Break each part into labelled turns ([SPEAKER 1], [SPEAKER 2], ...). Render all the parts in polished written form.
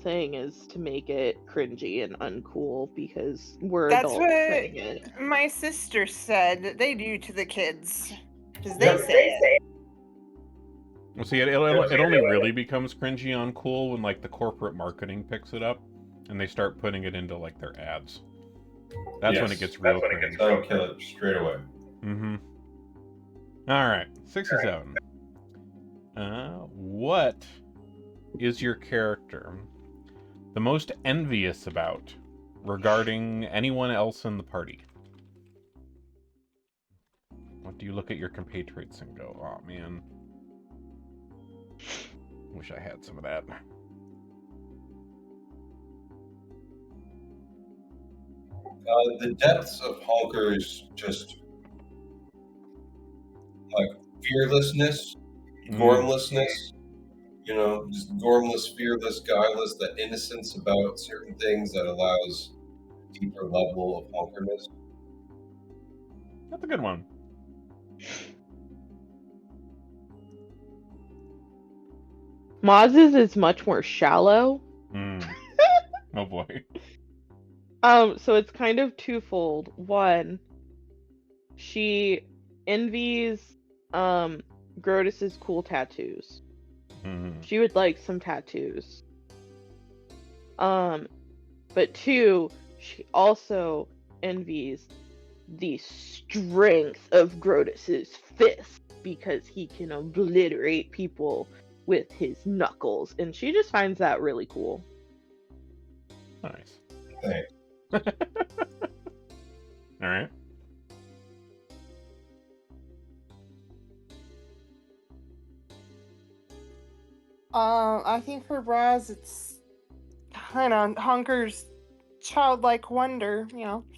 [SPEAKER 1] thing is to make it cringy and uncool because we're
[SPEAKER 2] That's
[SPEAKER 1] adults
[SPEAKER 2] what
[SPEAKER 1] saying it.
[SPEAKER 2] my sister said that they do to the kids. Because
[SPEAKER 3] Yep.
[SPEAKER 2] they say it.
[SPEAKER 4] Well, see, it only really becomes cringy on cool when like the corporate marketing picks it up and they start putting it into like their ads. That's when it gets real cringe.
[SPEAKER 3] That'll kill it straight away.
[SPEAKER 4] Mm-hmm. All right, 67. What is your character the most envious about regarding anyone else in the party? What do you look at your compatriots and go, oh man, wish I had some of that.
[SPEAKER 3] The depths of Honker's just like fearlessness, gormlessness, just gormless, fearless, guileless, that innocence about certain things that allows a deeper level of Honkerness.
[SPEAKER 4] That's a good one.
[SPEAKER 1] Maz's is much more shallow.
[SPEAKER 4] Oh boy.
[SPEAKER 1] So it's kind of twofold. One, she envies Grotus's cool tattoos. She would like some tattoos. But two, she also envies the strength of Grotus's fist because he can obliterate people with his knuckles, and she just finds that really cool.
[SPEAKER 4] Nice.
[SPEAKER 3] Thanks.
[SPEAKER 4] All right.
[SPEAKER 2] I think for Braz, it's kind of Honker's childlike wonder.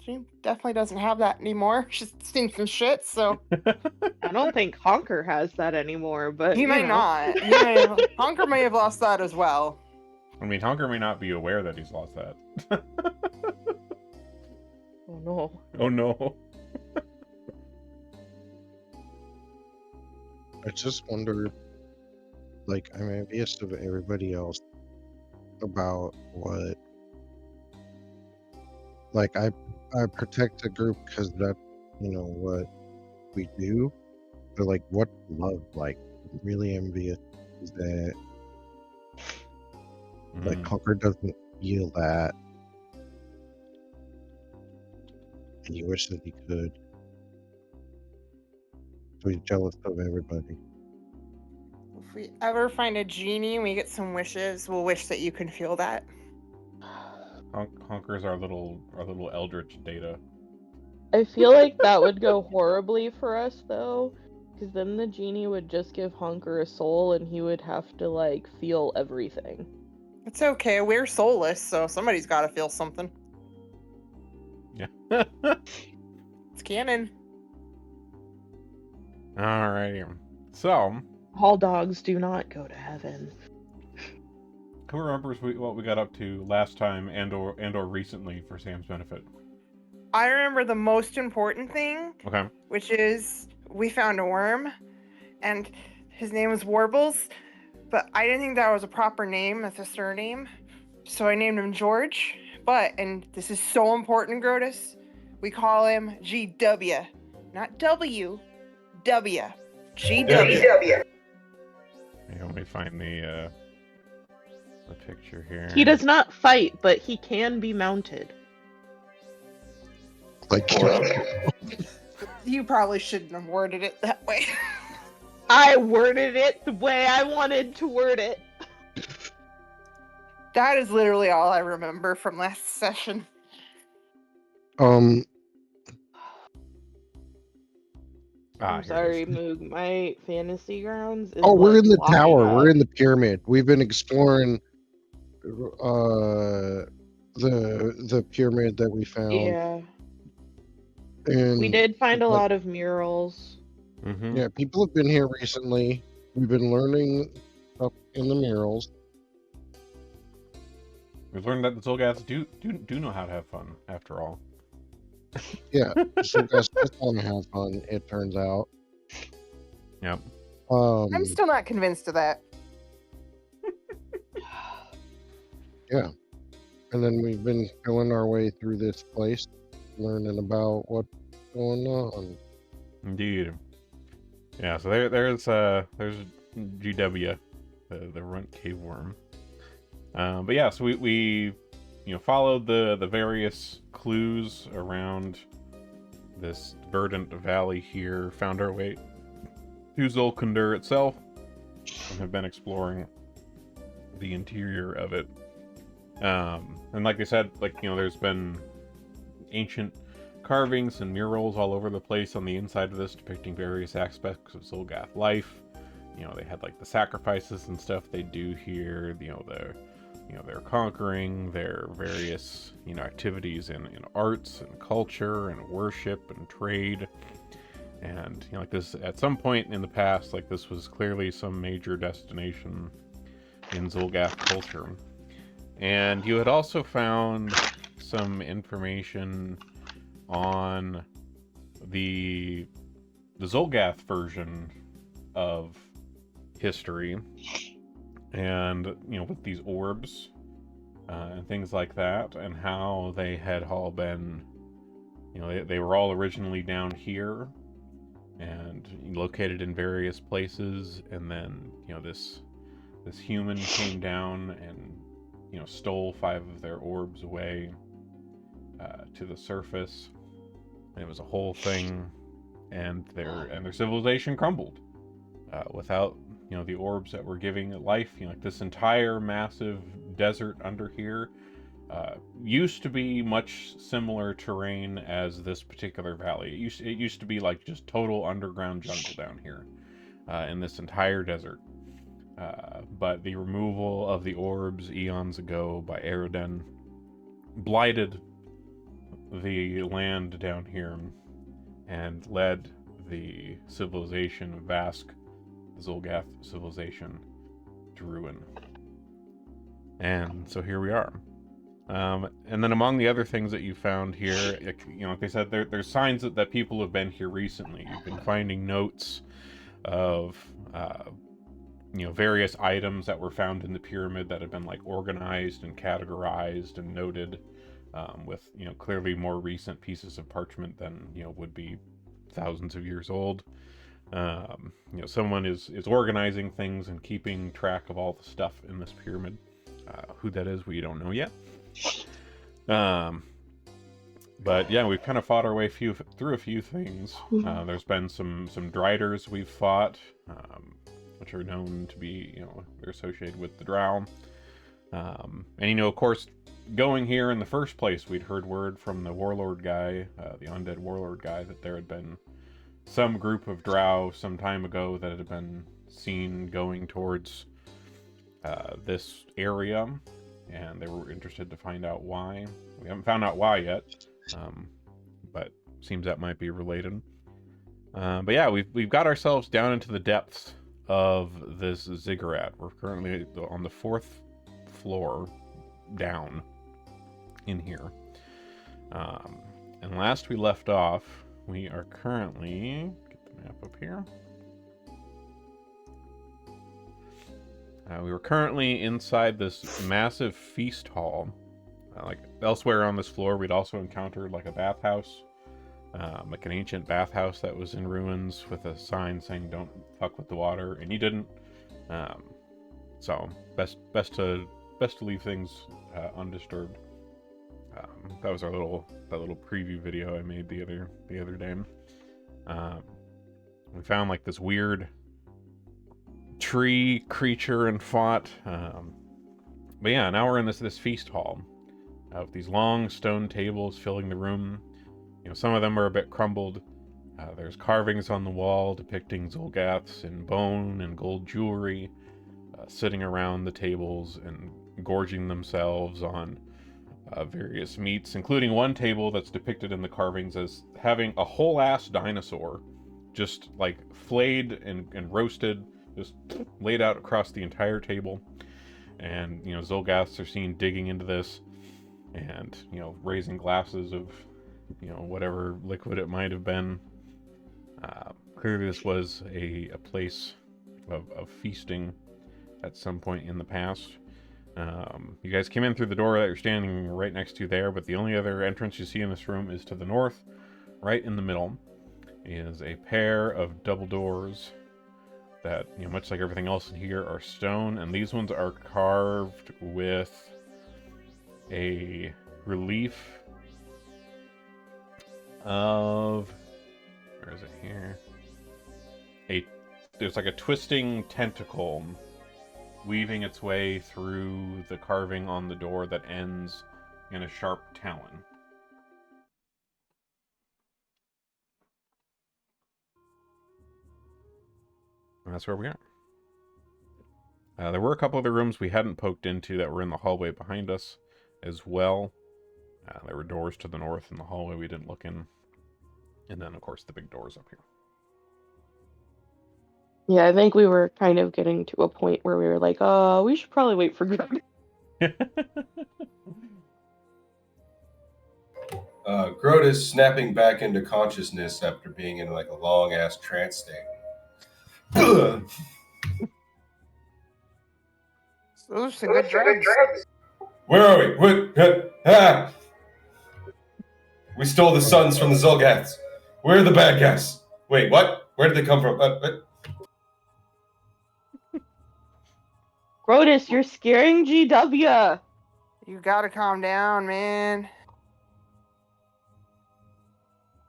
[SPEAKER 2] She definitely doesn't have that anymore. She's seen some shit, so.
[SPEAKER 1] I don't think Honker has that anymore, but
[SPEAKER 2] He might not. Honker may have lost that as well.
[SPEAKER 4] I mean, Honker may not be aware that he's lost that.
[SPEAKER 1] Oh no.
[SPEAKER 4] Oh no.
[SPEAKER 5] I just wonder, like, I'm envious of everybody else about what, like, I protect the group because that's, what we do, but, like, what love, like, really envious is that, like, Honker doesn't feel that, and he wishes he could. So he's jealous of everybody.
[SPEAKER 2] If we ever find a genie and we get some wishes, we'll wish that you can feel that.
[SPEAKER 4] Honker's our little eldritch data.
[SPEAKER 1] I feel like that would go horribly for us though, because then the genie would just give Honker a soul and he would have to like feel everything.
[SPEAKER 2] It's okay, we're soulless, so somebody's got to feel something.
[SPEAKER 4] Yeah.
[SPEAKER 2] It's canon.
[SPEAKER 4] Alrighty. So,
[SPEAKER 1] all dogs do not go to heaven.
[SPEAKER 4] Who remembers what we got up to last time and or recently for Sam's benefit?
[SPEAKER 2] I remember the most important thing,
[SPEAKER 4] Okay.
[SPEAKER 2] Which is we found a worm, and his name was Warbles, but I didn't think that was a proper name as a surname, so I named him George. But, and this is so important, Grotus, we call him GW, not W, W. GW.
[SPEAKER 4] Let me find the picture here.
[SPEAKER 1] He does not fight, but he can be mounted.
[SPEAKER 5] Like,
[SPEAKER 2] you probably shouldn't have worded it that way.
[SPEAKER 1] I worded it the way I wanted to word it.
[SPEAKER 2] That is literally all I remember from last session.
[SPEAKER 1] I'm sorry, Moog. My fantasy grounds is
[SPEAKER 5] we're in the tower.
[SPEAKER 1] up.
[SPEAKER 5] We're in the pyramid. We've been exploring the pyramid that we found.
[SPEAKER 1] Yeah.
[SPEAKER 5] And
[SPEAKER 1] we did find a lot of murals.
[SPEAKER 4] Mm-hmm.
[SPEAKER 5] Yeah, people have been here recently. We've been learning stuff in the murals.
[SPEAKER 4] We've learned that the Zolgaths do know how to have fun, after all.
[SPEAKER 5] Yeah, so guys just want to have fun, it turns out.
[SPEAKER 4] Yep.
[SPEAKER 2] I'm still not convinced of that.
[SPEAKER 5] Yeah. And then we've been feeling our way through this place, learning about what's going on.
[SPEAKER 4] Indeed. Yeah, so there's GW, the runt cave worm. But yeah, so we followed the various clues around this verdant valley here, found our way to Zolkundur itself, and have been exploring the interior of it. And like I said, there's been ancient carvings and murals all over the place on the inside of this depicting various aspects of Zolgath life. They had like the sacrifices and stuff they do here, their conquering, their various, activities in arts and culture and worship and trade. And, like this, at some point in the past, like this was clearly some major destination in Zolgath culture. And you had also found some information on the Zolgath version of history, and with these orbs and things like that, and how they had all been, they were all originally down here and located in various places, and then this human came down and stole 5 of their orbs away to the surface, and it was a whole thing, and their civilization crumbled without the orbs that were giving it life. Like this entire massive desert under here used to be much similar terrain as this particular valley. It used to be like just total underground jungle down here in this entire desert. But the removal of the orbs eons ago by Eridan blighted the land down here and led the civilization of Vask, the Zolgath civilization, to ruin. And so here we are. And then among the other things that you found here, like they said, there's signs that people have been here recently. You've been finding notes of various items that were found in the pyramid that have been like organized and categorized and noted with clearly more recent pieces of parchment than would be thousands of years old. Someone is organizing things and keeping track of all the stuff in this pyramid. Who that is, we don't know yet. But yeah, we've kind of fought our way through a few things. There's been some driders we've fought, which are known to be, they're associated with the drow. And of course, going here in the first place, we'd heard word from the warlord guy, the undead warlord guy, that there had been some group of drow some time ago that had been seen going towards this area, and they were interested to find out why. We haven't found out why yet, but seems that might be related. But yeah, we've got ourselves down into the depths of this ziggurat. We're currently on the 4th floor down in here. And last we left off, we are currently, get the map up here. We were currently inside this massive feast hall. Like elsewhere on this floor, we'd also encountered like a bathhouse, like an ancient bathhouse that was in ruins with a sign saying "Don't fuck with the water," and you didn't. So best to leave things undisturbed. That was that little preview video I made the other day. We found like this weird tree creature and fought. But yeah, now we're in this feast hall with these long stone tables filling the room. Some of them are a bit crumbled. There's carvings on the wall depicting Zolgaths in bone and gold jewelry, sitting around the tables and gorging themselves on various meats, including one table that's depicted in the carvings as having a whole ass dinosaur just like flayed and roasted, just laid out across the entire table. And Zolgaths are seen digging into this and raising glasses of whatever liquid it might have been. Clearly this was a place of feasting at some point in the past. You guys came in through the door that you're standing right next to there, but the only other entrance you see in this room is to the north. Right in the middle is a pair of double doors that, much like everything else in here, are stone, and these ones are carved with a relief of, where is it here? There's like a twisting tentacle weaving its way through the carving on the door that ends in a sharp talon. And that's where we are. There were a couple other rooms we hadn't poked into that were in the hallway behind us as well. There were doors to the north in the hallway we didn't look in. And then, of course, the big doors up here.
[SPEAKER 1] Yeah, I think we were kind of getting to a point where we were like, we should probably wait for Greg.
[SPEAKER 3] Grote is snapping back into consciousness after being in like a long ass trance state.
[SPEAKER 2] Those are some good drugs.
[SPEAKER 3] Where are we? What? We stole the sons from the Zulgaths. Where are the bad guys? Wait, what? Where did they come from? What?
[SPEAKER 1] Grotus, you're scaring GW.
[SPEAKER 2] You gotta calm down, man.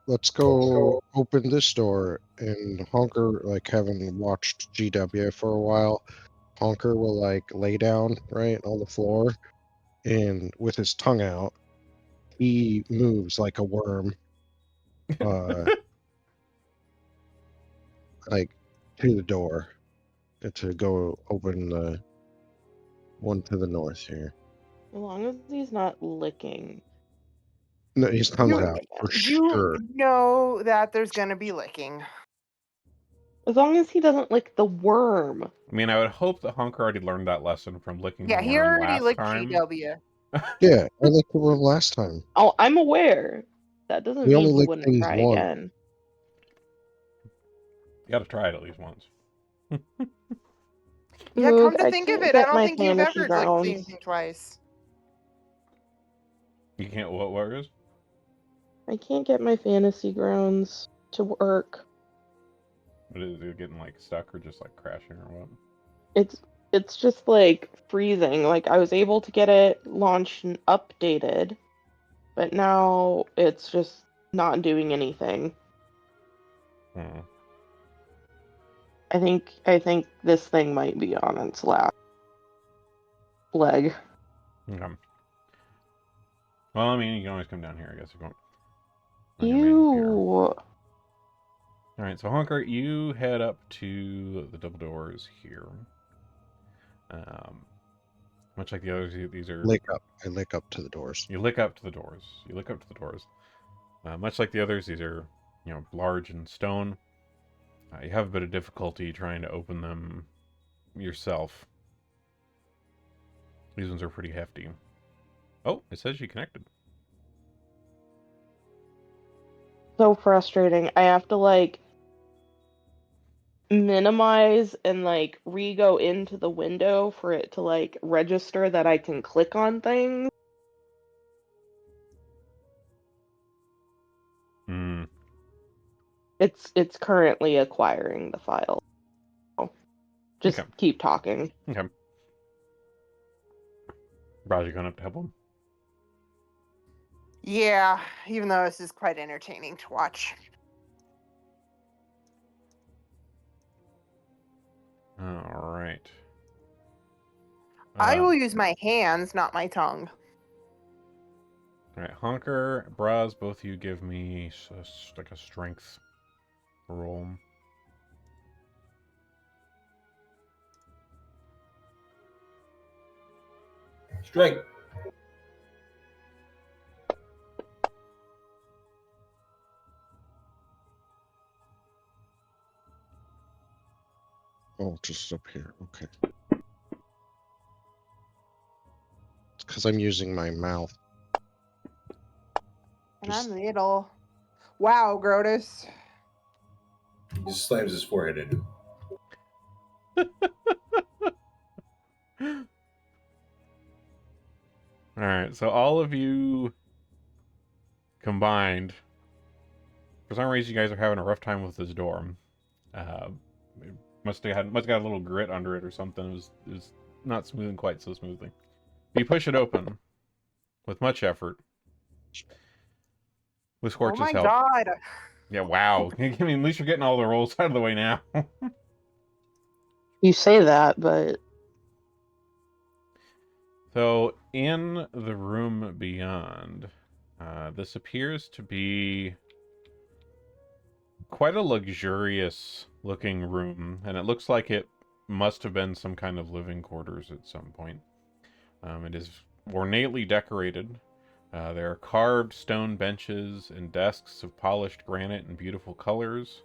[SPEAKER 5] Let's go open this door, and Honker, like, having watched GW for a while, Honker will, like, lay down, right, on the floor, and with his tongue out, he moves like a worm, like, to the door, to go open the one to the north here.
[SPEAKER 1] As long as he's not licking.
[SPEAKER 5] No, his tongue's out, for sure.
[SPEAKER 2] You know that there's gonna be licking.
[SPEAKER 1] As long as he doesn't lick the worm.
[SPEAKER 4] I mean, I would hope that Honker already learned that lesson from licking the worm
[SPEAKER 2] he already
[SPEAKER 4] last
[SPEAKER 2] licked
[SPEAKER 4] time.
[SPEAKER 2] GW.
[SPEAKER 5] Yeah, I licked the worm last time.
[SPEAKER 1] Oh, I'm aware. That doesn't
[SPEAKER 5] We only
[SPEAKER 1] mean he
[SPEAKER 5] lick
[SPEAKER 1] wouldn't
[SPEAKER 5] things
[SPEAKER 1] try
[SPEAKER 5] once.
[SPEAKER 1] again.
[SPEAKER 4] You gotta try it at least once.
[SPEAKER 2] Yeah,
[SPEAKER 1] Look,
[SPEAKER 2] come to
[SPEAKER 1] I
[SPEAKER 2] think of
[SPEAKER 1] can't
[SPEAKER 2] it,
[SPEAKER 1] get
[SPEAKER 2] I don't
[SPEAKER 1] my
[SPEAKER 2] think you've
[SPEAKER 1] fantasy
[SPEAKER 2] ever
[SPEAKER 1] grounds.
[SPEAKER 2] licked anything twice.
[SPEAKER 4] You can't, what is?
[SPEAKER 1] I can't get my fantasy grounds to work.
[SPEAKER 4] What is it, getting like stuck or just like crashing or what?
[SPEAKER 1] It's just like freezing. Like I was able to get it launched and updated, but now it's just not doing anything.
[SPEAKER 4] Hmm.
[SPEAKER 1] I think this thing might be on its last leg.
[SPEAKER 4] Okay. Well, I mean, you can always come down here, I guess, if you want. On your main computer.
[SPEAKER 1] Ew.
[SPEAKER 4] Alright, so Honker, you head up to the double doors here. Much like the others, these are...
[SPEAKER 5] Lick up. I lick up to the doors.
[SPEAKER 4] You lick up to the doors. You lick up to the doors. Much like the others, these are, large and stone. You have a bit of difficulty trying to open them yourself. These ones are pretty hefty. Oh, it says you connected.
[SPEAKER 1] So frustrating. I have to like minimize and like re-go into the window for it to like register that I can click on things.
[SPEAKER 4] Hmm.
[SPEAKER 1] It's currently acquiring the file. Just
[SPEAKER 4] Okay.
[SPEAKER 1] keep talking.
[SPEAKER 4] Okay. Raj, you going up to help him?
[SPEAKER 2] Yeah, even though this is quite entertaining to watch.
[SPEAKER 4] Alright.
[SPEAKER 2] I will use my hands, not my tongue.
[SPEAKER 4] Alright, Honker, Braz, both of you give me like a strength roll.
[SPEAKER 3] Strength.
[SPEAKER 5] Oh, just up here. Okay. It's because I'm using my mouth.
[SPEAKER 2] And
[SPEAKER 5] Just-
[SPEAKER 2] I'm little. Wow, Grotus.
[SPEAKER 3] He just slams his forehead into it.
[SPEAKER 4] All right, so all of you combined, for some reason, you guys are having a rough time with this door. It must have got a little grit under it or something. It was not smoothing quite so smoothly. But you push it open with much effort, with
[SPEAKER 2] Oh
[SPEAKER 4] Scorch's
[SPEAKER 2] my
[SPEAKER 4] help.
[SPEAKER 2] god.
[SPEAKER 4] Yeah, wow. I mean, at least you're getting all the rolls out of the way now.
[SPEAKER 1] You say that, but
[SPEAKER 4] So, in the room beyond, this appears to be quite a luxurious looking room, and it looks like it must have been some kind of living quarters at some point. It is ornately decorated. There are carved stone benches and desks of polished granite in beautiful colors.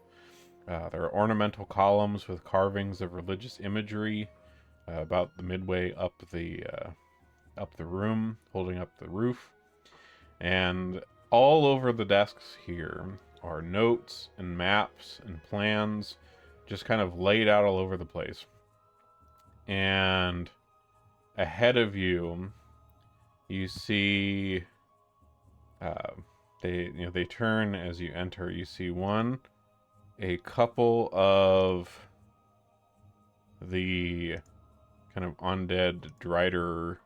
[SPEAKER 4] There are ornamental columns with carvings of religious imagery about the midway up the room, holding up the roof. And all over the desks here are notes and maps and plans, just kind of laid out all over the place. And ahead of you, you see they turn as you enter. You see a couple of the kind of undead Drider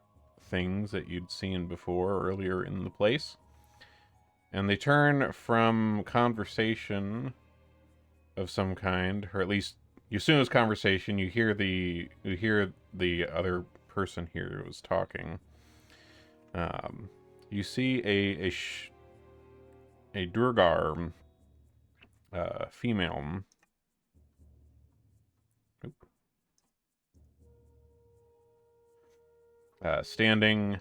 [SPEAKER 4] things that you'd seen before earlier in the place. And they turn from conversation of some kind, or at least you assume it's conversation. You hear the other person here was talking. You see a Durgar female. Standing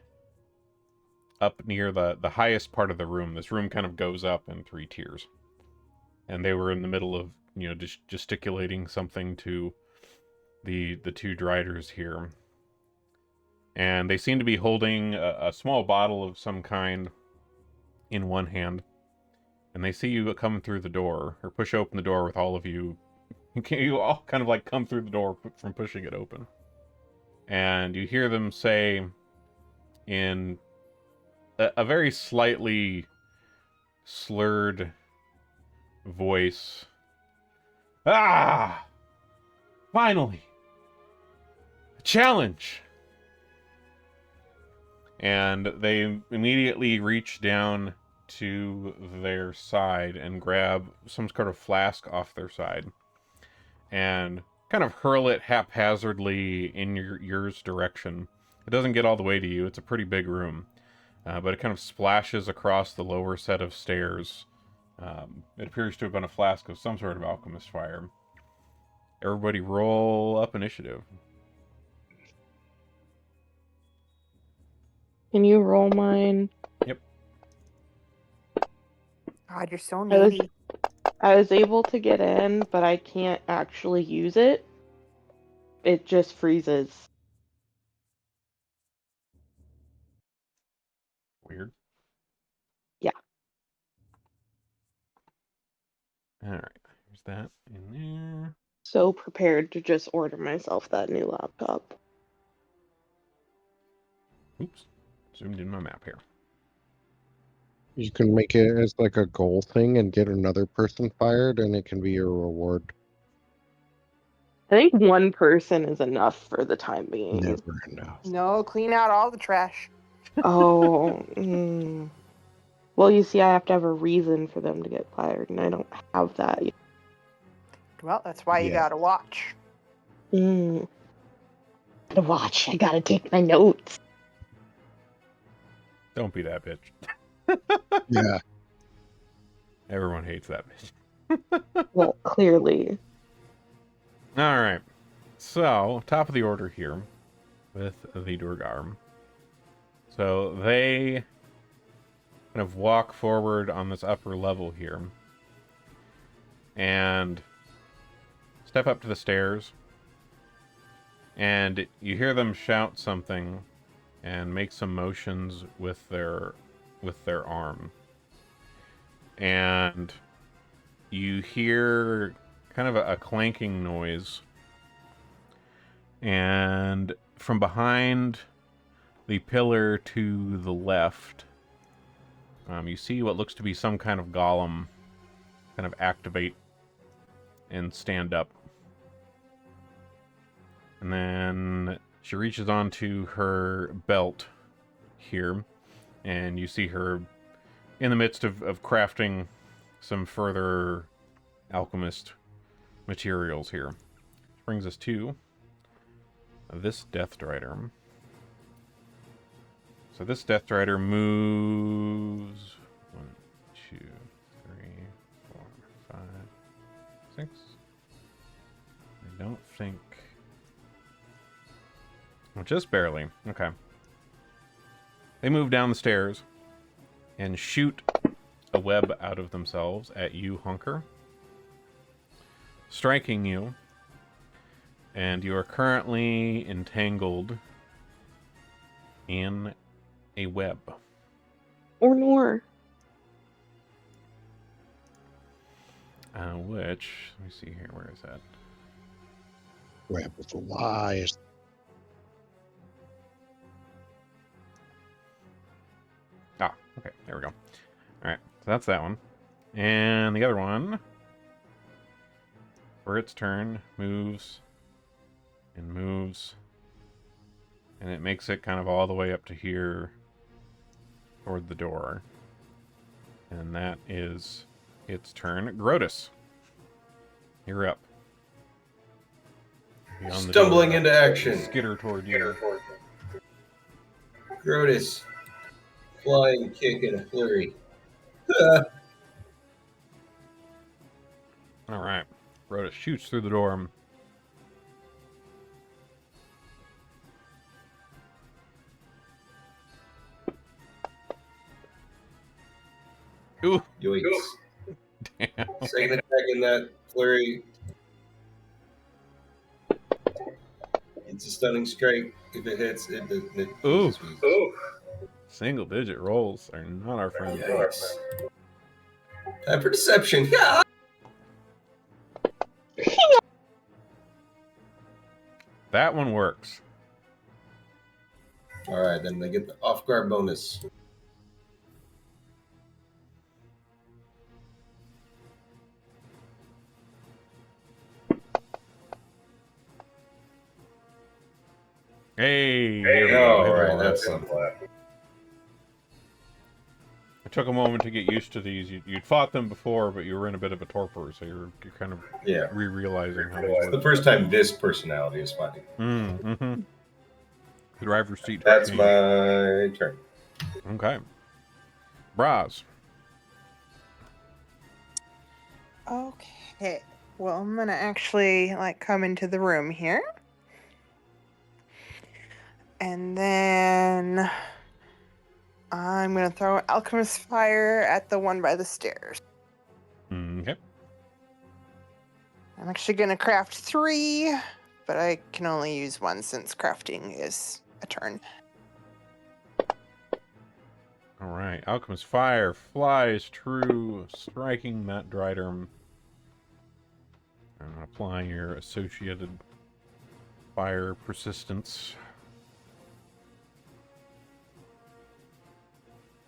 [SPEAKER 4] up near the highest part of the room. This room kind of goes up in 3 tiers. And they were in the middle of, just gesticulating something to the 2 Driders here. And they seem to be holding a small bottle of some kind in one hand. And they see you coming through the door, or push open the door with all of you. You all kind of like come through the door from pushing it open. And you hear them say in a very slightly slurred voice, "Ah! Finally! A challenge!" And they immediately reach down to their side and grab some sort of flask off their side and kind of hurl it haphazardly in yours direction. It doesn't get all the way to you. It's a pretty big room. But it kind of splashes across the lower set of stairs. It appears to have been a flask of some sort of alchemist fire. Everybody roll up initiative.
[SPEAKER 1] can you roll mine?
[SPEAKER 4] Yep.
[SPEAKER 2] God, you're so
[SPEAKER 1] I was
[SPEAKER 2] needy.
[SPEAKER 1] I was able to get in, but I can't actually use it. It just freezes.
[SPEAKER 4] Weird.
[SPEAKER 1] Yeah.
[SPEAKER 4] Alright. There's that in there.
[SPEAKER 1] So prepared to just order myself that new laptop.
[SPEAKER 4] Oops. Zoomed in my map here.
[SPEAKER 5] You can make it as like a goal thing and get another person fired, and it can be your reward.
[SPEAKER 1] I think one person is enough for the time being.
[SPEAKER 5] Never enough.
[SPEAKER 2] No, clean out all the trash.
[SPEAKER 1] Oh. Well, you see, I have to have a reason for them to get fired, and I don't have that yet.
[SPEAKER 2] Well, that's why you
[SPEAKER 5] Yeah.
[SPEAKER 2] gotta watch.
[SPEAKER 1] Gotta watch. I gotta take my notes.
[SPEAKER 4] Don't be that bitch.
[SPEAKER 5] Yeah.
[SPEAKER 4] Everyone hates that bitch.
[SPEAKER 1] Well, clearly.
[SPEAKER 4] Alright. So, top of the order here with the Durgar. So, they kind of walk forward on this upper level here and step up to the stairs, and you hear them shout something and make some motions with their arm. And you hear kind of a clanking noise, and from behind the pillar to the left, you see what looks to be some kind of golem kind of activate and stand up. And then she reaches onto her belt here, and you see her in the midst of crafting some further alchemist materials here. Which brings us to this Death Strider. So this Death Strider moves 1, 2, 3, 4, 5, 6. I don't think... Well, just barely. Okay. They move down the stairs and shoot a web out of themselves at you, Hunker, striking you, and you are currently entangled in a web.
[SPEAKER 1] Or more.
[SPEAKER 4] Which, let me see here, where is that?
[SPEAKER 5] Web of lies.
[SPEAKER 4] Ah, okay, there we go. Alright, so that's that one. And the other one, for its turn, moves, and it makes it kind of all the way up to here toward the door. And that is its turn. Grotus, you're up. Beyond the
[SPEAKER 3] Stumbling
[SPEAKER 4] door,
[SPEAKER 3] into action.
[SPEAKER 4] skitter toward you.
[SPEAKER 3] Grotus. Flying kick and a flurry.
[SPEAKER 4] Alright, Grotus shoots through the door. Ooh,
[SPEAKER 3] Yoinks.
[SPEAKER 4] damn.
[SPEAKER 3] Second attack in that flurry. It's a stunning strike. If it hits, it doesn't.
[SPEAKER 4] Ooh. Ooh. Single digit rolls are not our friend.
[SPEAKER 3] Yikes. Time for deception. Yeah.
[SPEAKER 4] That one works.
[SPEAKER 3] All right, then they get the off guard bonus.
[SPEAKER 4] Hey,
[SPEAKER 3] All right, that's something.
[SPEAKER 4] It took a moment to get used to these. You'd fought them before, but you were in a bit of a torpor, so you're kind of re-realizing how these
[SPEAKER 3] It's the first time this personality is fighting.
[SPEAKER 4] Mm-hmm. The driver's seat.
[SPEAKER 3] That's my turn.
[SPEAKER 4] Okay. Braz.
[SPEAKER 2] Okay. Well, I'm gonna actually come into the room here. And then I'm gonna throw Alchemist Fire at the one by the stairs.
[SPEAKER 4] Okay.
[SPEAKER 2] I'm actually gonna craft 3, but I can only use 1 since crafting is a turn.
[SPEAKER 4] Alright. Alchemist Fire flies true, striking that Dryderm. And applying your associated fire persistence.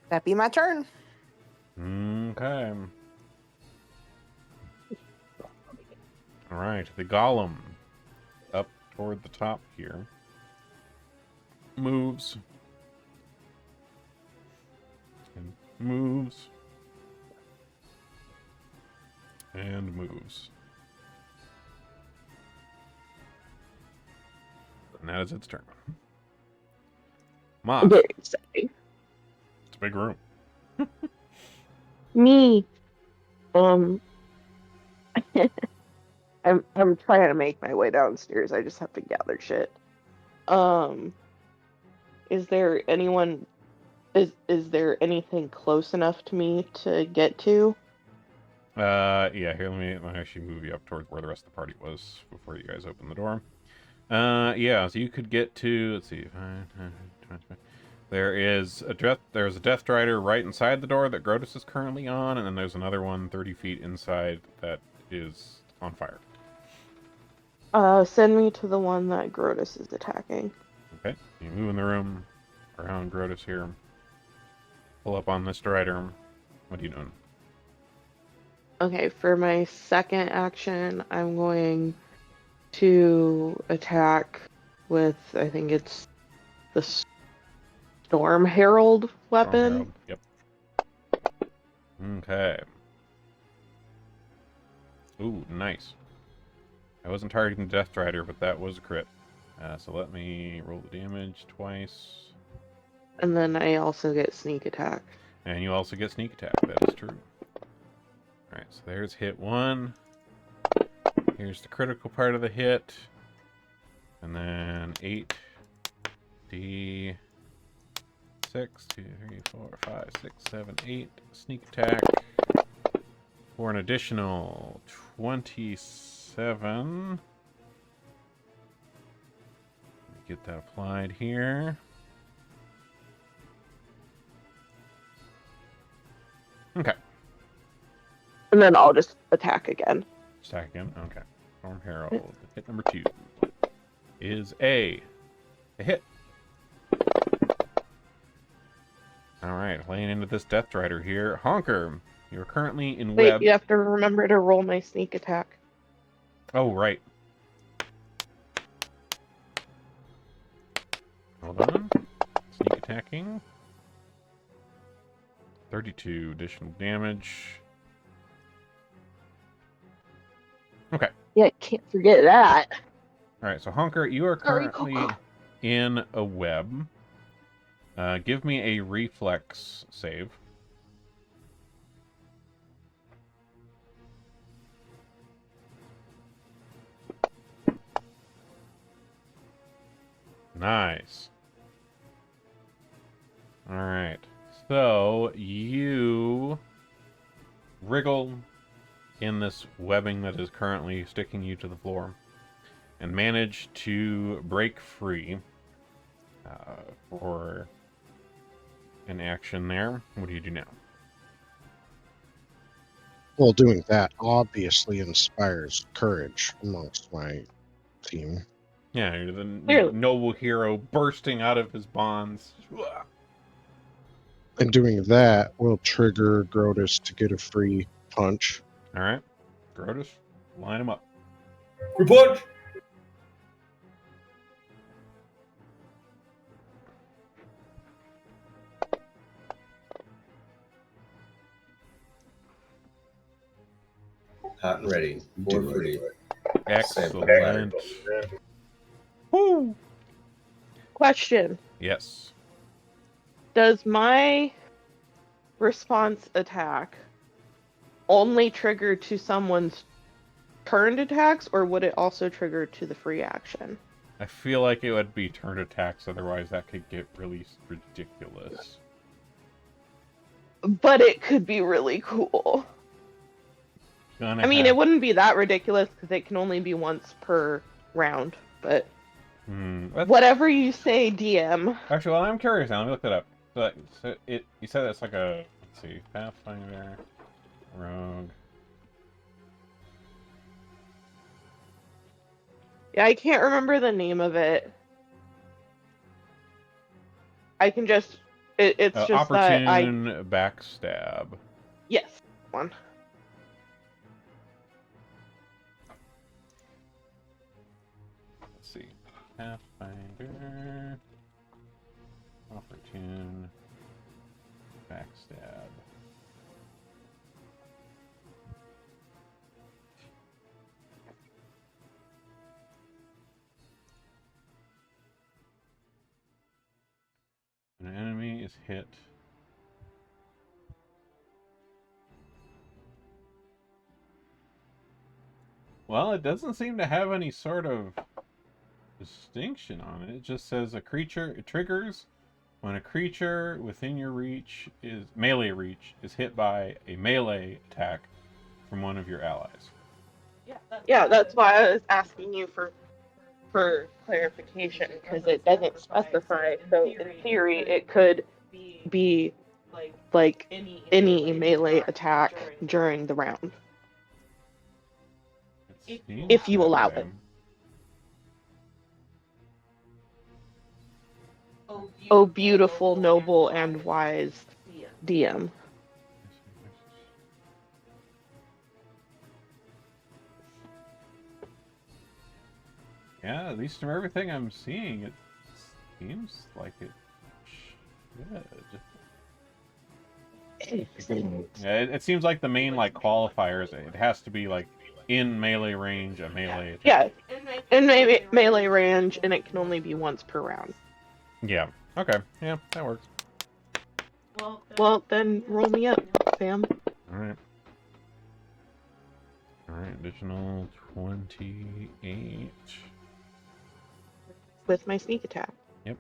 [SPEAKER 2] That'd be my turn.
[SPEAKER 4] Okay. Alright, the golem up toward the top here moves and moves and moves. And that is its turn. Moth.
[SPEAKER 1] Very exciting.
[SPEAKER 4] It's a big room.
[SPEAKER 1] Me. I'm trying to make my way downstairs. I just have to gather shit. Is there anyone? Is there anything close enough to me to get to?
[SPEAKER 4] Yeah, here, let me actually move you up towards where the rest of the party was before you guys open the door. Yeah, so you could get to, let's see, there's a Death Strider right inside the door that Grotus is currently on, and then there's another one 30 feet inside that is on fire.
[SPEAKER 1] Send me to the one that Grotus is attacking.
[SPEAKER 4] Okay, you move in the room, around Grotus here. Pull up on this Strider. What are you doing?
[SPEAKER 1] Okay, for my second action, I'm going to attack with, I think it's the Storm Herald weapon.
[SPEAKER 4] Storm Herald. Yep. Okay. Ooh, nice. I wasn't targeting Death Strider, but that was a crit. So let me roll the damage twice.
[SPEAKER 1] And then I also get sneak attack.
[SPEAKER 4] And you also get sneak attack. That is true. Alright, so there's hit 1. Here's the critical part of the hit. And then 8d6, 2, 3, 4, 5, 6, 7, 8. Sneak attack for an additional 27. Let me get that applied here. Okay.
[SPEAKER 1] And then I'll just attack again.
[SPEAKER 4] Attack again? Okay. Storm Herald. Hit number 2 is a hit. Alright, laying into this Death Rider here. Honker, you're currently in
[SPEAKER 1] Wait,
[SPEAKER 4] web.
[SPEAKER 1] you have to remember to roll my sneak attack.
[SPEAKER 4] Oh, right. Hold on. Sneak attacking. 32 additional damage. Okay.
[SPEAKER 1] Yeah, can't forget that.
[SPEAKER 4] Alright, so Honker, you are
[SPEAKER 1] Sorry,
[SPEAKER 4] currently
[SPEAKER 1] Coco.
[SPEAKER 4] in a web. Give me a reflex save. Nice. Alright. So, you wriggle in this webbing that is currently sticking you to the floor and manage to break free for an action there. What do you do now?
[SPEAKER 5] Well, doing that obviously inspires courage amongst my team.
[SPEAKER 4] Yeah, you're the
[SPEAKER 1] Clearly.
[SPEAKER 4] noble hero bursting out of his bonds.
[SPEAKER 5] And doing that will trigger Grotus to get a free punch.
[SPEAKER 4] Alright. Grotus, line him up.
[SPEAKER 3] Good punch! Hot and ready. For free.
[SPEAKER 4] Excellent. Woo!
[SPEAKER 1] Question.
[SPEAKER 4] Yes.
[SPEAKER 1] Does my response attack only trigger to someone's turned attacks, or would it also trigger to the free action?
[SPEAKER 4] I feel like it would be turn attacks, otherwise that could get really ridiculous.
[SPEAKER 1] But it could be really cool. I mean, it wouldn't be that ridiculous because it can only be once per round, but whatever you say, DM.
[SPEAKER 4] Actually, well, I'm curious now. Let me look that up. So you said it's like a, let's see, Pathfinder, Rogue.
[SPEAKER 1] Yeah, I can't remember the name of it. I can just, it's just
[SPEAKER 4] opportune
[SPEAKER 1] that
[SPEAKER 4] backstab.
[SPEAKER 1] Yes, one.
[SPEAKER 4] Let's see, Pathfinder, opportune backstab. An enemy is hit. Well, it doesn't seem to have any sort of distinction on it. It just says it triggers when a creature within your reach melee reach is hit by a melee attack from one of your allies.
[SPEAKER 1] Yeah, that's why I was asking you for clarification, because it doesn't specify. So in theory, it could be like any melee attack during the round, if you allow it. Oh, beautiful, noble, and wise DM.
[SPEAKER 4] Yeah, at least from everything I'm seeing, it seems like it should. Yeah, it seems like the main like qualifiers. It has to be like in melee range, a melee attack.
[SPEAKER 1] Yeah, in melee range, and it can only be once per round.
[SPEAKER 4] Yeah. Okay. Yeah, that works.
[SPEAKER 1] Well, then roll me up, fam.
[SPEAKER 4] All right. All right. Additional 28.
[SPEAKER 1] With my sneak attack.
[SPEAKER 4] Yep.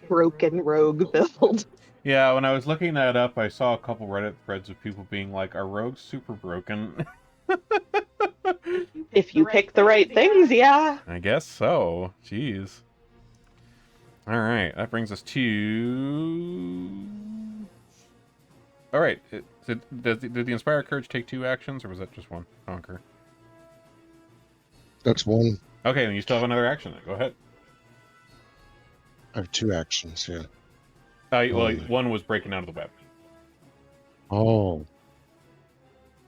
[SPEAKER 1] Broken rogue build.
[SPEAKER 4] Yeah, when I was looking that up, I saw a couple Reddit threads of people being like, "Are rogues super broken?"
[SPEAKER 1] If you pick the right things, yeah.
[SPEAKER 4] I guess so. Jeez. All right, that brings us to. All right, did the Inspire Courage take 2 actions, or was that just one? Conquer.
[SPEAKER 5] That's one.
[SPEAKER 4] Okay, then you still have another action. Then. Go ahead.
[SPEAKER 5] I have 2 actions, yeah.
[SPEAKER 4] Well, one was breaking out of the web
[SPEAKER 5] Oh.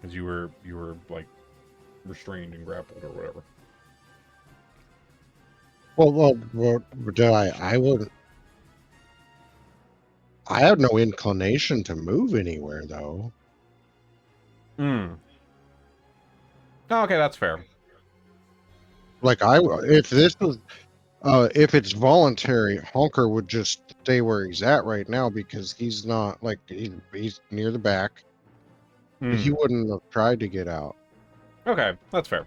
[SPEAKER 4] because you were like restrained and grappled or whatever.
[SPEAKER 5] Well, did I wouldn't. I have no inclination to move anywhere, though.
[SPEAKER 4] Hmm. Oh, okay, that's fair.
[SPEAKER 5] Like if this was, if it's voluntary, Honker would just stay where he's at right now because he's not like he's near the back. He wouldn't have tried to get out.
[SPEAKER 4] Okay, that's fair.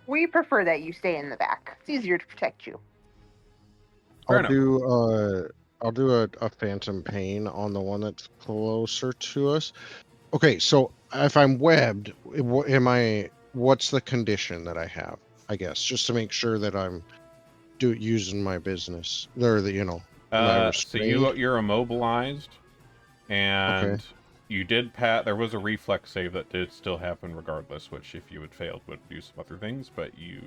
[SPEAKER 2] We prefer that you stay in the back. It's easier to protect you.
[SPEAKER 4] Fair
[SPEAKER 5] I'll do a phantom pain on the one that's closer to us. Okay, so if I'm webbed, what's the condition that I have? I guess just to make sure that I'm using my business or am I
[SPEAKER 4] So
[SPEAKER 5] restrained?
[SPEAKER 4] you're immobilized, and
[SPEAKER 5] Okay.
[SPEAKER 4] you did there was a reflex save that did still happen regardless, which if you had failed would do some other things, but you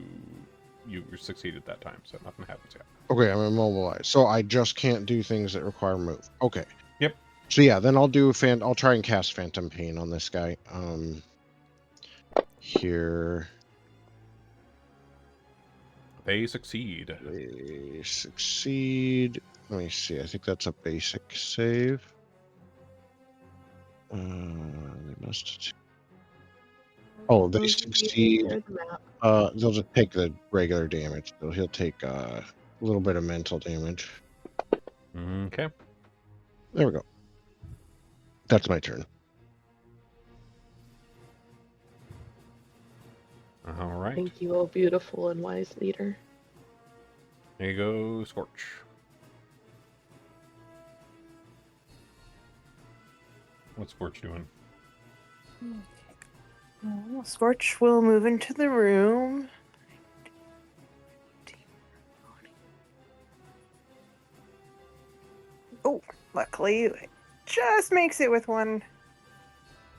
[SPEAKER 4] succeeded that time, so nothing happens yet.
[SPEAKER 5] Okay, I'm immobilized, so I just can't do things that require move. Okay.
[SPEAKER 4] Yep.
[SPEAKER 5] So yeah, then I'll try and cast Phantom Pain on this guy. Here.
[SPEAKER 4] They succeed.
[SPEAKER 5] They succeed. Let me see. I think that's a basic save. They must. Oh, they succeed. They'll just take the regular damage. So he'll take a little bit of mental damage.
[SPEAKER 4] Okay.
[SPEAKER 5] There we go. That's my turn.
[SPEAKER 4] All right.
[SPEAKER 1] Thank you, oh beautiful and wise leader.
[SPEAKER 4] There you go, Scorch. What's Scorch doing?
[SPEAKER 2] Well, Scorch will move into the room. Oh, luckily, it just makes it with one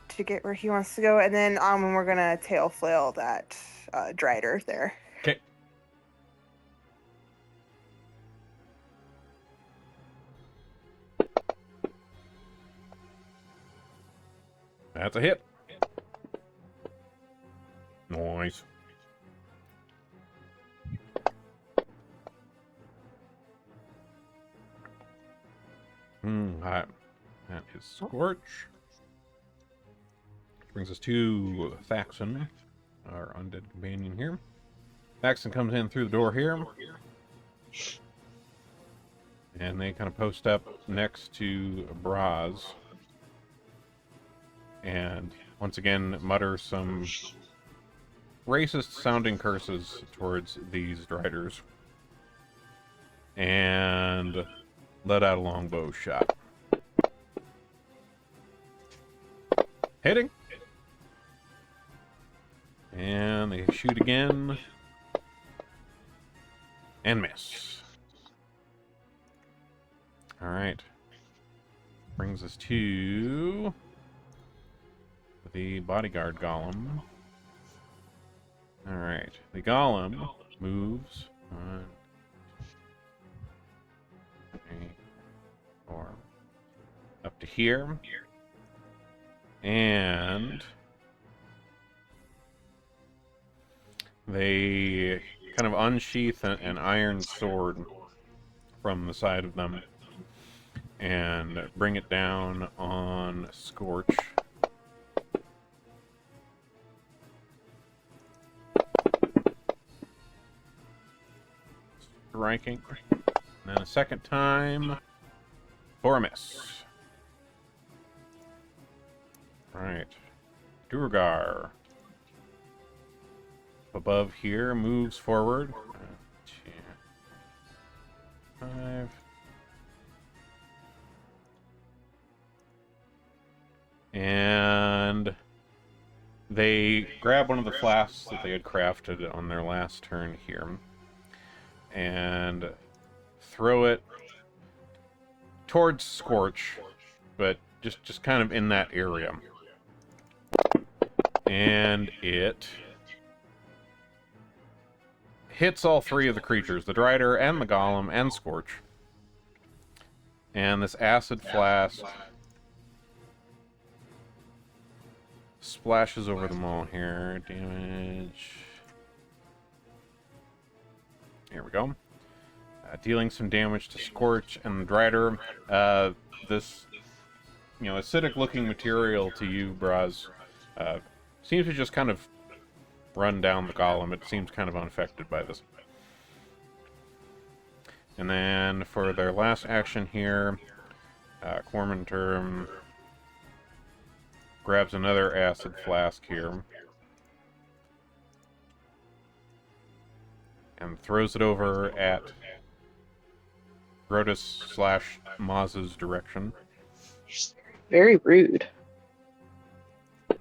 [SPEAKER 2] to get where he wants to go. And then we're going to tail flail that Drider there.
[SPEAKER 4] Okay. That's a hit. Nice. That is Scorch. Which brings us to Thaxon, our undead companion here. Thaxon comes in through the door here. And they kind of post up next to Braz. And once again mutter some racist sounding curses towards these Driders. And let out a longbow shot. Hitting. And they shoot again. And miss. Alright. Brings us to the bodyguard golem. Alright. The golem moves. 1, 2, 3, 4. Up to here. And they kind of unsheath an iron sword from the side of them and bring it down on Scorch. Striking. And then a second time for a miss. Right. Durgar. Above here, moves forward. 2, 5. And they grab one of the flasks that they had crafted on their last turn here and throw it towards Scorch, but just kind of in that area. And it hits all three of the creatures, the Drider and the Golem and Scorch. And this acid flask splashes over them all here. Damage. Here we go. Dealing some damage to Scorch and the Drider. This, acidic-looking material to you, Braz, seems to just kind of run down the Golem. It seems kind of unaffected by this. And then for their last action here, Cormanter grabs another acid flask here and throws it over at Grotus/Maz's direction.
[SPEAKER 1] Very rude.
[SPEAKER 4] Can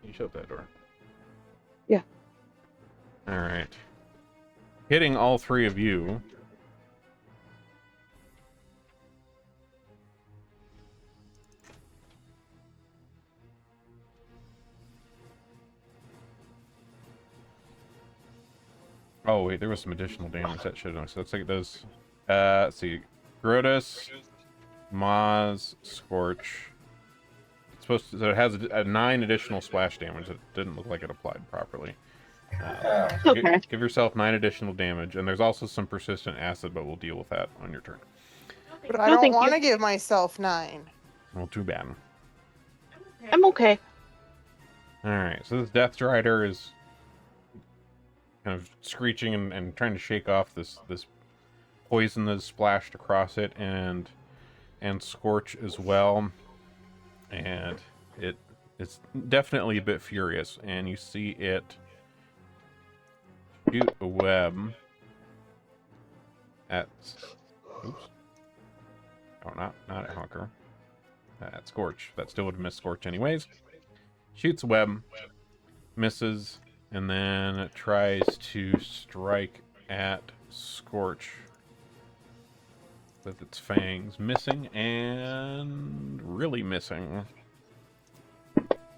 [SPEAKER 4] you shut that door?
[SPEAKER 1] Yeah.
[SPEAKER 4] Alright. Hitting all three of you. Oh, wait, there was some additional damage that should have. So looks like it does. Let's see. Grotus, Maz, Scorch. It's supposed to, so it has a 9 additional splash damage. It didn't look like it applied properly.
[SPEAKER 1] Okay.
[SPEAKER 4] Give yourself 9 additional damage, and there's also some persistent acid, but we'll deal with that on your turn.
[SPEAKER 2] But I
[SPEAKER 1] No,
[SPEAKER 2] don't
[SPEAKER 1] thank
[SPEAKER 2] want
[SPEAKER 1] you.
[SPEAKER 2] to give myself 9.
[SPEAKER 4] Well, too bad.
[SPEAKER 1] I'm okay.
[SPEAKER 4] Alright, so this Death Strider is kind of screeching and trying to shake off this poison that is splashed across it, and Scorch as well. And it's definitely a bit furious, and you see it shoot a web at... Oops. Oh, not at Honker. At Scorch. That still would have missed Scorch anyways. Shoots a web, misses, and then tries to strike at Scorch with its fangs. Missing and really missing.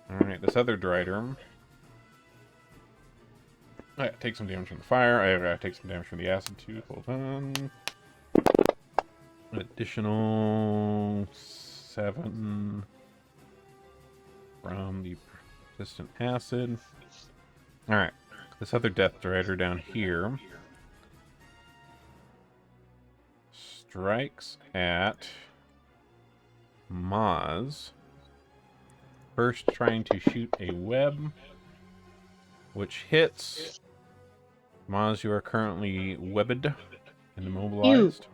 [SPEAKER 4] Alright, this other Drider. I take some damage from the fire. I take some damage from the acid too. Hold on. Additional 7 from the persistent acid. Alright, this other Death Drider down here strikes at Maz. First trying to shoot a web, which hits. Maz, you are currently webbed and immobilized.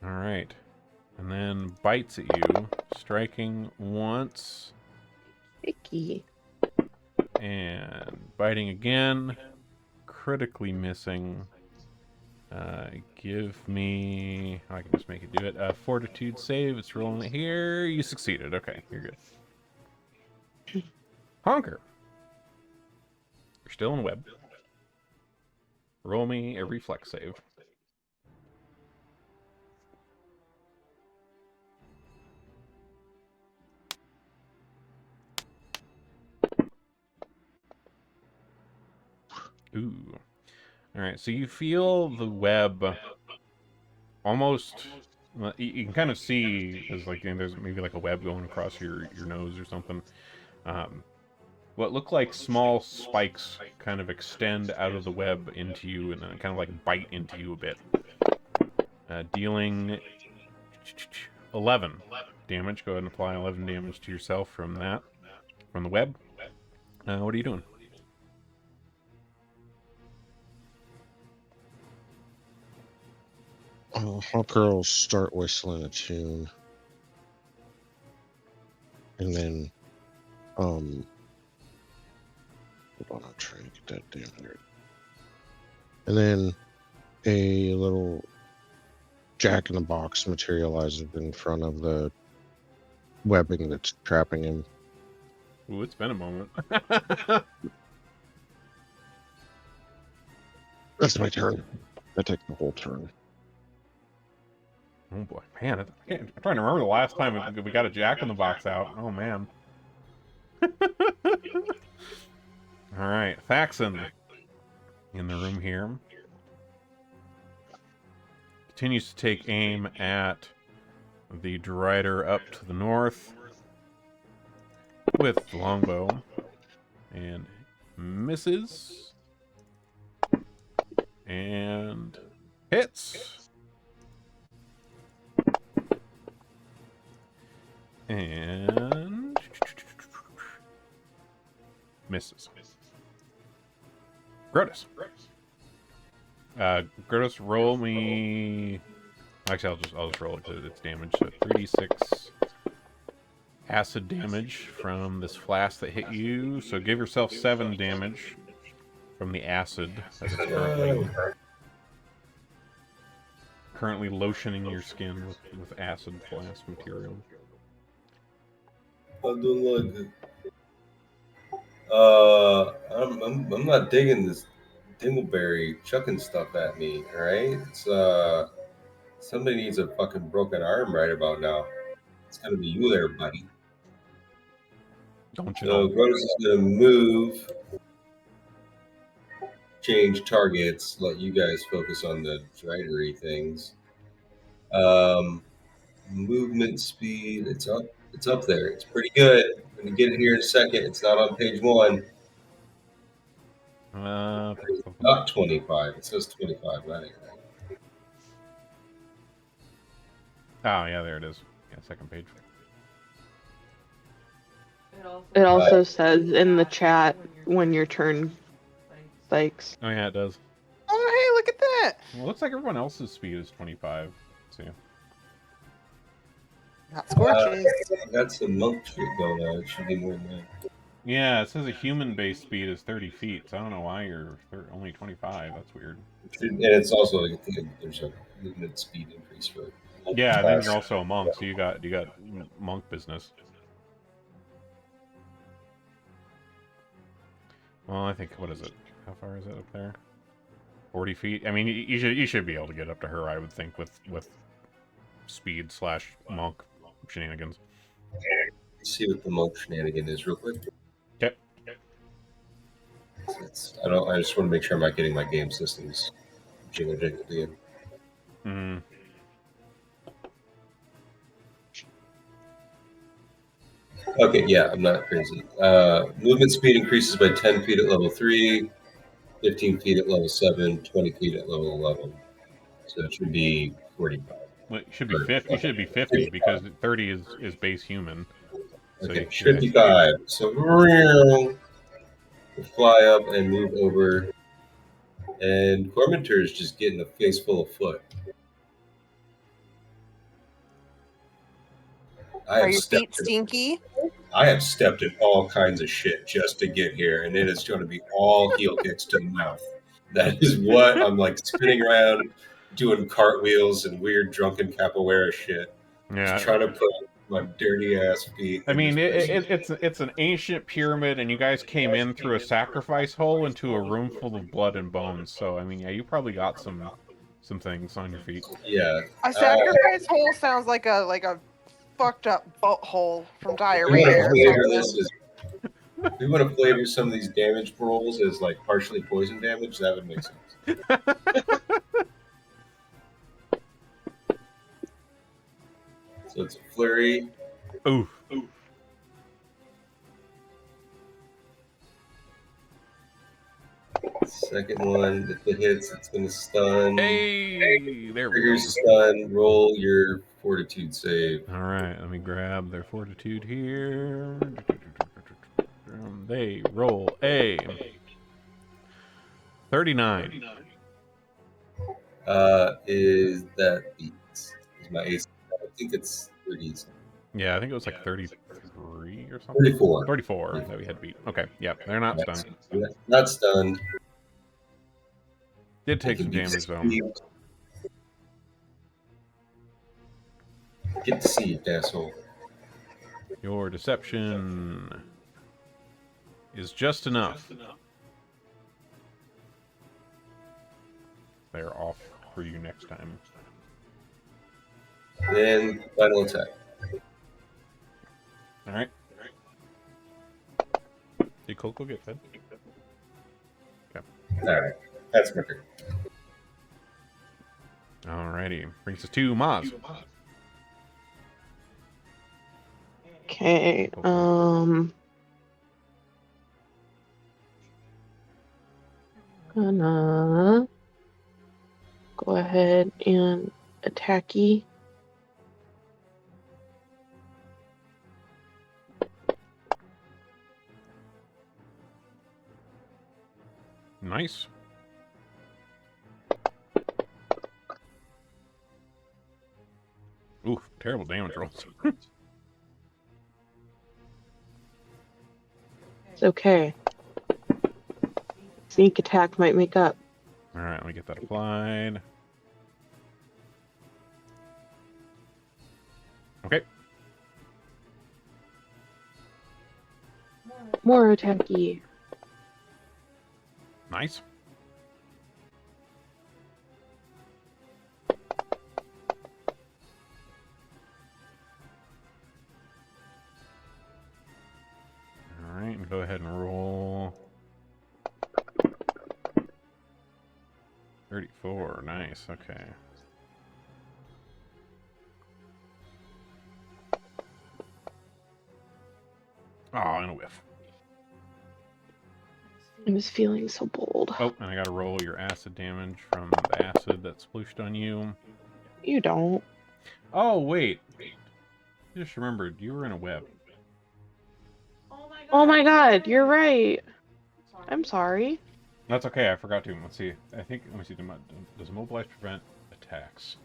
[SPEAKER 4] Alright. And then bites at you, striking once.
[SPEAKER 1] Icky.
[SPEAKER 4] And biting again. Critically missing. Give me... I can just make it do it. Fortitude save. It's rolling it here. You succeeded. Okay, you're good. Honker. You're still in web. Roll me a reflex save. Ooh. All right, so you feel the web almost. You can kind of see there's like there's maybe like a web going across your nose or something. What look like small spikes kind of extend out of the web into you and then kind of like bite into you a bit, dealing 11 damage. Go ahead and apply 11 damage to yourself from that, from the web. What are you doing?
[SPEAKER 5] Hunker will start whistling a tune. And then, hold on, I'm trying to get that down here. And then a little jack-in-the-box materializes in front of the webbing that's trapping him.
[SPEAKER 4] Ooh, it's been a moment.
[SPEAKER 5] That's my turn. I take the whole turn.
[SPEAKER 4] Oh boy, man! I'm trying to remember the last time we got a jack-in-the-box out. Oh man. All right, Thaxon in the room here continues to take aim at the Drider up to the north with the longbow and misses and hits. And misses. Grotus. Grotus, roll me. Actually, I'll just roll it to its damage. So 3d6 acid damage from this flask that hit you. So give yourself 7 damage from the acid as it's currently lotioning your skin with acid flask material.
[SPEAKER 3] I'm doing really good. I'm not digging this dingleberry chucking stuff at me. All right, it's somebody needs a fucking broken arm right about now. It's gonna be you there, buddy.
[SPEAKER 4] Don't you
[SPEAKER 3] So
[SPEAKER 4] know?
[SPEAKER 3] Grotus is gonna move, change targets, let you guys focus on the dridery things. Movement speed, it's up there. It's pretty good. I'm gonna get it here in a second. It's not on page 1. Not 25. It says 25. That ain't right.
[SPEAKER 4] Oh yeah, there it is. Yeah, second page.
[SPEAKER 1] It also says in the chat when your turn spikes.
[SPEAKER 4] Oh yeah, it does.
[SPEAKER 2] Oh, hey, look at that!
[SPEAKER 4] Well, it looks like everyone else's speed is 25. Let's see.
[SPEAKER 2] Not scorches.
[SPEAKER 3] I got some monk shit going on. It should be more than that.
[SPEAKER 4] Yeah, it says a human-based speed is 30 feet, so I don't know why you're only 25. That's weird.
[SPEAKER 3] And it's also there's a movement speed increase for.
[SPEAKER 4] Yeah, and then you're also a monk, so you got monk business. Well, I think, what is it? How far is it up there? 40 feet. I mean, you should be able to get up to her, I would think, with speed / monk shenanigans.
[SPEAKER 3] Let's see what the monk shenanigan is real quick.
[SPEAKER 4] Okay.
[SPEAKER 3] I just want to make sure I'm not getting my game systems jingle again.
[SPEAKER 4] Mm.
[SPEAKER 3] Okay, yeah, I'm not crazy. Movement speed increases by 10 feet at level 3, 15 feet at level 7, 20 feet at level 11. So it should be 45.
[SPEAKER 4] Well, it should be 50. It should be 50 because 30 is base human. So
[SPEAKER 3] Okay, 55. So we'll fly up and move over. And Corminter is just getting a face full of foot.
[SPEAKER 2] Are your feet stinky?
[SPEAKER 3] I have stepped in all kinds of shit just to get here, and it is going to be all heel kicks to the mouth. That is what I'm like spinning around, doing cartwheels and weird drunken capoeira shit.
[SPEAKER 4] Yeah.
[SPEAKER 3] Just trying to put my dirty ass feet.
[SPEAKER 4] I mean, it's an ancient pyramid, and you guys came in through a sacrifice hole into a room full of blood and bones. So, I mean, yeah, you probably got some things on your feet.
[SPEAKER 3] Yeah.
[SPEAKER 2] A sacrifice hole sounds like a fucked up butthole from diarrhea.
[SPEAKER 3] Flavor this is If we want to flavor some of these damage rolls as like partially poison damage, that would make sense. So it's a flurry.
[SPEAKER 4] Oof.
[SPEAKER 3] Second one, if it hits, it's going to stun.
[SPEAKER 4] Hey, there we
[SPEAKER 3] Trigger
[SPEAKER 4] go.
[SPEAKER 3] stun. Roll your fortitude save.
[SPEAKER 4] All right, let me grab their fortitude here. They roll a 39.
[SPEAKER 3] Is that beats? Is my AC? I think it's 30.
[SPEAKER 4] Yeah, I think it was like 33 or something.
[SPEAKER 3] 34.
[SPEAKER 4] 34 that we had to beat. Okay, yeah, they're not stunned.
[SPEAKER 3] Not stunned.
[SPEAKER 4] Did take some
[SPEAKER 3] Can be
[SPEAKER 4] damage though.
[SPEAKER 3] deceived. Get deceived, asshole.
[SPEAKER 4] Your deception is just enough. They're off for you next time.
[SPEAKER 3] Then final attack.
[SPEAKER 4] All right. Did Coco get fed? Okay.
[SPEAKER 3] All right, that's perfect.
[SPEAKER 4] Alrighty. Brings us to Maz.
[SPEAKER 1] Okay. Gonna go ahead and attack ye.
[SPEAKER 4] Nice. Oof, terrible damage rolls.
[SPEAKER 1] It's okay. Sneak attack might make up.
[SPEAKER 4] All right, let me get that applied. Okay.
[SPEAKER 1] More attack ye.
[SPEAKER 4] Nice. All right, and go ahead and roll 34. Nice. Okay. Oh, and a whiff.
[SPEAKER 1] I was feeling so bold.
[SPEAKER 4] Oh, and I gotta roll your acid damage from the acid that splooshed on you.
[SPEAKER 1] You don't.
[SPEAKER 4] Oh, wait. I just remembered, you were in a web.
[SPEAKER 1] Oh my god, you're right. I'm sorry.
[SPEAKER 4] That's okay, I forgot to. Let's see. Let me see. Does immobilize prevent attacks?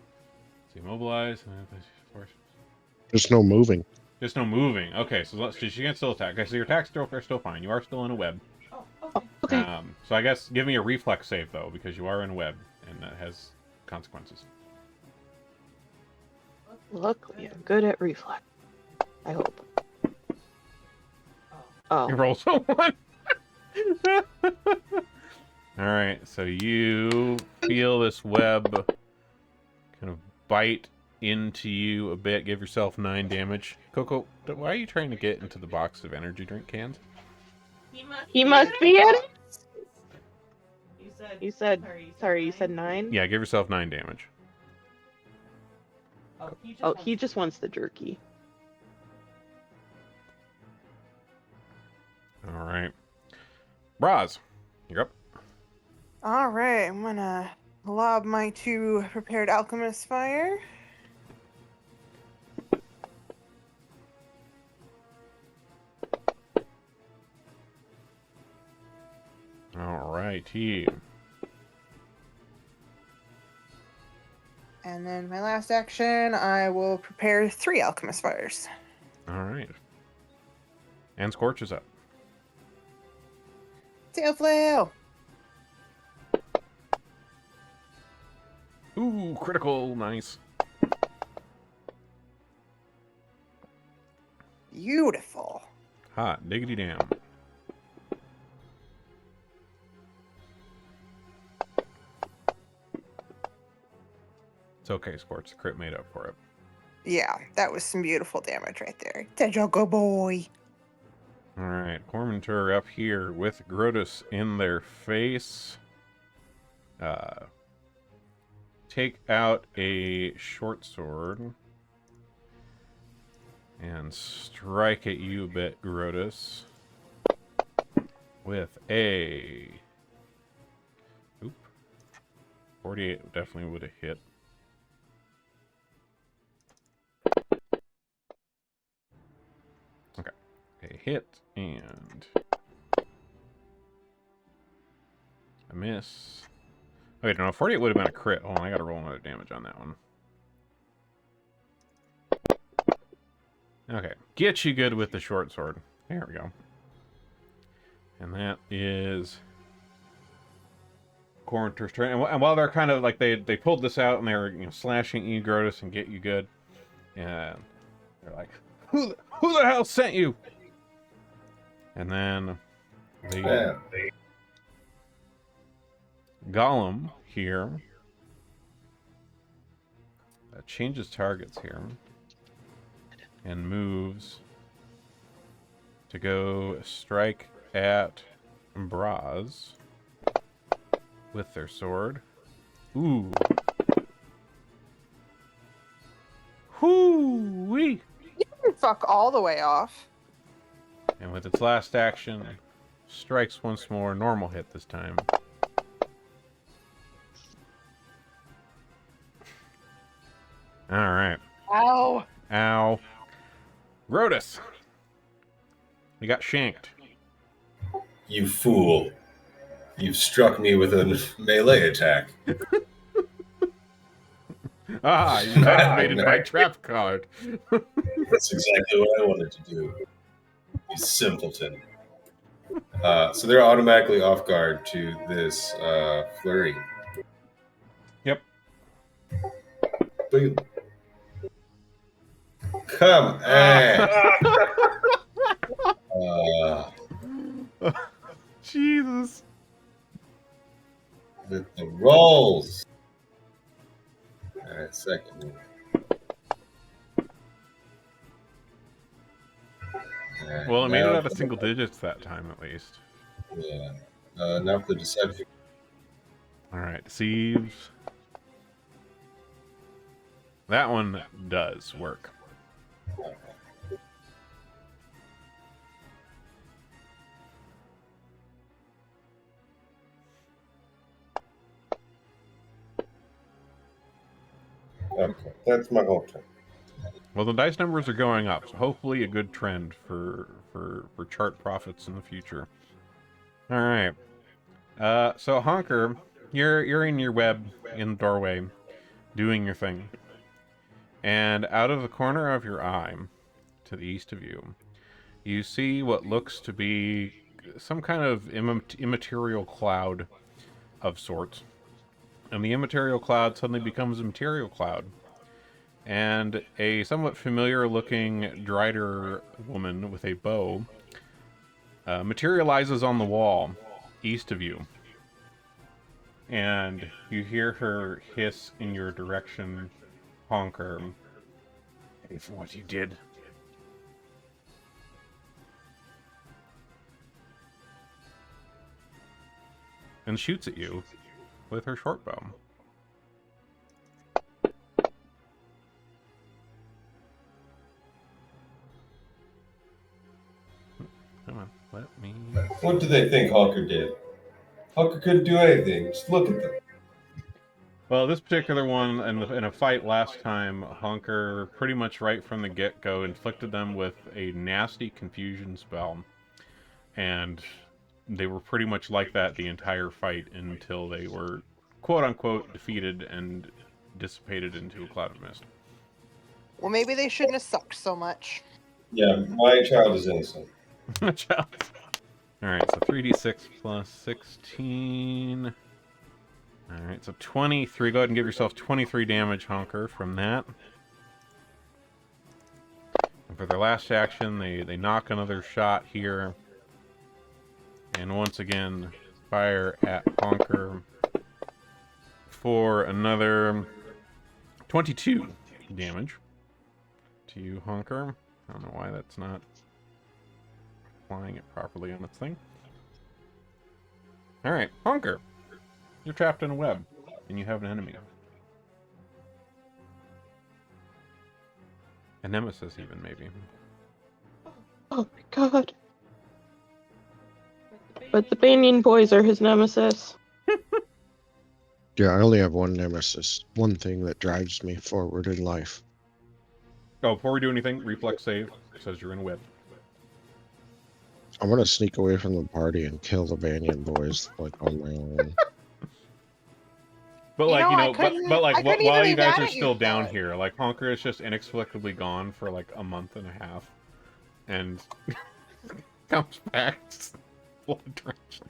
[SPEAKER 4] Let's see, immobilize.
[SPEAKER 5] There's no moving.
[SPEAKER 4] There's no moving. Okay, so she can still attack. Okay, so your attacks are still fine. You are still in a web.
[SPEAKER 1] Oh, okay.
[SPEAKER 4] So I guess give me a reflex save, though, because you are in a web, and that has consequences.
[SPEAKER 1] Luckily, I'm good at reflex. I hope. Oh.
[SPEAKER 4] You roll so one. Alright, so you feel this web kind of bite into you a bit. Give yourself 9 damage. Coco, why are you trying to get into the box of energy drink cans?
[SPEAKER 1] He must be in it? You said 9?
[SPEAKER 4] Yeah, give yourself 9 damage.
[SPEAKER 1] Oh, he just wants the jerky.
[SPEAKER 4] Alright. Braz, you're up.
[SPEAKER 2] All right, I'm gonna lob my 2 prepared alchemist fire.
[SPEAKER 4] Alrighty.
[SPEAKER 2] And then my last action, I will prepare 3 alchemist fires.
[SPEAKER 4] Alright. And Scorch is up.
[SPEAKER 2] Tail flail!
[SPEAKER 4] Ooh, critical. Nice.
[SPEAKER 2] Beautiful.
[SPEAKER 4] Hot diggity damn. It's okay, Scorch. The crit made up for it.
[SPEAKER 2] Yeah, that was some beautiful damage right there. Did you go, boy?
[SPEAKER 4] Alright, Cormentor up here with Grotus in their face. Take out a short sword and strike at you a bit, Grotus. With a... Oop. 48 definitely would have hit. Okay. A hit and... a miss. Wait, no, 48 would have been a crit. Hold on, I gotta roll another damage on that one. Okay, get you good with the short sword. There we go. And that is Cormentor's turn. And while they're kind of like they pulled this out and they're slashing you, Grotus, and get you good, and they're like, who the hell sent you? And then the Golem here changes targets here and moves to go strike at Braz with their sword. Ooh. Hoo-wee!
[SPEAKER 2] You can fuck all the way off.
[SPEAKER 4] And with its last action, strikes once more. Normal hit this time. Alright.
[SPEAKER 2] Ow.
[SPEAKER 4] Ow. Grotus! You got shanked.
[SPEAKER 3] You fool. You've struck me with a melee attack.
[SPEAKER 4] Ah, you activated my trap card.
[SPEAKER 3] That's exactly what I wanted to do. You simpleton. So they're automatically off guard to this flurry.
[SPEAKER 4] Yep.
[SPEAKER 3] Boom. Come on.
[SPEAKER 4] Jesus.
[SPEAKER 3] With the rolls. Alright, second one. Alright,
[SPEAKER 4] Well, it made it
[SPEAKER 3] now
[SPEAKER 4] out of
[SPEAKER 3] for
[SPEAKER 4] single digits that time, at least.
[SPEAKER 3] Yeah. Now for the deception.
[SPEAKER 4] Alright, deceives. That one does work.
[SPEAKER 3] Okay, that's my whole turn.
[SPEAKER 4] Well, the dice numbers are going up, so hopefully a good trend for chart profits in the future. All right. So Honker, you're in your web in the doorway, doing your thing, and out of the corner of your eye, to the east of you, you see what looks to be some kind of immaterial cloud of sorts. And the immaterial cloud suddenly becomes a material cloud. And a somewhat familiar-looking Drider woman with a bow materializes on the wall east of you. And you hear her hiss in your direction, Honker. Pay for what you did. And shoots at you with her short bow. Come on, let me...
[SPEAKER 3] What do they think Honker did? Honker couldn't do anything. Just look at them.
[SPEAKER 4] Well, this particular one, in a fight last time, Honker, pretty much right from the get-go, inflicted them with a nasty confusion spell. And they were pretty much like that the entire fight until they were, quote-unquote, defeated and dissipated into a cloud of mist.
[SPEAKER 2] Well, maybe they shouldn't have sucked so much.
[SPEAKER 3] Yeah, my child is innocent.
[SPEAKER 4] Child. Alright, so 3d6 plus 16... Alright, so 23. Go ahead and give yourself 23 damage, Honker, from that. And for their last action, they knock another shot here. And once again, fire at Honker for another 22 damage to you, Honker. I don't know why that's not applying it properly on its thing. Alright, Honker. You're trapped in a web, and you have an enemy. A nemesis, even, maybe.
[SPEAKER 1] Oh my god. But the Banyan boys are his nemesis.
[SPEAKER 5] Yeah, I only have one nemesis. One thing that drives me forward in life.
[SPEAKER 4] Oh, before we do anything, reflex save. Says you're in a web.
[SPEAKER 5] I'm gonna sneak away from the party and kill the Banyan boys, like, on my own.
[SPEAKER 4] But
[SPEAKER 2] You
[SPEAKER 4] like,
[SPEAKER 2] know,
[SPEAKER 4] you
[SPEAKER 2] I
[SPEAKER 4] know,
[SPEAKER 2] couldn't-
[SPEAKER 4] but like,
[SPEAKER 2] I couldn't
[SPEAKER 4] while
[SPEAKER 2] even
[SPEAKER 4] you
[SPEAKER 2] be
[SPEAKER 4] guys
[SPEAKER 2] mad
[SPEAKER 4] are
[SPEAKER 2] at you
[SPEAKER 4] still
[SPEAKER 2] for
[SPEAKER 4] down
[SPEAKER 2] that.
[SPEAKER 4] here, like, Honker is just inexplicably gone for like a month and a half, and comes back blood drenched.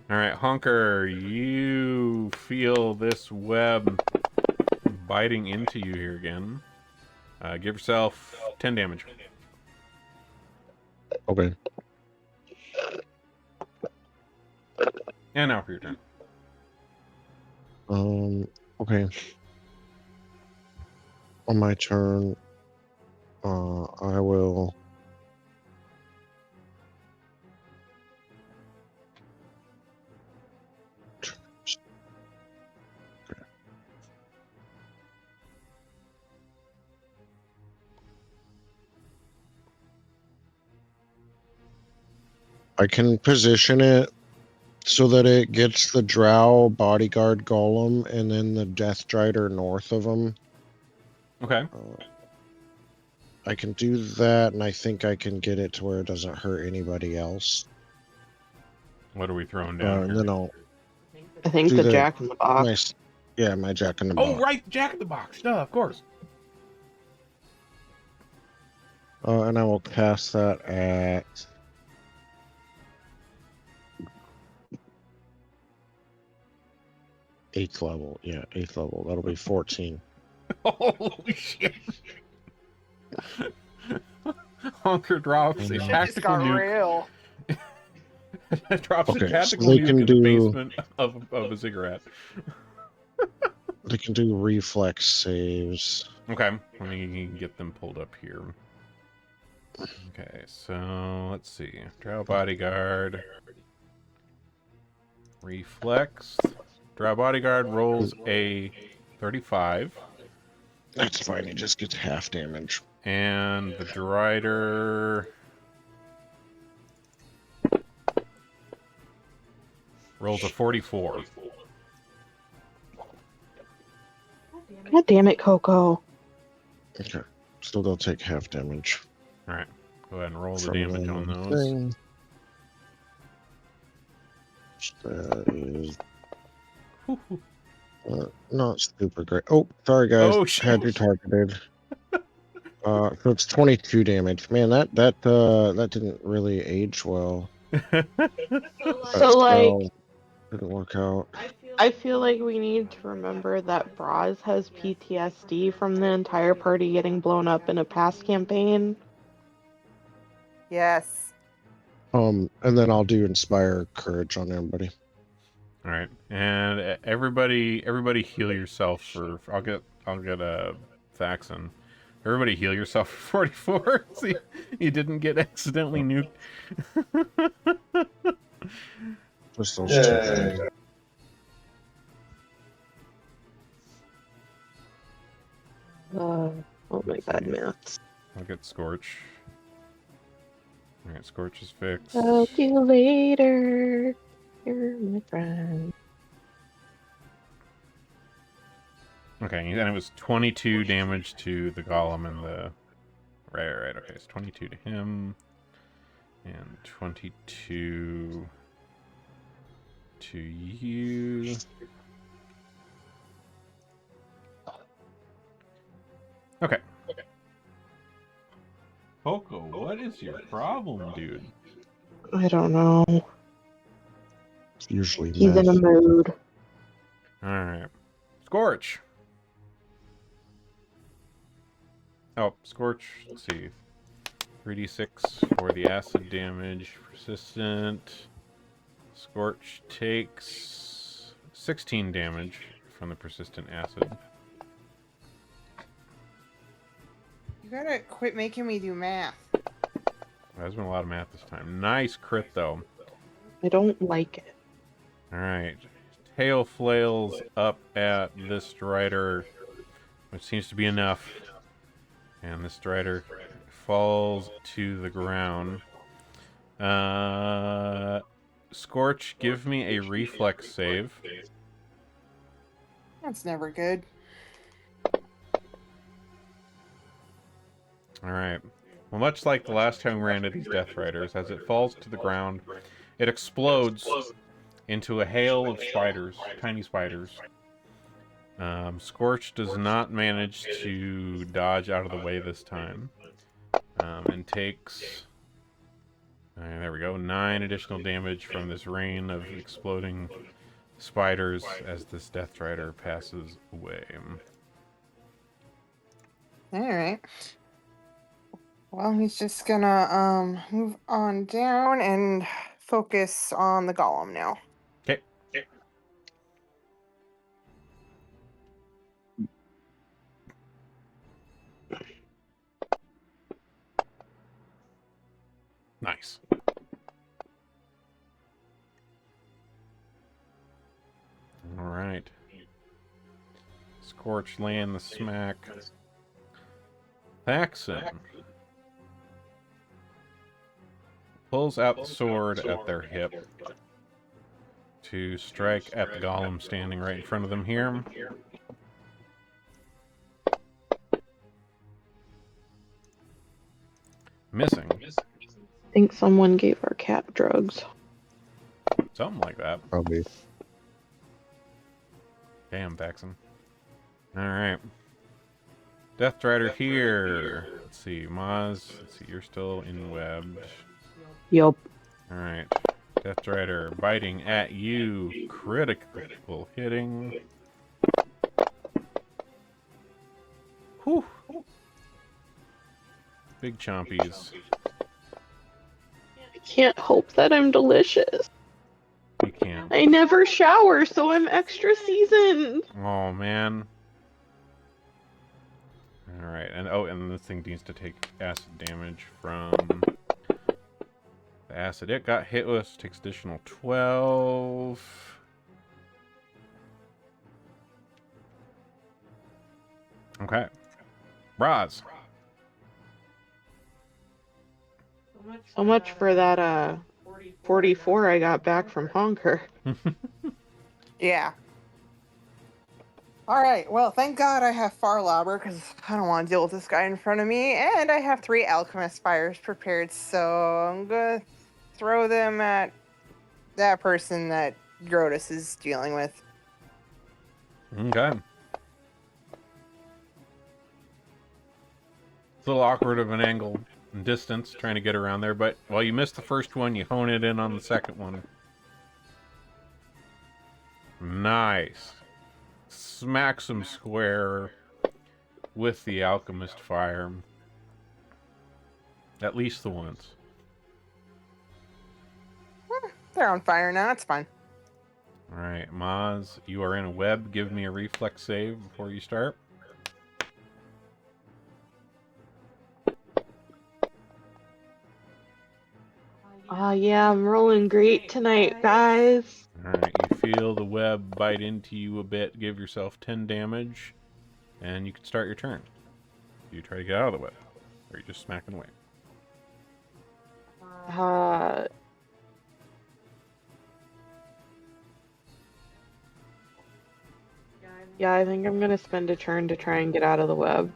[SPEAKER 4] All right, Honker, you feel this web biting into you here again. Give yourself 10 damage.
[SPEAKER 5] Okay.
[SPEAKER 4] And now for your turn.
[SPEAKER 5] Okay. On my turn, I will... I can position it so that it gets the Drow bodyguard golem and then the Death Strider north of him.
[SPEAKER 4] Okay.
[SPEAKER 5] I can do that, and I think I can get it to where it doesn't hurt anybody else.
[SPEAKER 4] What are we throwing down
[SPEAKER 5] And
[SPEAKER 4] here?
[SPEAKER 5] then I'll
[SPEAKER 1] I think
[SPEAKER 5] do
[SPEAKER 1] the Jack in the Box.
[SPEAKER 5] my Jack in the
[SPEAKER 4] Oh,
[SPEAKER 5] Box.
[SPEAKER 4] right, Jack in the Box. Duh, of course.
[SPEAKER 5] And I will cast that at 8th level. Yeah, 8th level. That'll be 14.
[SPEAKER 4] Holy shit. Honker drops a
[SPEAKER 5] Shit just
[SPEAKER 4] tactical
[SPEAKER 2] got
[SPEAKER 4] nuke.
[SPEAKER 2] real.
[SPEAKER 4] Drops
[SPEAKER 5] Okay,
[SPEAKER 4] a
[SPEAKER 5] so
[SPEAKER 4] tactical
[SPEAKER 5] they
[SPEAKER 4] nuke
[SPEAKER 5] can
[SPEAKER 4] in the
[SPEAKER 5] do-
[SPEAKER 4] basement of a ziggurat.
[SPEAKER 5] They can do reflex saves.
[SPEAKER 4] Okay, let me get them pulled up here. Okay, so let's see. Drow bodyguard. Reflex. Drow bodyguard rolls a 35.
[SPEAKER 5] That's fine. He just gets half damage.
[SPEAKER 4] And the Drider rolls a 44.
[SPEAKER 1] God damn it, Coco.
[SPEAKER 5] Okay. Still, they'll take half damage.
[SPEAKER 4] Alright, go ahead and roll the
[SPEAKER 5] from
[SPEAKER 4] damage
[SPEAKER 5] the
[SPEAKER 4] on those.
[SPEAKER 5] thing. That is not super great. Oh, sorry guys.
[SPEAKER 4] Oh, shit.
[SPEAKER 5] Had you targeted. So it's 22 damage. Man, that didn't really age well.
[SPEAKER 1] So,
[SPEAKER 5] That
[SPEAKER 1] like,
[SPEAKER 5] spell didn't work out.
[SPEAKER 1] I feel like we need to remember that Braz has PTSD from the entire party getting blown up in a past campaign.
[SPEAKER 2] Yes.
[SPEAKER 5] And then I'll do Inspire Courage on everybody.
[SPEAKER 4] All right, and everybody heal yourself for. I'll get Thaxon. Everybody heal yourself for 44. So you didn't get accidentally nuked.
[SPEAKER 5] Just those two guys.
[SPEAKER 1] Oh my god, maths.
[SPEAKER 4] I'll get Scorch. All right, Scorch is fixed.
[SPEAKER 1] Talk to you later. You're my friend.
[SPEAKER 4] Okay, and it was 22 damage to the golem and the... Right, okay, so 22 to him, and 22 to you. Okay. Poco, what is your problem, dude?
[SPEAKER 1] I don't know.
[SPEAKER 5] It's usually
[SPEAKER 1] He's in a
[SPEAKER 5] meth.
[SPEAKER 1] mood.
[SPEAKER 4] Alright. Scorch! Oh, Scorch, let's see. 3d6 for the acid damage. Persistent. Scorch takes 16 damage from the persistent acid.
[SPEAKER 2] You gotta quit making me do math.
[SPEAKER 4] There's been a lot of math this time. Nice crit, though.
[SPEAKER 1] I don't like it.
[SPEAKER 4] Alright. Tail flails up at this strider, which seems to be enough. And this strider falls to the ground. Scorch, give me a reflex save.
[SPEAKER 2] That's never good.
[SPEAKER 4] Alright. Well, much like the last time we ran into these Death Riders, as it falls to the ground, it explodes into a hail of spiders, tiny spiders. Scorch does not manage to dodge out of the way this time. And takes... there we go, 9 additional damage from this rain of exploding spiders as this Death Rider passes away.
[SPEAKER 2] Alright. Well, he's just gonna move on down and focus on the golem now.
[SPEAKER 4] Okay. Nice. Alright. Scorch land the smack. Paxson pulls out the sword at their hip to strike at the golem standing right in front of them here. Missing.
[SPEAKER 1] I think someone gave our cat drugs.
[SPEAKER 4] Something like that.
[SPEAKER 5] Probably.
[SPEAKER 4] Damn, Paxson. Alright. Death Rider here. Let's see, Maz. Let's see, you're still in webbed.
[SPEAKER 1] Yup.
[SPEAKER 4] Alright. Death Rider biting at you. Critical hitting. Whew. Big chompies.
[SPEAKER 1] I can't hope that I'm delicious.
[SPEAKER 4] You can't.
[SPEAKER 1] I never shower, so I'm extra seasoned.
[SPEAKER 4] Oh, man. Alright, and oh, and this thing needs to take acid damage from the acid it got hit with. Takes additional 12. Okay. Roz.
[SPEAKER 1] So much for that 44 I got back from Honker.
[SPEAKER 2] Yeah. Alright, well, thank God I have Farlauber, because I don't want to deal with this guy in front of me, and I have 3 Alchemist Spires prepared, so I'm gonna throw them at that person that Grotus is dealing with.
[SPEAKER 4] Okay. It's a little awkward of an angle and distance trying to get around there, but while you missed the first one, you hone it in on the second one. Nice. Smacks him square with the Alchemist Fire. At least the once.
[SPEAKER 2] They're on fire now, it's fine.
[SPEAKER 4] Alright, Maz, you are in a web. Give me a reflex save before you start.
[SPEAKER 1] Yeah, I'm rolling great tonight, guys.
[SPEAKER 4] Alright, you feel the web bite into you a bit. Give yourself 10 damage, and you can start your turn. You try to get out of the web, or you just smacking away.
[SPEAKER 1] Yeah, I think I'm gonna spend a turn to try and get out of the web.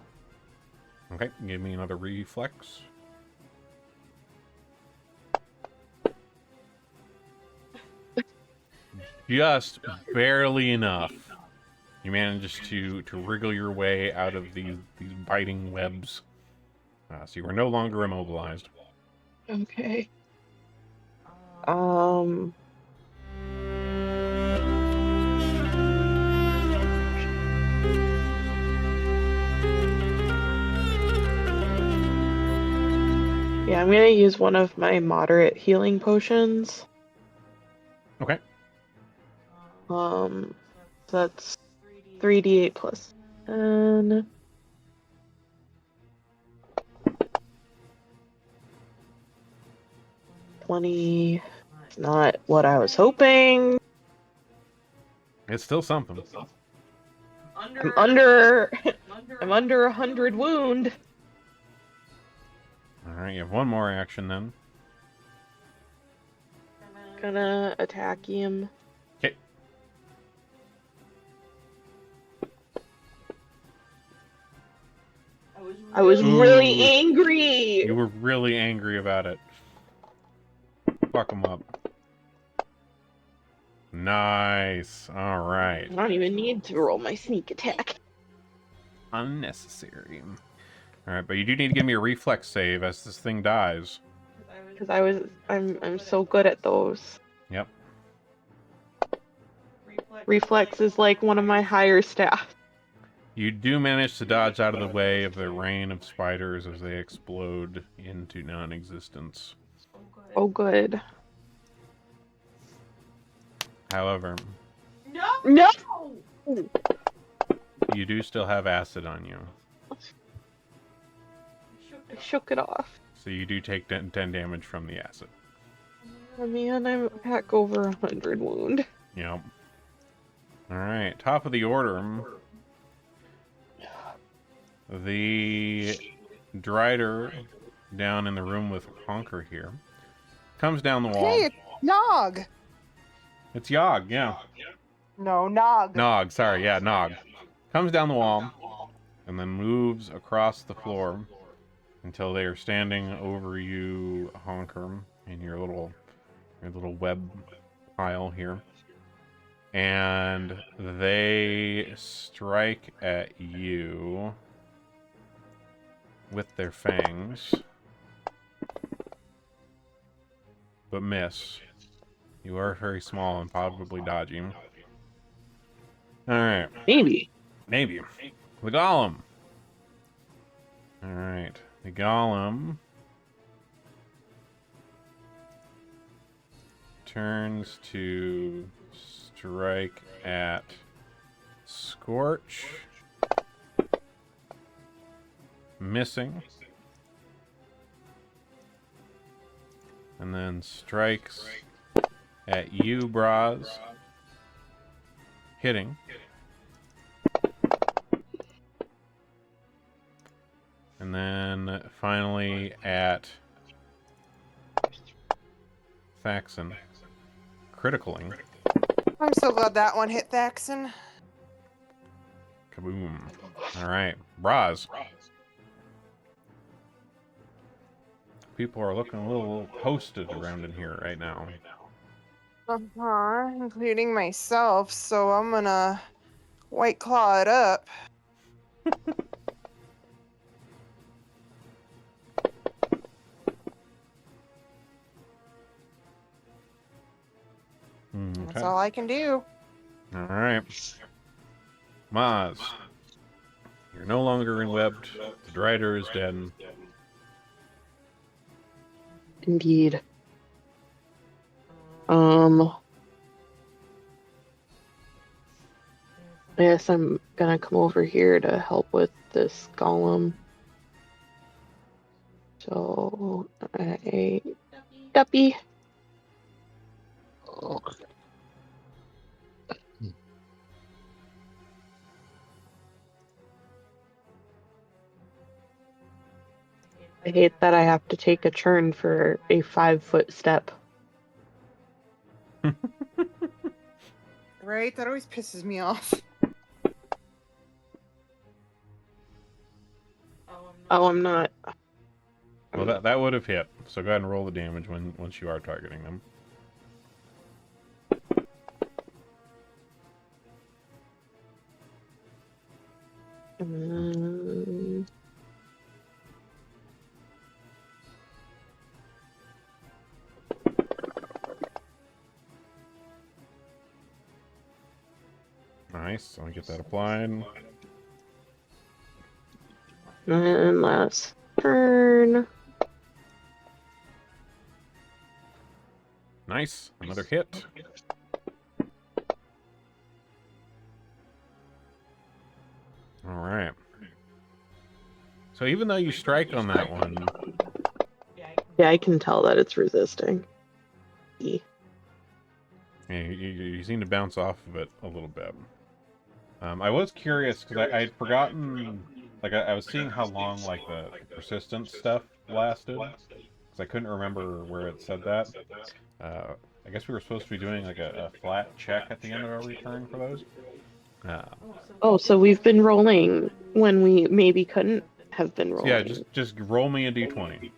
[SPEAKER 4] Okay, give me another reflex. Just barely enough. You manage to wriggle your way out of these biting webs. So you are no longer immobilized.
[SPEAKER 1] Okay. Yeah, I'm gonna use one of my moderate healing potions.
[SPEAKER 4] Okay.
[SPEAKER 1] So that's 3d8 plus 10. 20. It's not what I was hoping.
[SPEAKER 4] It's still something.
[SPEAKER 1] I'm under I'm under 100 wound.
[SPEAKER 4] Alright, you have one more action then.
[SPEAKER 1] Gonna attack him.
[SPEAKER 4] Okay.
[SPEAKER 1] I was really
[SPEAKER 4] Ooh.
[SPEAKER 1] angry.
[SPEAKER 4] You were really angry about it. Fuck him up. Nice. Alright.
[SPEAKER 1] I don't even need to roll my sneak attack.
[SPEAKER 4] Unnecessary. Alright, but you do need to give me a reflex save as this thing dies.
[SPEAKER 1] Because I'm so good at those.
[SPEAKER 4] Yep.
[SPEAKER 1] Reflex is like one of my higher stats.
[SPEAKER 4] You do manage to dodge out of the way of the rain of spiders as they explode into non-existence.
[SPEAKER 1] Oh, good.
[SPEAKER 4] However,
[SPEAKER 1] No!
[SPEAKER 4] you do still have acid on you.
[SPEAKER 1] I shook it off.
[SPEAKER 4] So you do take 10 damage from the acid.
[SPEAKER 1] Oh man, I'm back over 100 wound.
[SPEAKER 4] Yep. Alright, top of the order. The Drider down in the room with Honker here comes down the wall.
[SPEAKER 2] Hey, it's Nog.
[SPEAKER 4] It's Yogg, yeah.
[SPEAKER 2] No, Nog.
[SPEAKER 4] Nog, sorry, yeah, Nog. Comes down the wall and then moves across the floor until they are standing over you, Honker, in your little web pile here. And they strike at you with their fangs, but miss. You are very small and probably dodging. Alright.
[SPEAKER 1] Maybe.
[SPEAKER 4] Maybe. The Golem. Alright. The Golem turns to strike at Scorch. Missing. And then strikes at you, Braz. Hitting. And then finally at Thaxon. Criticaling.
[SPEAKER 2] I'm so glad that one hit Thaxon.
[SPEAKER 4] Kaboom. Alright. Braz. People are looking a little toasted around in here right now.
[SPEAKER 2] Including myself, so I'm gonna White Claw it up. That's all I can do.
[SPEAKER 4] Alright. Maz. You're no longer enwebbed. The Drider is dead.
[SPEAKER 1] Indeed. I guess I'm gonna come over here to help with this golem. So, Duppy.
[SPEAKER 5] Okay.
[SPEAKER 1] I hate that I have to take a turn for a 5-foot step.
[SPEAKER 2] Right? That always pisses me off.
[SPEAKER 1] Oh, I'm not.
[SPEAKER 4] Well, that would have hit. So go ahead and roll the damage once you are targeting them. Nice. Let me get that applied.
[SPEAKER 1] And last turn.
[SPEAKER 4] Nice. Another hit. Alright. So even though you strike on that one,
[SPEAKER 1] Yeah, I can tell that it's resisting. E.
[SPEAKER 4] Yeah, you seem to bounce off of it a little bit. I was curious because I had forgotten, like I was seeing how long like the persistence stuff lasted, because I couldn't remember where it said that. I guess we were supposed to be doing like a flat check at the end of our return for those. Uh,
[SPEAKER 1] Oh, so we've been rolling when we maybe couldn't have been
[SPEAKER 4] so yeah,
[SPEAKER 1] rolling.
[SPEAKER 4] just roll me a d20.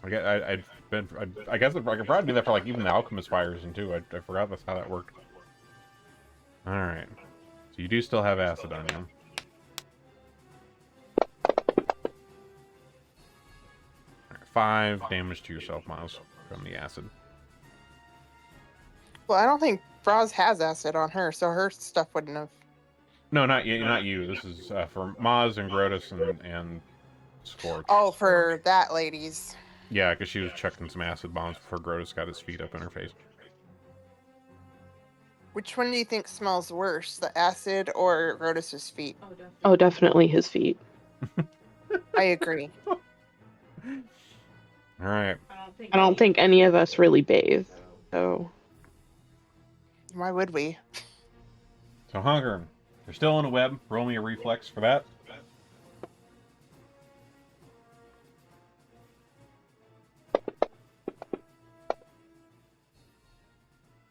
[SPEAKER 4] I guess I could probably do that for like even the alchemist fires and too. I forgot that's how that worked. All right, so you do still have acid on you. All right, 5 damage to yourself, Miles, from the acid.
[SPEAKER 2] Well, I don't think Braz has acid on her, so her stuff wouldn't have.
[SPEAKER 4] No, not you. Not you. This is for Maz and Grotus and Scorch.
[SPEAKER 2] Oh, for that lady's.
[SPEAKER 4] Yeah, because she was chucking some acid bombs before Grotus got his feet up in her face.
[SPEAKER 2] Which one do you think smells worse, the acid or Grotus's feet?
[SPEAKER 1] Oh, definitely his feet.
[SPEAKER 2] I agree.
[SPEAKER 4] All right.
[SPEAKER 1] I don't think any of us really bathe, so
[SPEAKER 2] Why would we?
[SPEAKER 4] So Hunger, you're still in a web. Roll me a reflex for that.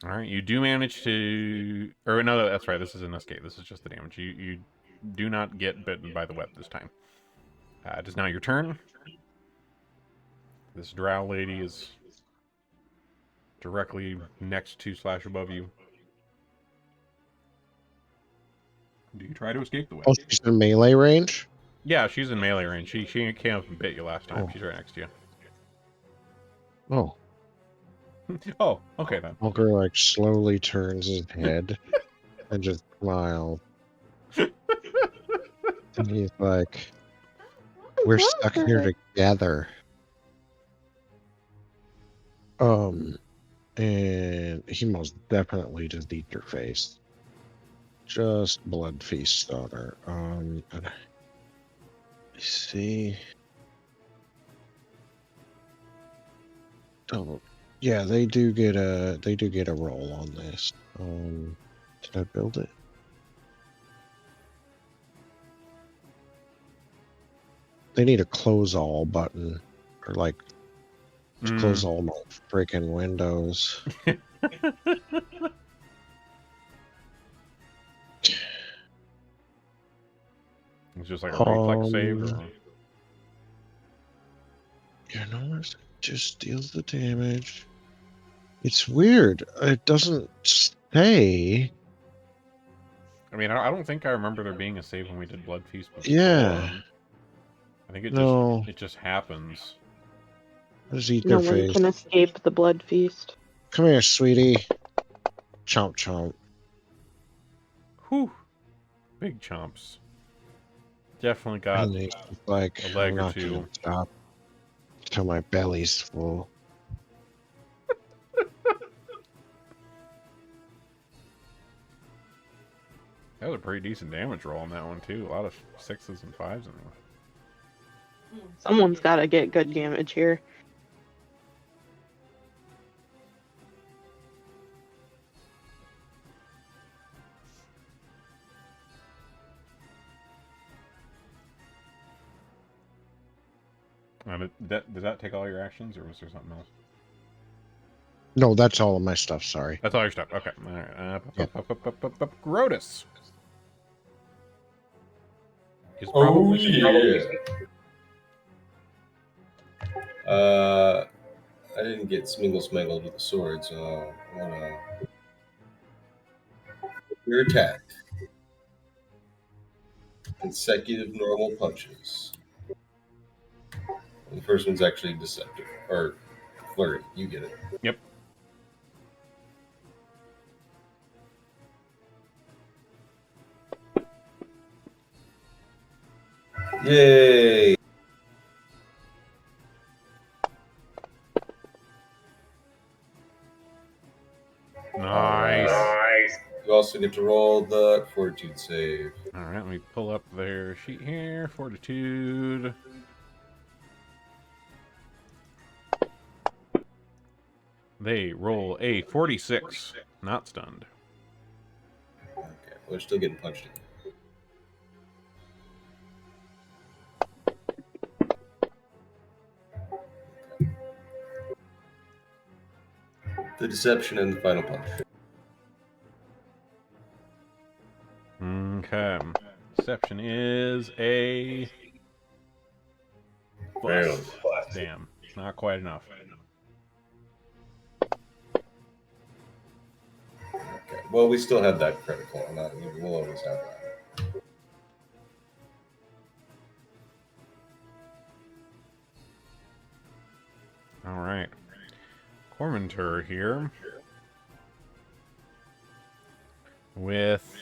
[SPEAKER 4] All right, you do manage to, or no, that's right. This is an escape. This is just the damage. You do not get bitten by the web this time. It is now your turn. This drow lady is directly next to / above you. Do you try to escape the web?
[SPEAKER 5] Oh, she's in melee range?
[SPEAKER 4] Yeah, she's in melee range. She came up and bit you last time.
[SPEAKER 5] Oh.
[SPEAKER 4] She's right next to you.
[SPEAKER 5] Oh.
[SPEAKER 4] Oh, okay then.
[SPEAKER 5] Hunker like slowly turns his head and just smiles. And he's like, we're stuck here together. And he most definitely just eat your face. Just blood feast on her. Let me see. Oh, yeah, they do get a roll on this. Did I build it? They need a close all button, or like close all my freaking windows.
[SPEAKER 4] It's just like a reflex save. Or...
[SPEAKER 5] You know, it just deals the damage. It's weird. It doesn't say.
[SPEAKER 4] I mean, I don't think I remember there being a save when we did Blood Feast before.
[SPEAKER 5] Yeah.
[SPEAKER 4] I think it just happens.
[SPEAKER 5] Just eat
[SPEAKER 1] no
[SPEAKER 5] their
[SPEAKER 1] one
[SPEAKER 5] face.
[SPEAKER 1] can escape the blood feast.
[SPEAKER 5] Come here, sweetie. Chomp chomp.
[SPEAKER 4] Whew. Big chomps. Definitely got
[SPEAKER 5] And he's like,
[SPEAKER 4] a leg
[SPEAKER 5] I'm
[SPEAKER 4] or
[SPEAKER 5] not
[SPEAKER 4] two.
[SPEAKER 5] gonna stop till my belly's full.
[SPEAKER 4] That was a pretty decent damage roll on that one too. A lot of 6s and 5s in there.
[SPEAKER 1] Someone's got to get good damage here.
[SPEAKER 4] Does that take all your actions, or was there something else?
[SPEAKER 5] No, that's all of my stuff. Sorry.
[SPEAKER 4] That's all your stuff. Okay. All right.
[SPEAKER 5] Yep.
[SPEAKER 4] Grotus. Is
[SPEAKER 3] Oh
[SPEAKER 4] probably
[SPEAKER 3] yeah. I didn't get smingled with the sword, so I'm gonna your attack. Consecutive normal punches. The first one's actually deceptive or flurry. You get it.
[SPEAKER 4] Yep.
[SPEAKER 3] Yay!
[SPEAKER 4] Nice.
[SPEAKER 3] You also get to roll the fortitude save.
[SPEAKER 4] All right, let me pull up their sheet here. Fortitude. They roll a 46, not stunned.
[SPEAKER 3] Okay, we're still getting punched again. The deception and the final punch.
[SPEAKER 4] Okay. Deception is a
[SPEAKER 3] Failed.
[SPEAKER 4] bust. Damn, not quite enough.
[SPEAKER 3] Okay. Well, we still have that critical. We'll always have that.
[SPEAKER 4] All right. Cormentor here. With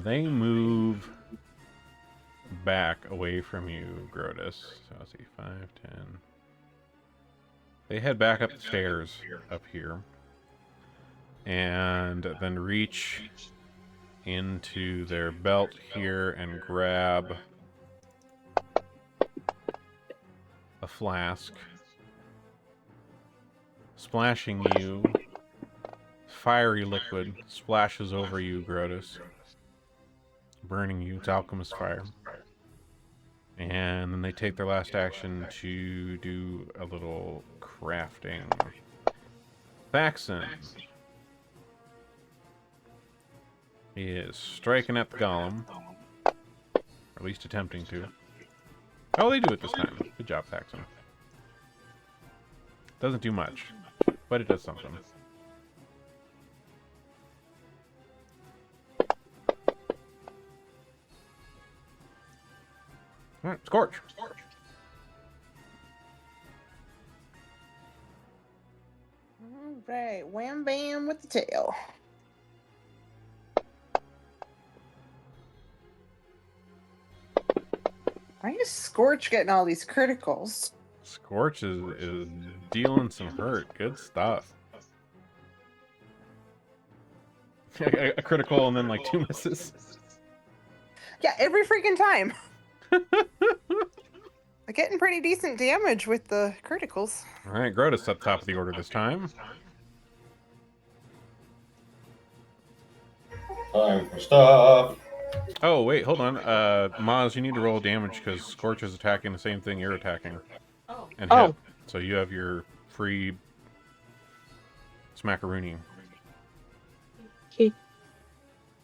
[SPEAKER 4] they move back away from you, Grotus. So let's see, 5, 10. They head back up the stairs up here. And then reach into their belt here and grab a flask. Splashing you. Fiery liquid splashes over you, Grotus. Burning you. It's alchemist fire. And then they take their last action to do a little crafting. Faxon is striking at the golem. Or at least attempting to. Oh, they do it this time. Good job, Faxon. Doesn't do much, but it does something. Alright, Scorch.
[SPEAKER 2] All right, wham bam with the tail. Why is Scorch getting all these criticals?
[SPEAKER 4] Scorch is dealing some hurt. Good stuff. A critical and then like 2 misses.
[SPEAKER 2] Yeah, every freaking time. I'm getting pretty decent damage with the criticals.
[SPEAKER 4] Alright, Grotus at the top of the order this time.
[SPEAKER 3] Time for stuff.
[SPEAKER 4] Oh, wait, hold on. Maz, you need to roll damage because Scorch is attacking the same thing you're attacking. And hit. So you have your free smackaroonie.
[SPEAKER 1] Okay.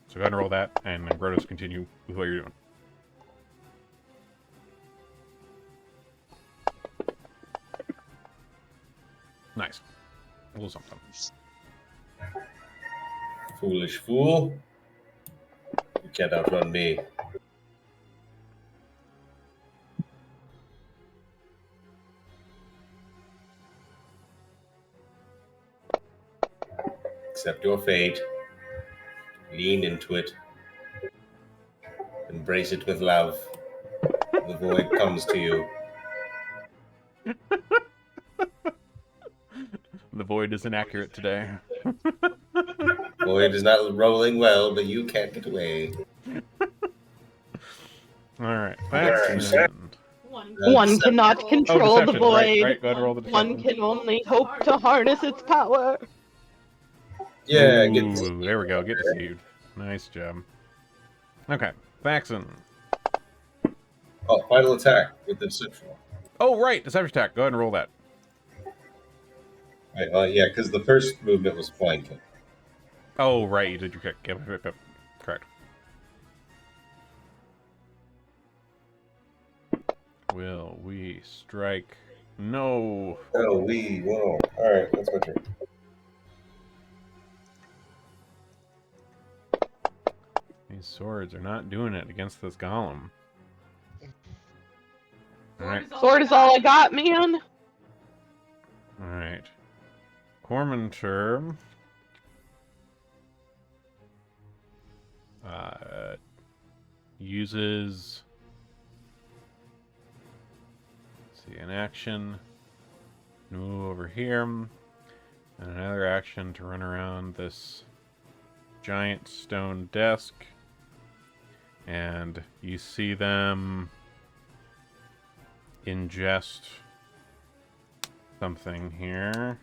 [SPEAKER 4] So go ahead and roll that, and then Grotus continue with what you're doing. Nice. A little something.
[SPEAKER 3] Foolish fool. You can't outrun me. Accept your fate. Lean into it. Embrace it with love. The void comes to you.
[SPEAKER 4] The void is inaccurate today.
[SPEAKER 3] Void is not rolling well, but you can't get away.
[SPEAKER 4] Alright.
[SPEAKER 1] One cannot control the void.
[SPEAKER 4] Right, go ahead and roll the deception.
[SPEAKER 1] One can only hope to harness its power.
[SPEAKER 3] Yeah,
[SPEAKER 4] Ooh, there we go. Get deceived. Nice job. Okay. Faxon.
[SPEAKER 3] Oh, final attack with the deception.
[SPEAKER 4] Oh, right. Deception attack. Go ahead and roll that.
[SPEAKER 3] Right, yeah, because the first movement was flanking.
[SPEAKER 4] Oh, right. You did your kick. Yep. Correct. Will we strike? No.
[SPEAKER 3] Oh, we will. Alright, that's my turn.
[SPEAKER 4] These swords are not doing it against this golem. Alright.
[SPEAKER 1] Sword is all I got, man.
[SPEAKER 4] Alright. Cormentor. Uses... Let's see, an action. Move over here. And another action to run around this giant stone desk. And you see them ingest something here.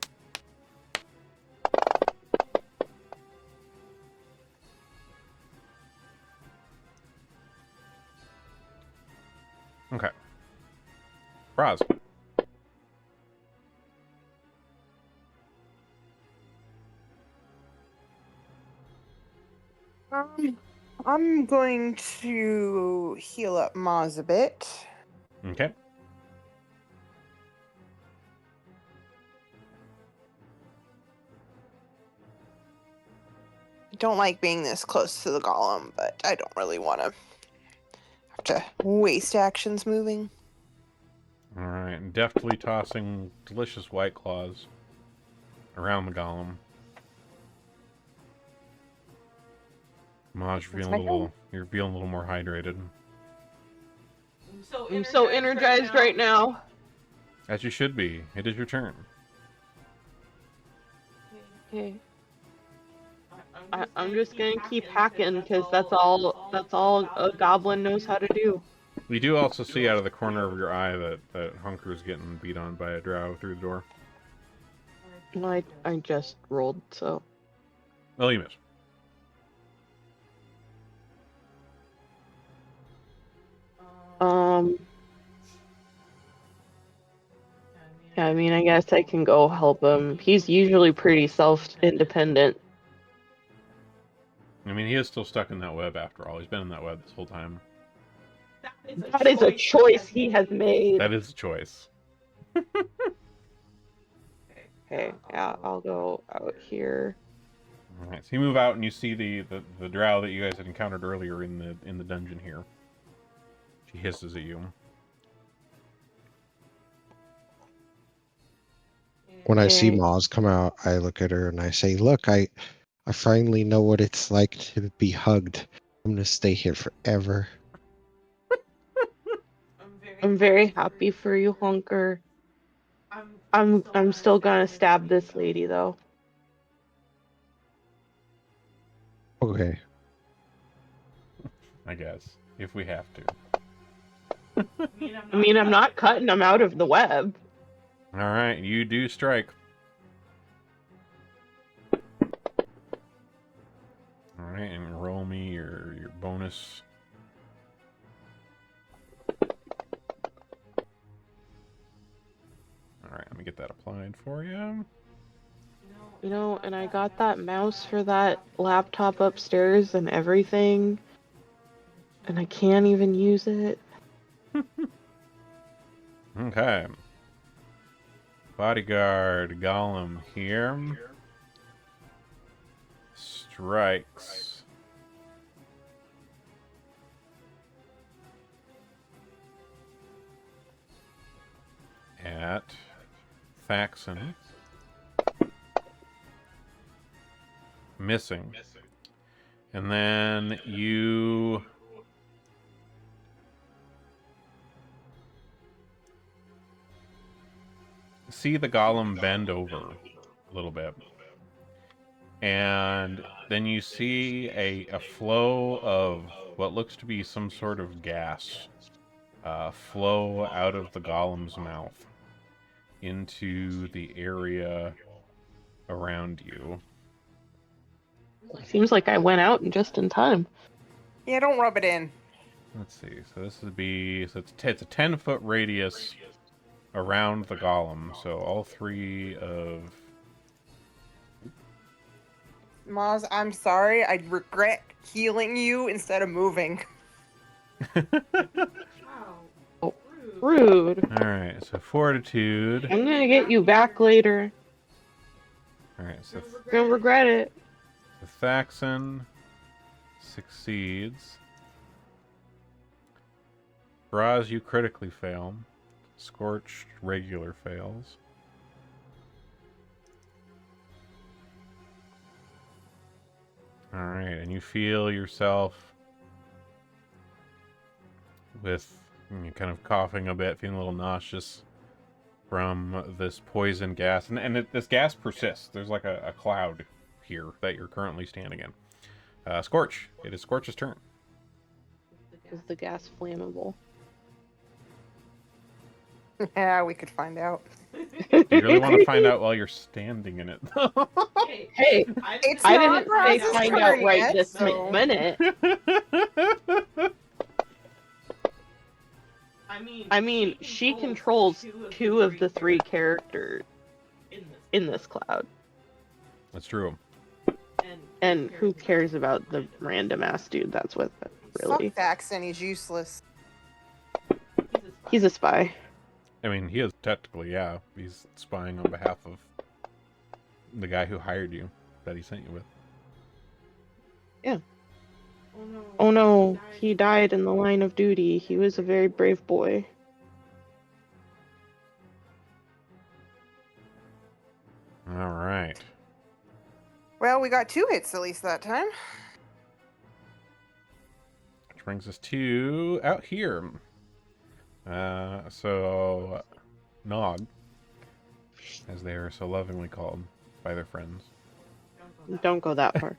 [SPEAKER 4] Okay. Braz.
[SPEAKER 2] I'm going to heal up Maz a bit.
[SPEAKER 4] Okay.
[SPEAKER 2] I don't like being this close to the golem, but I don't really want to have to waste actions moving.
[SPEAKER 4] All right. Deftly tossing delicious white claws around the golem. Maj, you're feeling a little more hydrated.
[SPEAKER 1] I'm so energized right now.
[SPEAKER 4] As you should be. It is your turn.
[SPEAKER 1] Okay. I'm just gonna keep hacking because that's all a goblin knows how to do.
[SPEAKER 4] You do also see out of the corner of your eye that Hunker's getting beat on by a drow through the door.
[SPEAKER 1] And I just rolled, so.
[SPEAKER 4] Well, you missed.
[SPEAKER 1] Yeah, I mean, I guess I can go help him. He's usually pretty self-independent.
[SPEAKER 4] I mean, he is still stuck in that web after all. He's been in that web this whole time.
[SPEAKER 1] That is a choice he has made.
[SPEAKER 4] That is a choice.
[SPEAKER 1] Okay, yeah, I'll go out here.
[SPEAKER 4] All right, so you move out and you see the drow that you guys had encountered earlier in the dungeon here. She hisses at you.
[SPEAKER 5] When I see Maz come out, I look at her and I say, "Look, I finally know what it's like to be hugged. I'm gonna stay here forever."
[SPEAKER 1] I'm very happy for you, Hunker. I'm still gonna stab this lady though.
[SPEAKER 5] Okay.
[SPEAKER 4] I guess if we have to.
[SPEAKER 1] I mean, I'm not cutting them out of the web.
[SPEAKER 4] All right, you do strike. All right, and roll me your bonus. All right, let me get that applied for you.
[SPEAKER 1] You know, and I got that mouse for that laptop upstairs and everything, and I can't even use it.
[SPEAKER 4] Okay. Bodyguard Golem here. Strikes. At Faxon. Missing. And then you see the golem bend over a little bit. And then you see a flow of what looks to be some sort of gas flow out of the golem's mouth into the area around you.
[SPEAKER 1] Seems like I went out just in time.
[SPEAKER 2] Yeah, don't rub it in.
[SPEAKER 4] Let's see. So this would be it's a 10-foot radius around the golem. So all three of
[SPEAKER 2] Maz, I'm sorry. I regret healing you instead of moving.
[SPEAKER 1] Oh, rude.
[SPEAKER 4] All right. So fortitude.
[SPEAKER 1] I'm gonna get you back later.
[SPEAKER 4] All right. So
[SPEAKER 1] You're gonna regret it.
[SPEAKER 4] the Thaxon succeeds. Braz, you critically fail. Scorched regular fails. Alright, and you feel yourself with kind of coughing a bit, feeling a little nauseous from this poison gas. And this gas persists. There's like a cloud here that you're currently standing in. Scorch, it is Scorch's turn.
[SPEAKER 1] Is the gas flammable?
[SPEAKER 2] Yeah, we could find out.
[SPEAKER 4] Do you really want to find out while you're standing in it?
[SPEAKER 1] Hey,
[SPEAKER 2] It's
[SPEAKER 1] I
[SPEAKER 2] not
[SPEAKER 1] didn't say
[SPEAKER 2] Roz's
[SPEAKER 1] find out
[SPEAKER 2] turn
[SPEAKER 1] right
[SPEAKER 2] yet,
[SPEAKER 1] this
[SPEAKER 2] so...
[SPEAKER 1] minute. I mean, she controls two of the three characters in this cloud.
[SPEAKER 4] That's true.
[SPEAKER 1] And who cares about the random ass dude that's with it, really?
[SPEAKER 2] Fuck Daxon, he's useless.
[SPEAKER 1] He's a spy.
[SPEAKER 4] I mean, he is technically, yeah. He's spying on behalf of the guy who hired you, that he sent you with.
[SPEAKER 1] Yeah. Oh no, he died in the line of duty. He was a very brave boy.
[SPEAKER 4] All right.
[SPEAKER 2] Well, we got 2 hits at least that time.
[SPEAKER 4] Which brings us to out here. So Nog, as they are so lovingly called by their friends.
[SPEAKER 1] Don't go that far.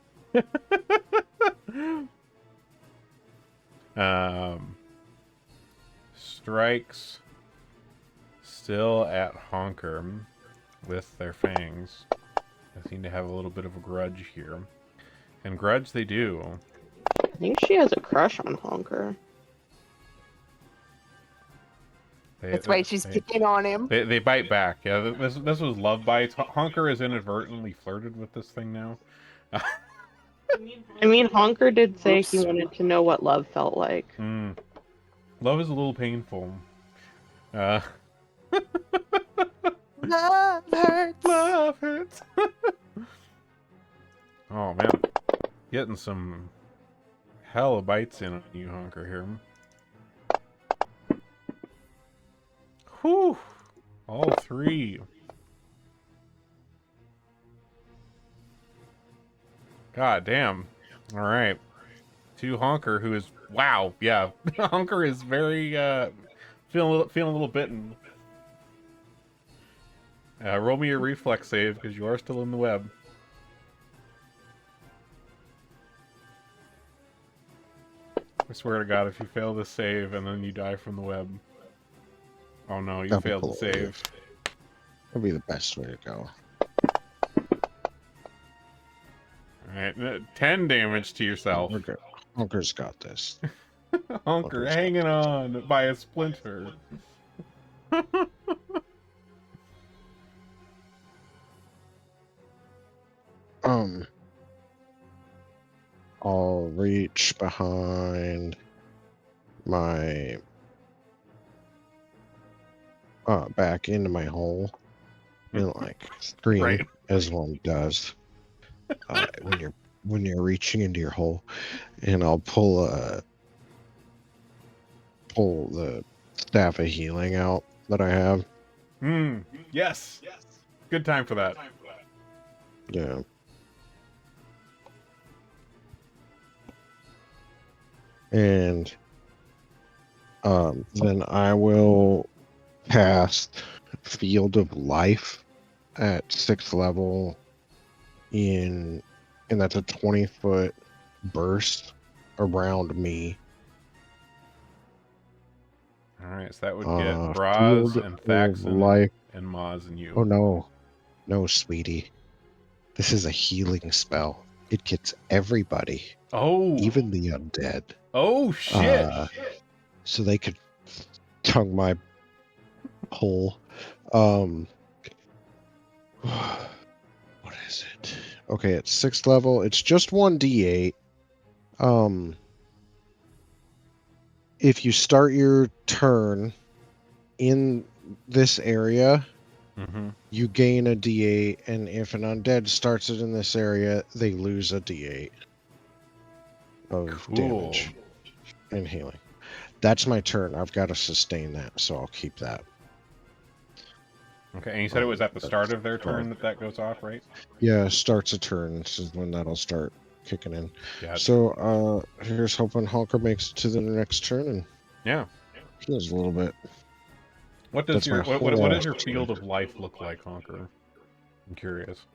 [SPEAKER 4] Strikes still at Honker with their fangs. They seem to have a little bit of a grudge here. And grudge they do.
[SPEAKER 1] I think she has a crush on Honker.
[SPEAKER 2] That's why she's picking on him.
[SPEAKER 4] They bite back. Yeah, this was love bites. Honker has inadvertently flirted with this thing now.
[SPEAKER 1] I mean, Honker did say he wanted to know what love felt like.
[SPEAKER 4] Love is a little painful.
[SPEAKER 2] Love hurts.
[SPEAKER 4] Love hurts. Oh man, getting some hella bites in on you, Honker here. Whew, all 3. God damn. All right, to Honker, who is yeah, Honker is very feeling a little bitten. Roll me your reflex save because you are still in the web. I swear to God, if you fail this save and then you die from the web. Oh no, you failed the save.
[SPEAKER 5] That'd be the best way to go.
[SPEAKER 4] Alright, 10 damage to yourself.
[SPEAKER 5] Honker's got this.
[SPEAKER 4] Honker hanging on by a splinter.
[SPEAKER 5] I'll reach behind my back into my hole and like scream
[SPEAKER 4] Right.
[SPEAKER 5] as one does when you're reaching into your hole, and I'll pull the staff of healing out that I have.
[SPEAKER 4] Yes. Good time for that.
[SPEAKER 5] Yeah. And then I will cast Field of Life at 6th level and that's a 20-foot burst around me.
[SPEAKER 4] Alright, so that would get Braz
[SPEAKER 5] Field
[SPEAKER 4] and
[SPEAKER 5] of
[SPEAKER 4] Thaxon
[SPEAKER 5] Life.
[SPEAKER 4] and Maz and you.
[SPEAKER 5] Oh no, sweetie. This is a healing spell. It gets everybody,
[SPEAKER 4] Oh,
[SPEAKER 5] even the undead.
[SPEAKER 4] oh shit.
[SPEAKER 5] So they could tongue my hole. What is it? Okay, it's 6th level. It's just 1d8. If you start your turn in this area, you gain a d8, and if an undead starts it in this area, they lose a d8 of damage and healing. That's my turn. I've got to sustain that, so I'll keep that.
[SPEAKER 4] Okay, and you said it was at the start of their turn that goes off, right?
[SPEAKER 5] Yeah, starts a turn. This is when that'll start kicking in.
[SPEAKER 4] Gotcha.
[SPEAKER 5] So here's hoping Honker makes it to the next turn and heals a little bit.
[SPEAKER 4] What does
[SPEAKER 5] That's
[SPEAKER 4] your
[SPEAKER 5] my
[SPEAKER 4] what
[SPEAKER 5] whole
[SPEAKER 4] does your
[SPEAKER 5] action.
[SPEAKER 4] field of life look like, Honker? I'm curious.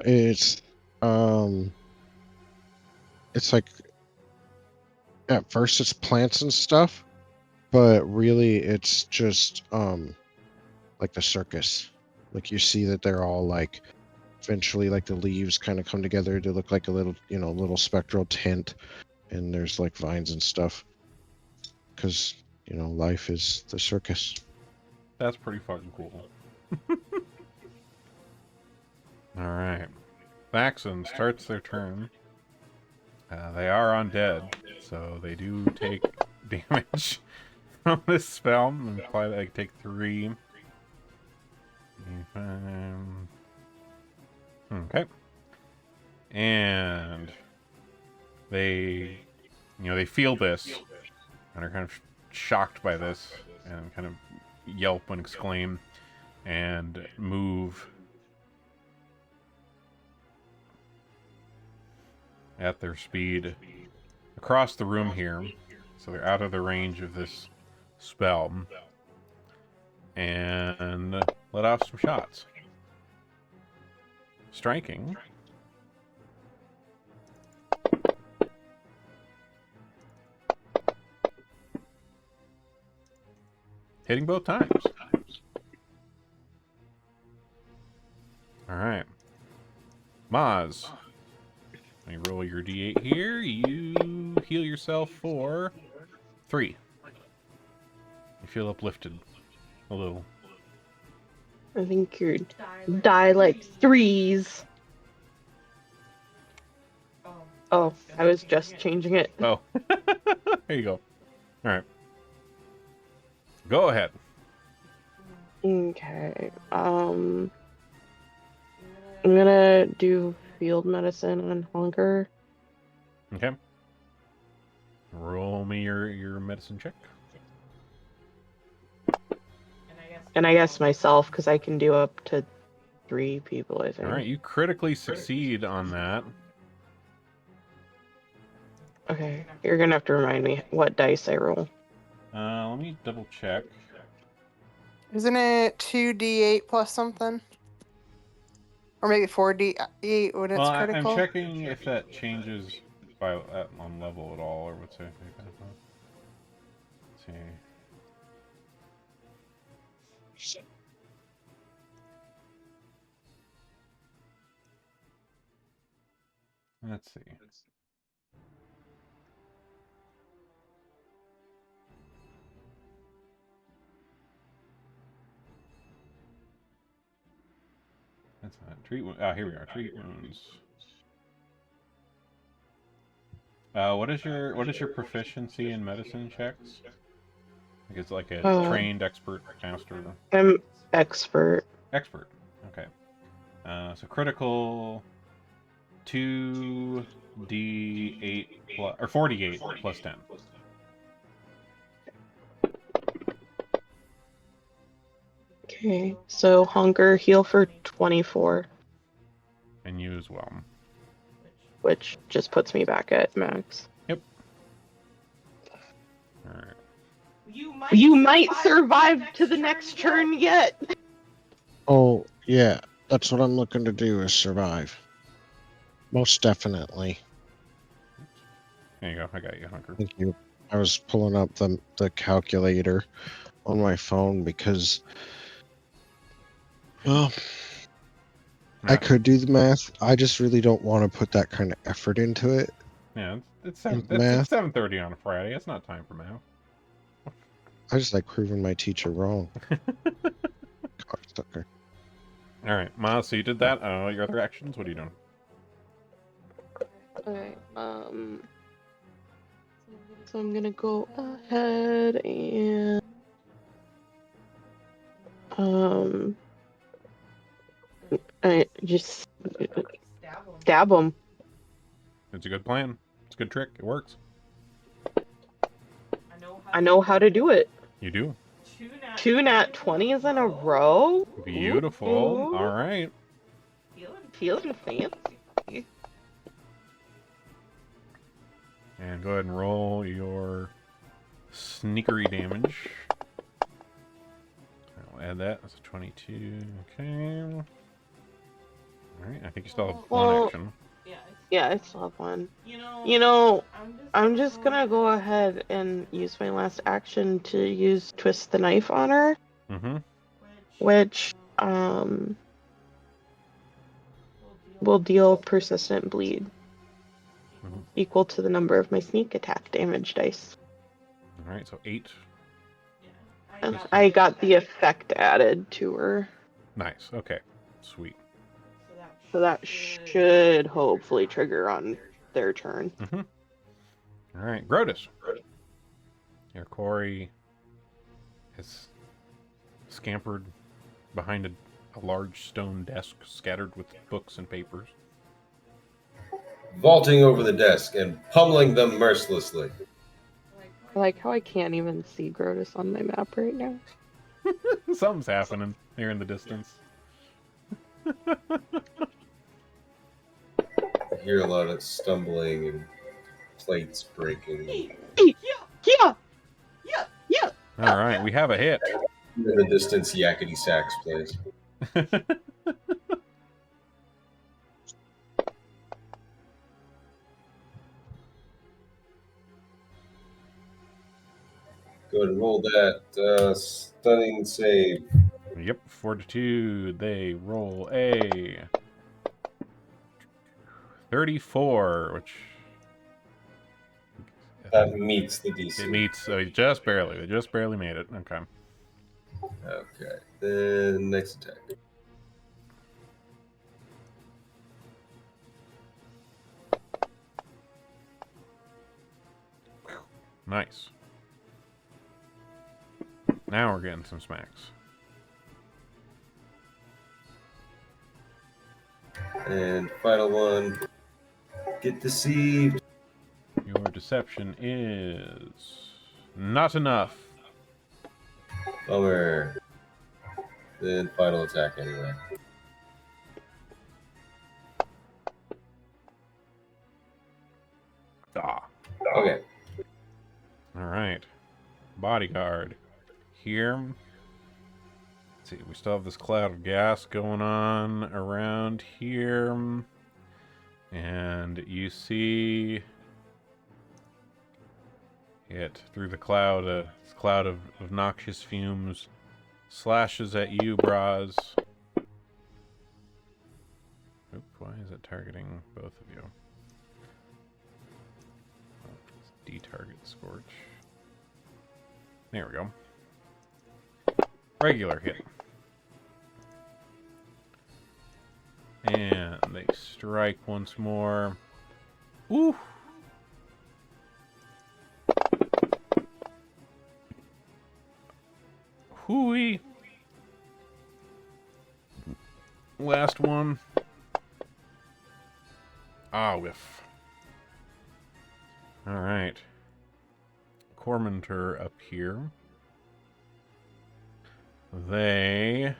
[SPEAKER 5] It's it's like at first it's plants and stuff, but really it's just like the circus. Like you see that they're all like eventually like the leaves kind of come together to look like a little, little spectral tent, and there's like vines and stuff because life is the circus.
[SPEAKER 4] That's pretty fucking cool. All right. Vaxen starts their turn. They are undead, so they do take damage from this spell. Imply that they take 3. Okay. And they, they feel this and are kind of shocked by this and kind of yelp and exclaim and move at their speed across the room here. So they're out of the range of this spell. And let off some shots. Striking. Hitting both times. Alright. Maz. You roll your d8 here. You heal yourself for 3. You feel uplifted a little.
[SPEAKER 1] I think you die like 3s. Oh, I was just changing it.
[SPEAKER 4] Oh. There you go. Alright. Go ahead.
[SPEAKER 1] Okay. I'm gonna do field medicine on Honker.
[SPEAKER 4] Okay. Roll me your medicine check.
[SPEAKER 1] And I guess myself, because I can do up to 3 people, I think.
[SPEAKER 4] Alright, you critically succeed on that.
[SPEAKER 1] Okay, you're gonna have to remind me what dice I roll.
[SPEAKER 4] Let me double check.
[SPEAKER 2] Isn't it 2d8 plus something? Or maybe 4d8 when it's
[SPEAKER 4] Well,
[SPEAKER 2] critical?
[SPEAKER 4] I'm checking if that changes by on level at all, or what's it? Let's see. Let's see. That's not treat. Here we are. Treat wounds. What is your proficiency in medicine checks? Like it's like a trained expert master.
[SPEAKER 1] I'm expert.
[SPEAKER 4] Expert. Okay. So critical 2d8 plus or 48 plus 10.
[SPEAKER 1] Okay, so Honker heal for 24.
[SPEAKER 4] And you as well.
[SPEAKER 1] Which just puts me back at max.
[SPEAKER 4] Yep. Alright.
[SPEAKER 1] You might survive to the next turn yet.
[SPEAKER 5] Oh, yeah. That's what I'm looking to do, is survive. Most definitely.
[SPEAKER 4] There you go. I got you, Hunker.
[SPEAKER 5] Thank you. I was pulling up the calculator on my phone because, well, I could do the math. I just really don't want to put that kind of effort into it.
[SPEAKER 4] Yeah, it's
[SPEAKER 5] Math.
[SPEAKER 4] 7:30 on a Friday. It's not time for math.
[SPEAKER 5] I just like proving my teacher wrong. Cocksucker.
[SPEAKER 4] All right, Miles. So you did that. Your other actions. What are you doing?
[SPEAKER 1] Okay, so I'm gonna go ahead and I just stab him.
[SPEAKER 4] It's a good plan. It's a good trick. It works.
[SPEAKER 1] I know how to do it.
[SPEAKER 4] You do.
[SPEAKER 1] 2 nat 20s in a row.
[SPEAKER 4] Beautiful.
[SPEAKER 1] Ooh.
[SPEAKER 4] All right.
[SPEAKER 1] Feeling fancy.
[SPEAKER 4] And go ahead and roll your sneakery damage. I'll add that. That's a 22. Okay. All right. I think you still have one action.
[SPEAKER 1] Yeah, I still have one. You know, I'm just gonna go ahead and use my last action to use Twist the Knife on her,
[SPEAKER 4] Mm-hmm.
[SPEAKER 1] which will deal persistent bleed
[SPEAKER 4] Mm-hmm.
[SPEAKER 1] equal to the number of my sneak attack damage dice.
[SPEAKER 4] All right, so 8.
[SPEAKER 1] And I got the effect added to her,
[SPEAKER 4] Nice. Okay. Sweet.
[SPEAKER 1] so that should hopefully trigger on their turn.
[SPEAKER 4] Mm-hmm. All right, Grotus. Your Corey has scampered behind a large stone desk scattered with books and papers.
[SPEAKER 3] Vaulting over the desk and pummeling them mercilessly.
[SPEAKER 1] I like how I can't even see Grotus on my map right now.
[SPEAKER 4] Something's happening here in the distance.
[SPEAKER 3] I hear a lot of stumbling and plates breaking.
[SPEAKER 1] Yeah.
[SPEAKER 4] All right, we have a hit.
[SPEAKER 3] In the distance, Yakety Sax plays. Go ahead and roll that stunning save.
[SPEAKER 4] Yep, Fortitude. They roll a 34, which
[SPEAKER 3] That meets the DC.
[SPEAKER 4] it meets. They just barely. They just barely made it. Okay.
[SPEAKER 3] Okay. Then next attack.
[SPEAKER 4] Nice. Now we're getting some smacks.
[SPEAKER 3] And final one. Get deceived.
[SPEAKER 4] Your deception is not enough.
[SPEAKER 3] Bummer. Then final attack anyway.
[SPEAKER 4] Ah.
[SPEAKER 3] Okay.
[SPEAKER 4] All right. Bodyguard. Here. Let's see, we still have this cloud of gas going on around here. And you see it through the cloud, this cloud of noxious fumes slashes at you, Braz. Oop, why is it targeting both of you? Oh, detarget Scorch. There we go. Regular hit. And they strike once more. Ooh! Hooey! Last one. Ah, whiff. Alright. Cormantor up here. They...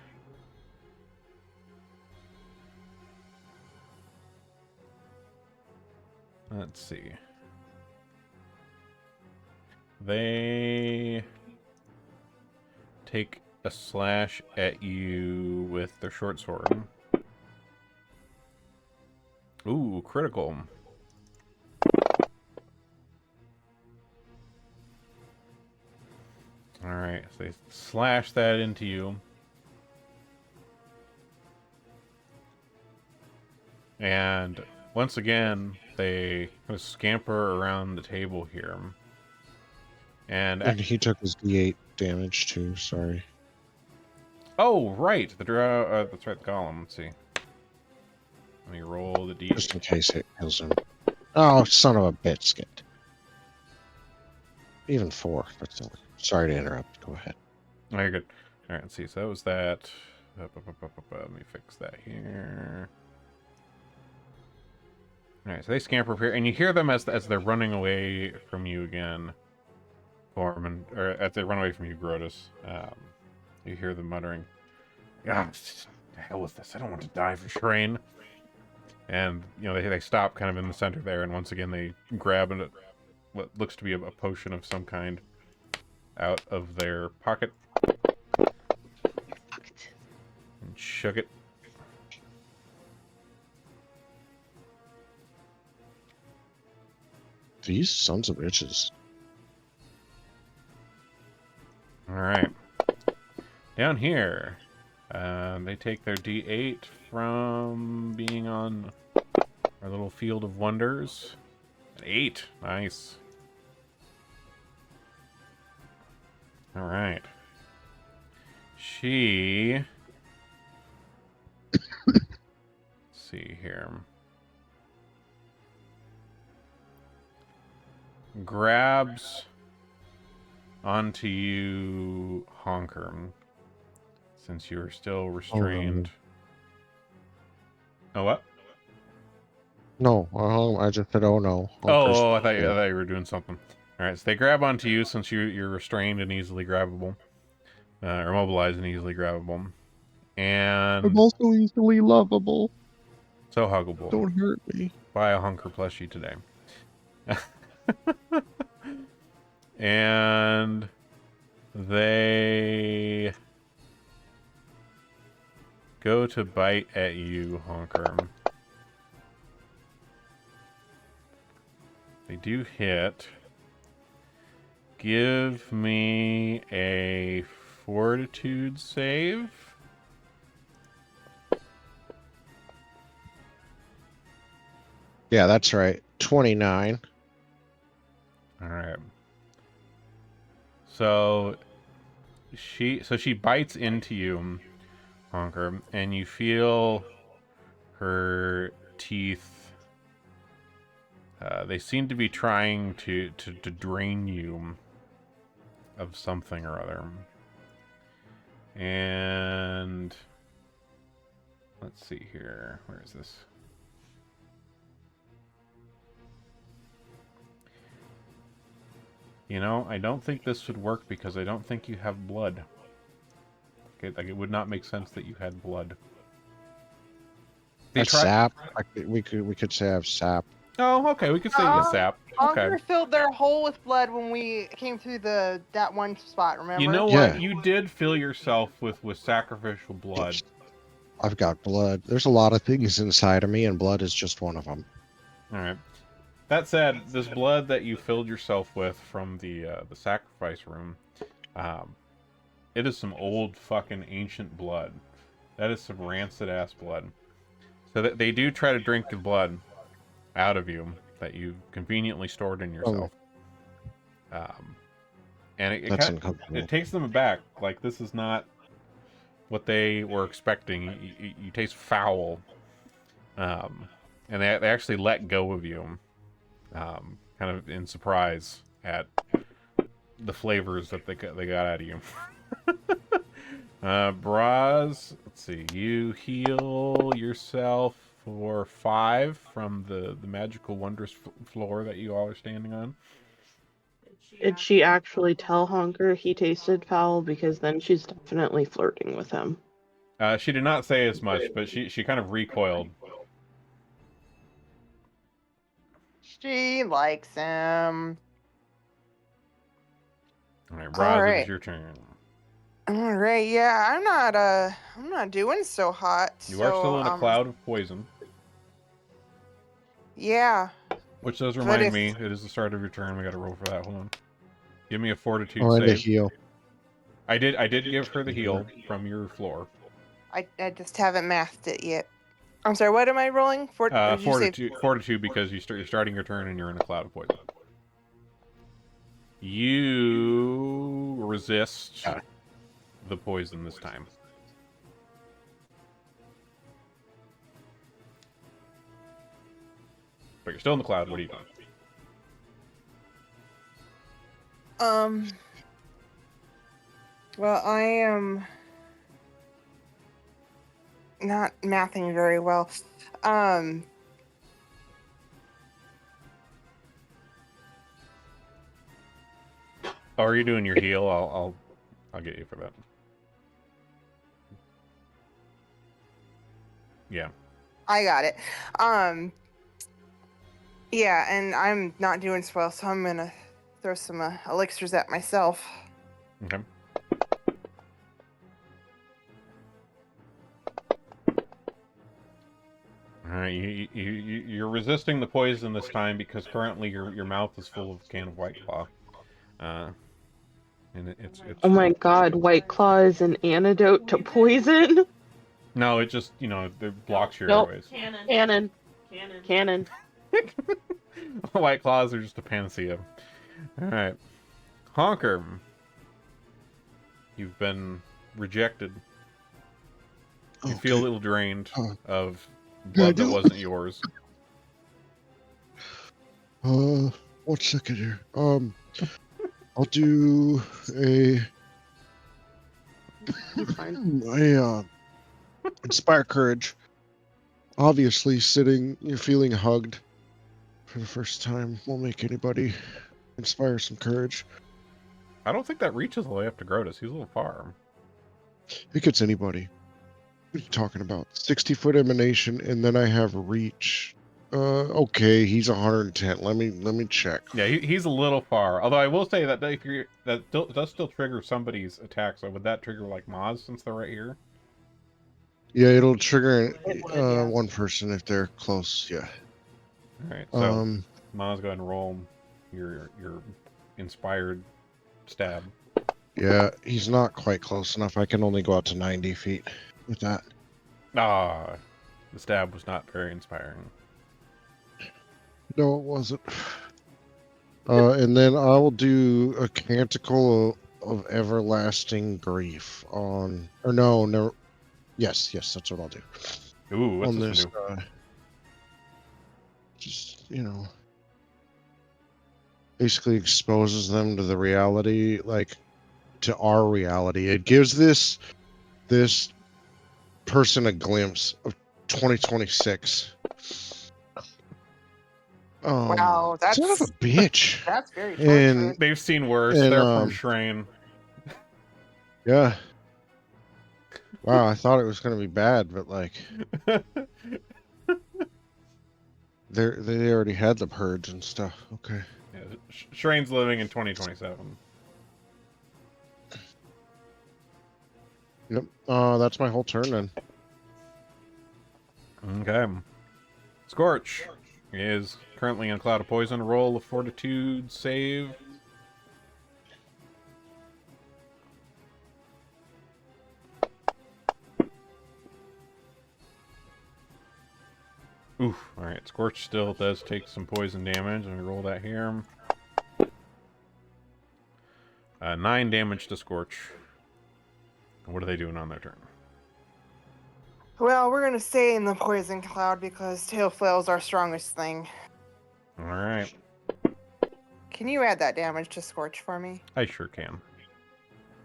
[SPEAKER 4] Let's see. They take a slash at you with their short sword. Ooh, critical. Alright, so they slash that into you. And once again, they kind of scamper around the table here. And
[SPEAKER 5] he took his D8 damage too, sorry.
[SPEAKER 4] oh, right, the draw. That's right, the golem. Let's see. Let me roll the D8.
[SPEAKER 5] Just in case it kills him. Oh, son of a biscuit. Even 4. That's all. Sorry to interrupt. Go ahead.
[SPEAKER 4] Oh, you're good. All right, let's see. So that was that. Let me fix that here. All right, so they scamper up here, and you hear them as they're running away from you again, Foreman, or as they run away from you, Grotus. You hear them muttering, "Ah, the hell with this! I don't want to die for Shrain." And you know they stop kind of in the center there, and once again they grab what looks to be a potion of some kind out of their pocket and shook it.
[SPEAKER 5] These sons of bitches.
[SPEAKER 4] All right. Down here, they take their D8 from being on our little field of wonders. An 8. Nice. All right. She... Let's see here. Grabs onto you, Honker, since you're still restrained. Oh, what?
[SPEAKER 5] No, I just said, oh no.
[SPEAKER 4] Oh, I thought you were doing something. All right, so they grab onto you since you're restrained and easily grabbable, or mobilized and easily grabbable, and
[SPEAKER 5] I'm also easily lovable.
[SPEAKER 4] so huggable.
[SPEAKER 5] Don't hurt me.
[SPEAKER 4] Buy a Honker plushie today. And they go to bite at you, Honker. They do hit. Give me a fortitude save.
[SPEAKER 5] Yeah, that's right. 29.
[SPEAKER 4] All right. So she bites into you, Honker, and you feel her teeth. They seem to be trying to drain you of something or other. And let's see here. Where is this? You know, I don't think this would work because I don't think you have blood. Okay, like it would not make sense that you had blood.
[SPEAKER 5] That's sap. We could say I have sap.
[SPEAKER 4] Oh, okay. We could say you sap. Okay.
[SPEAKER 2] Honker filled their hole with blood when we came through that one spot. Remember?
[SPEAKER 4] You know
[SPEAKER 5] Yeah.
[SPEAKER 4] what? You did fill yourself with sacrificial blood.
[SPEAKER 5] I've got blood. There's a lot of things inside of me, and blood is just one of them.
[SPEAKER 4] All right. That said, this blood that you filled yourself with from the sacrifice room, it is some old fucking ancient blood. That is some rancid ass blood. So that they do try to drink the blood out of you that you conveniently stored in yourself. And it takes them aback. Like, this is not what they were expecting. You taste foul. And they actually let go of you. Kind of in surprise at the flavors that they got out of you. Braz, let's see. You heal yourself for 5 from the magical wondrous floor that you all are standing on.
[SPEAKER 1] Did she actually tell Honker he tasted foul? Because then she's definitely flirting with him.
[SPEAKER 4] She did not say as much, but she kind of recoiled.
[SPEAKER 2] She likes him.
[SPEAKER 4] All right, Braz,
[SPEAKER 2] All right.
[SPEAKER 4] it's your turn.
[SPEAKER 2] All right, yeah, I'm not doing so hot.
[SPEAKER 4] You are still in a cloud of poison.
[SPEAKER 2] Yeah.
[SPEAKER 4] Which does remind me, it is the start of your turn. We got to roll for that. Hold on. Give me a fortitude save.
[SPEAKER 5] The heal.
[SPEAKER 4] I did give her the heal from your floor.
[SPEAKER 2] I just haven't mathed it yet. I'm sorry. What am I rolling?
[SPEAKER 4] Fortitude, because you're starting your turn and you're in a cloud of poison. You resist the poison this time. But you're still in the cloud. What are you doing?
[SPEAKER 2] Well, I am not mathing very well.
[SPEAKER 4] Oh, are you doing your heal? I'll get you for that. Yeah.
[SPEAKER 2] I got it. Yeah, and I'm not doing so well, so I'm gonna throw some elixirs at myself.
[SPEAKER 4] Okay. All right, you're resisting the poison this time because currently your mouth is full of a can of White Claw. And it's
[SPEAKER 1] Oh my god, White Claw is an antidote to poison?
[SPEAKER 4] no, it just it blocks your
[SPEAKER 1] Nope.
[SPEAKER 4] airways.
[SPEAKER 1] Cannon.
[SPEAKER 4] White Claws are just a panacea. All right, Honker, you've been rejected. You feel a little drained of blood that wasn't yours.
[SPEAKER 5] 1 second here. I'll do a inspire courage. Obviously, you're feeling hugged for the first time won't make anybody inspire some courage.
[SPEAKER 4] I don't think that reaches all the way up to Grotus. He's a little far.
[SPEAKER 5] It gets anybody. What are you talking about? 60-foot emanation, and then I have reach. Okay, he's 110. Let me check.
[SPEAKER 4] Yeah, he's a little far. Although I will say that does still trigger somebody's attack. So would that trigger like Maz since they're right here?
[SPEAKER 5] Yeah, it'll trigger
[SPEAKER 2] It would, yeah.
[SPEAKER 5] one person if they're close. Yeah.
[SPEAKER 4] All right. So Maz, go ahead and roll your inspired stab.
[SPEAKER 5] Yeah, he's not quite close enough. I can only go out to 90 feet with that.
[SPEAKER 4] Ah, the stab was not very inspiring.
[SPEAKER 5] No, it wasn't. And then I will do a canticle of everlasting grief on. Or no. Yes, that's what I'll do.
[SPEAKER 4] Ooh, what's
[SPEAKER 5] on
[SPEAKER 4] this
[SPEAKER 5] this
[SPEAKER 4] one do?
[SPEAKER 5] Just basically exposes them to the reality, like to our reality. It gives this person a glimpse of 2026.
[SPEAKER 2] Wow, that's
[SPEAKER 5] son of a bitch.
[SPEAKER 2] That's very
[SPEAKER 5] And-
[SPEAKER 2] torturous.
[SPEAKER 4] They've seen worse.
[SPEAKER 5] And,
[SPEAKER 4] They're from Shrine.
[SPEAKER 5] Yeah. Wow, I thought it was gonna be bad, but like they already had the purge and stuff. Okay.
[SPEAKER 4] Yeah, Shrane's living in 2027.
[SPEAKER 5] Yep. That's my whole turn then.
[SPEAKER 4] Okay. Scorch is currently in a cloud of poison. Roll a fortitude save. Oof. Alright, Scorch still does take some poison damage. Let me roll that here. 9 damage to Scorch. What are they doing on their turn?
[SPEAKER 2] Well, we're gonna stay in the poison cloud because tail flail is our strongest thing.
[SPEAKER 4] Alright.
[SPEAKER 2] Can you add that damage to Scorch for me?
[SPEAKER 4] I sure can.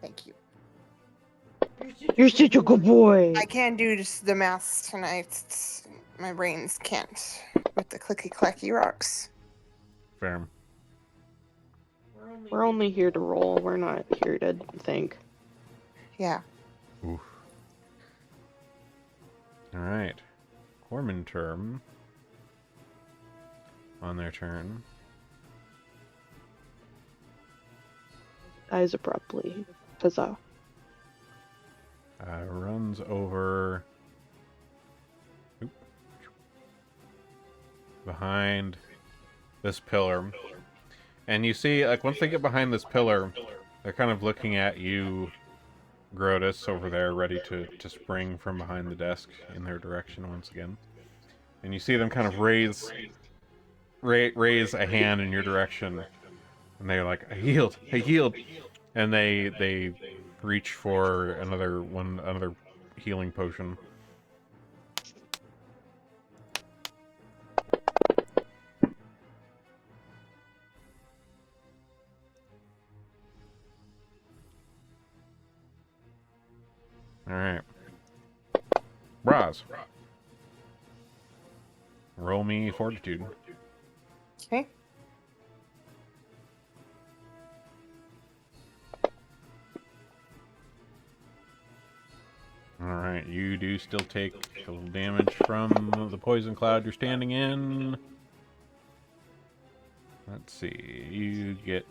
[SPEAKER 2] Thank you.
[SPEAKER 1] You're such a good boy.
[SPEAKER 2] I can't do just the math tonight. My brains can't with the clicky clacky rocks.
[SPEAKER 4] Fair.
[SPEAKER 1] We're only here to roll. We're not here to think.
[SPEAKER 2] Yeah.
[SPEAKER 4] Oof. Alright. Corman term. On their turn.
[SPEAKER 1] Dies abruptly. Huzzah.
[SPEAKER 4] Runs over behind this pillar. And you see, like, once they get behind this pillar, they're kind of looking at you, Grotus, over there, ready to spring from behind the desk in their direction once again. And you see them kind of raise a hand in your direction. And they're like, I healed. And they reach for another healing potion. Alright. Braz. Roll me fortitude.
[SPEAKER 2] Okay.
[SPEAKER 4] Alright, you do still take a little damage from the poison cloud you're standing in. Let's see, you get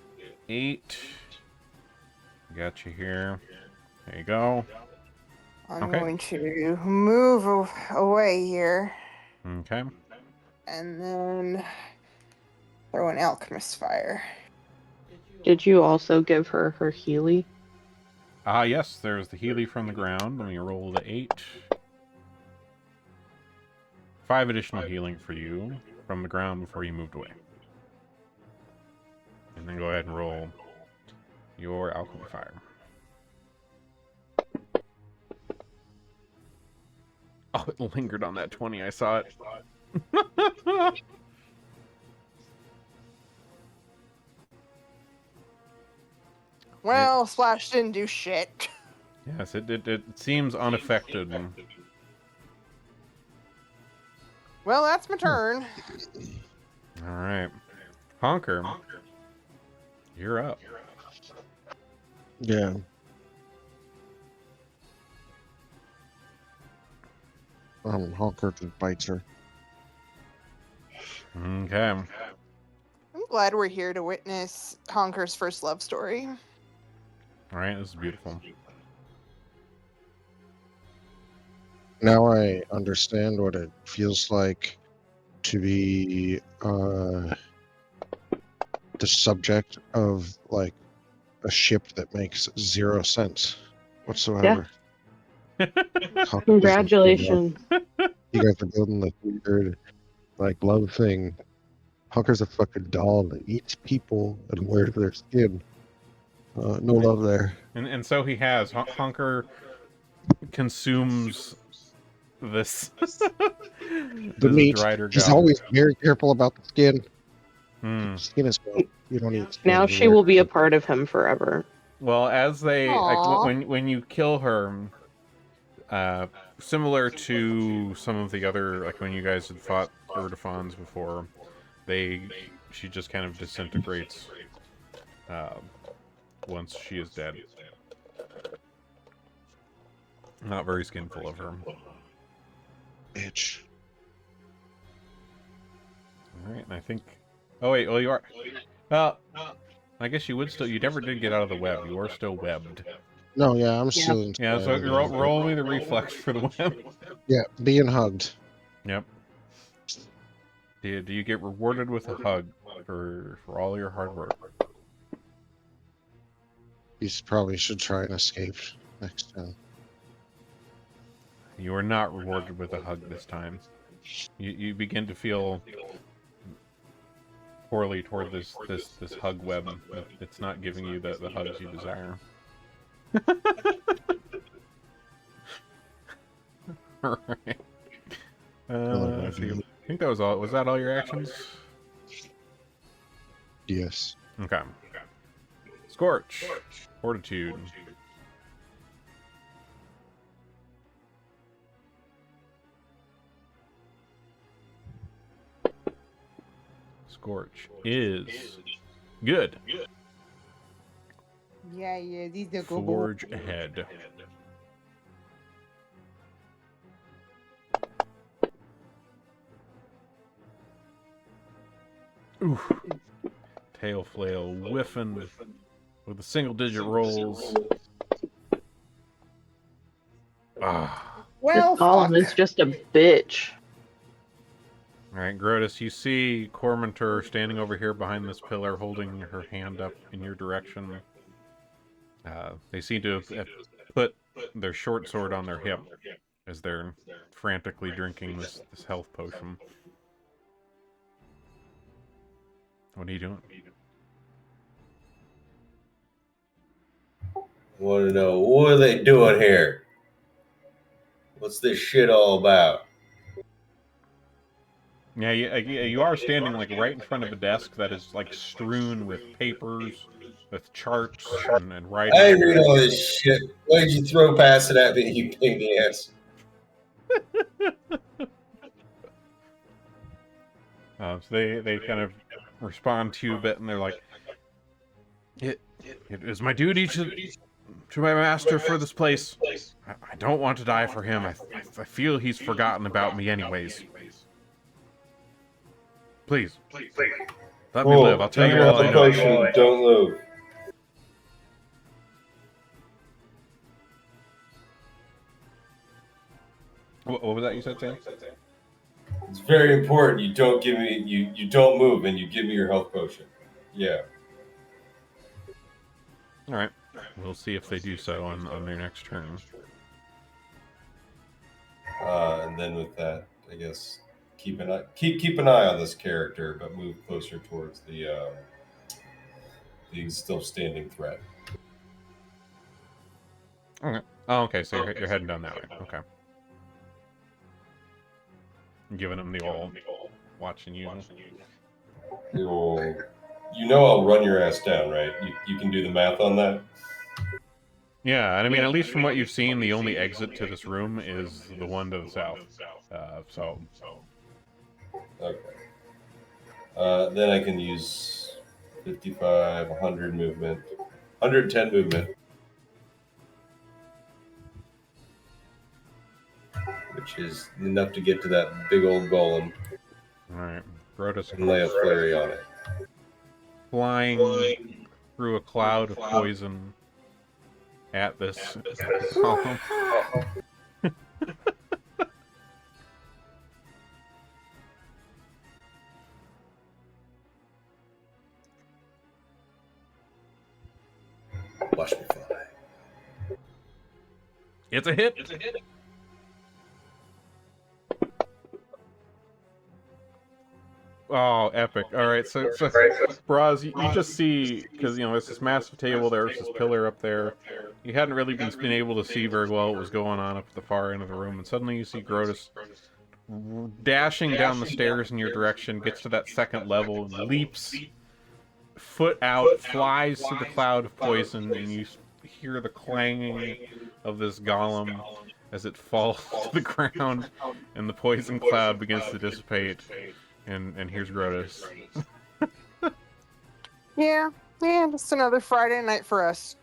[SPEAKER 4] 8. Got you here. There you go.
[SPEAKER 2] I'm
[SPEAKER 4] Okay.
[SPEAKER 2] going to move away here.
[SPEAKER 4] Okay.
[SPEAKER 2] And then throw an alchemist fire.
[SPEAKER 1] Did you also give her her Healy?
[SPEAKER 4] Yes, there's the Healy from the ground. Let me roll the 8. 5 additional healing for you from the ground before you moved away. And then go ahead and roll your alchemy fire. Oh, it lingered on that 20. I saw it.
[SPEAKER 2] Well, Splash didn't do shit.
[SPEAKER 4] Yes, it seems unaffected.
[SPEAKER 2] Well, that's my turn.
[SPEAKER 4] All right. Honker, you're up.
[SPEAKER 5] Yeah. Honker just bites her.
[SPEAKER 4] Okay.
[SPEAKER 2] I'm glad we're here to witness Honker's first love story.
[SPEAKER 4] All right, this is beautiful.
[SPEAKER 5] Now I understand what it feels like to be the subject of like a ship that makes 0 sense whatsoever.
[SPEAKER 1] Congratulations.
[SPEAKER 5] You guys are building this weird like love thing. Hunker's a fucking doll that eats people and wears their skin. No love there.
[SPEAKER 4] And so he has. Honker consumes this
[SPEAKER 5] The
[SPEAKER 4] this
[SPEAKER 5] meat.
[SPEAKER 4] drider
[SPEAKER 5] He's
[SPEAKER 4] gum.
[SPEAKER 5] always very careful about the skin.
[SPEAKER 4] Hmm.
[SPEAKER 5] Skin is well. You don't eat skin.
[SPEAKER 1] Now
[SPEAKER 5] You
[SPEAKER 1] she
[SPEAKER 5] wear
[SPEAKER 1] will be a
[SPEAKER 5] skin.
[SPEAKER 1] part of him forever.
[SPEAKER 4] Well, as they like
[SPEAKER 2] Aw.
[SPEAKER 4] when you kill her, similar to some of the other, like when you guys had fought Urdefons before, she just kind of disintegrates once she is dead. Not very skinful of her.
[SPEAKER 5] Bitch.
[SPEAKER 4] All right, and I think. Oh wait, well you are. Well, I guess you would still. You never did get out of the web. You are still webbed.
[SPEAKER 5] No, yeah, I'm still in.
[SPEAKER 4] Yeah, so roll me the reflex for the web.
[SPEAKER 5] Yeah, being hugged.
[SPEAKER 4] Yep. Do you get rewarded with a hug for all your hard work?
[SPEAKER 5] You probably should try and escape next time.
[SPEAKER 4] You are not rewarded with a hug this time. You begin to feel poorly toward this hug web. It's not giving you the hugs you desire. All right. Let's see. I think that was all. Was that all your actions?
[SPEAKER 5] Yes.
[SPEAKER 4] Okay. Scorch. Fortitude. Scorch is good.
[SPEAKER 2] Yeah, these are good.
[SPEAKER 4] Forge ahead. Oof. Tail flail whiffing with the single-digit rolls. Ah.
[SPEAKER 2] Well,
[SPEAKER 1] This golem
[SPEAKER 2] fuck.
[SPEAKER 1] is just a bitch.
[SPEAKER 4] All right, Grotus, you see Cormentor standing over here behind this pillar, holding her hand up in your direction. They seem to have put their short sword on their hip as they're frantically drinking this health potion. What are you doing?
[SPEAKER 3] Want to know what are they doing here? What's this shit all about?
[SPEAKER 4] Yeah, you are standing like right in front of a desk that is like strewn with papers, with charts and writing.
[SPEAKER 3] I read all this shit. Why did you throw past it at me, you pain in the ass?
[SPEAKER 4] So they kind of respond to you a bit, and they're like, "It is my duty to my master for this place. I don't want to die for him. I feel he's forgotten about me anyways. Please, let me live. I'll tell you all I know."
[SPEAKER 3] Potion, don't move.
[SPEAKER 4] What was that you said, Sam?
[SPEAKER 3] It's very important. You don't give me you don't move and you give me your health potion. Yeah.
[SPEAKER 4] All right. We'll see if they do so on their next turn.
[SPEAKER 3] And then with that, I guess keep an eye on this character, but move closer towards the still standing threat.
[SPEAKER 4] Okay. Oh, okay. So you're heading down that way. Okay. Giving them the old watching you.
[SPEAKER 3] I'll run your ass down, right? You can do the math on that.
[SPEAKER 4] Yeah, and I mean, at least from what you've seen, the only exit to this room is the one to the south. So.
[SPEAKER 3] Okay. Then I can use 55, 100 movement, 110 movement, which is enough to get to that big old golem.
[SPEAKER 4] All right, Grotus
[SPEAKER 3] and lay a flurry on it.
[SPEAKER 4] Flying through a cloud of poison at this column.
[SPEAKER 3] Watch me fly.
[SPEAKER 4] It's a hit. Oh, epic. All right, so Braz, you just see, because, there's this massive table, there's this pillar up there. You hadn't really been able to see very well what was going on up at the far end of the room, and suddenly you see Grotus dashing down the stairs in your direction, gets to that second level, leaps, foot out, flies through the cloud of poison, and you hear the clanging of this golem as it falls to the ground, and the poison cloud begins to dissipate. And here's Grotus.
[SPEAKER 2] Yeah, just another Friday night for us.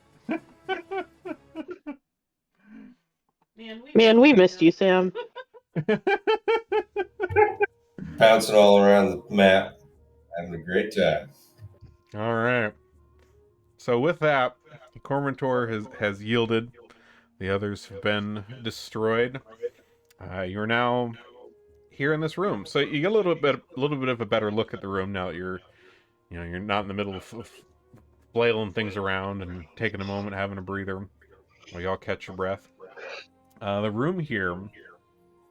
[SPEAKER 1] Man, we missed you, Sam.
[SPEAKER 3] Bouncing all around the map, having a great time.
[SPEAKER 4] All right. So with that, Cormentor has yielded. The others have been destroyed. You're now here in this room, so you get a little bit of a better look at the room now that you're not in the middle of flailing things around and taking a moment, having a breather while y'all catch your breath. The room here,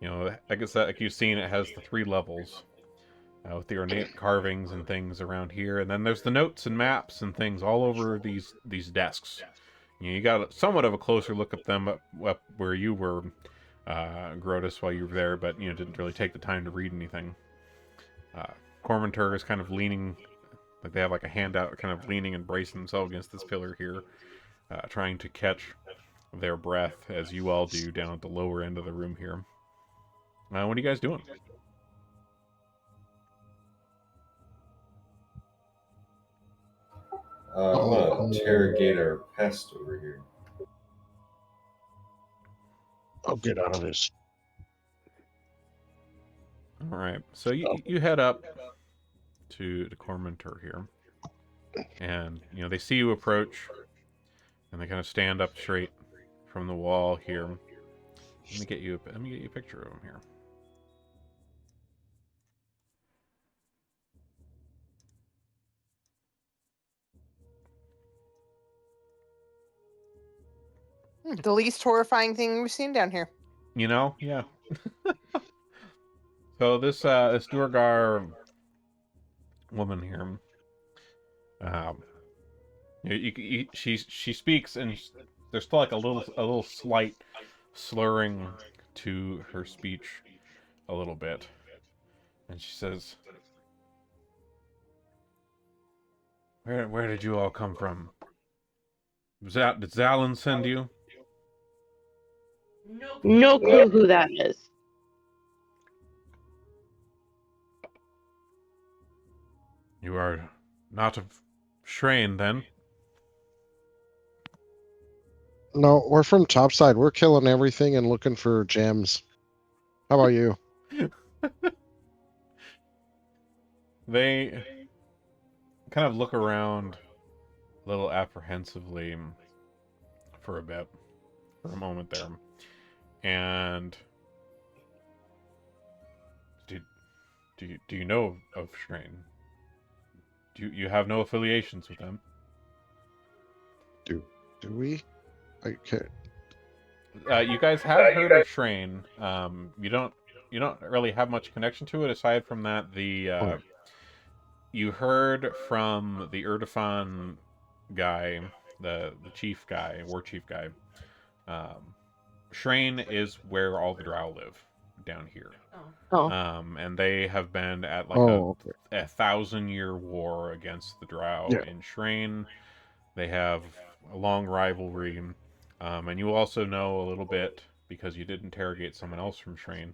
[SPEAKER 4] like I said, like you've seen, it has the 3 levels with the ornate carvings and things around here, and then there's the notes and maps and things all over these desks. You got somewhat of a closer look at them up where you were, Grotus, while you were there, but didn't really take the time to read anything. Cormentor is kind of leaning, like they have like a handout, kind of leaning and bracing themselves against this pillar here, trying to catch their breath as you all do down at the lower end of the room here. What are you guys doing?
[SPEAKER 3] I'm gonna interrogate our pest over here.
[SPEAKER 5] I'll get out of this.
[SPEAKER 4] All right, so you head up to Cormentor here, and they see you approach, and they kind of stand up straight from the wall here. Let me get you a picture of him here.
[SPEAKER 2] The least horrifying thing we've seen down here.
[SPEAKER 4] Yeah. So this Durgar woman here, she speaks, and there's still like a little slight slurring to her speech, a little bit, and she says, "Where did you all come from? Did Zalin send you?"
[SPEAKER 1] No clue who that is.
[SPEAKER 4] You are not of Shrain, then?
[SPEAKER 5] No, we're from Topside. We're killing everything and looking for gems. How about you?
[SPEAKER 4] They kind of look around a little apprehensively for a moment there. And Do you know of Shrain? You have no affiliations with them?
[SPEAKER 5] Do we? I can't.
[SPEAKER 4] You guys have heard of Shrain. You don't really have much connection to it aside from that
[SPEAKER 5] Oh,
[SPEAKER 4] you heard from the Urdefan guy, the chief guy, war chief guy. Shrain is where all the Drow live down here.
[SPEAKER 1] Oh,
[SPEAKER 4] And they have been at like
[SPEAKER 5] okay.
[SPEAKER 4] a 1,000-year war against the Drow
[SPEAKER 5] Yeah.
[SPEAKER 4] in Shrain. They have a long rivalry. And you also know a little bit because you did interrogate someone else from Shrain.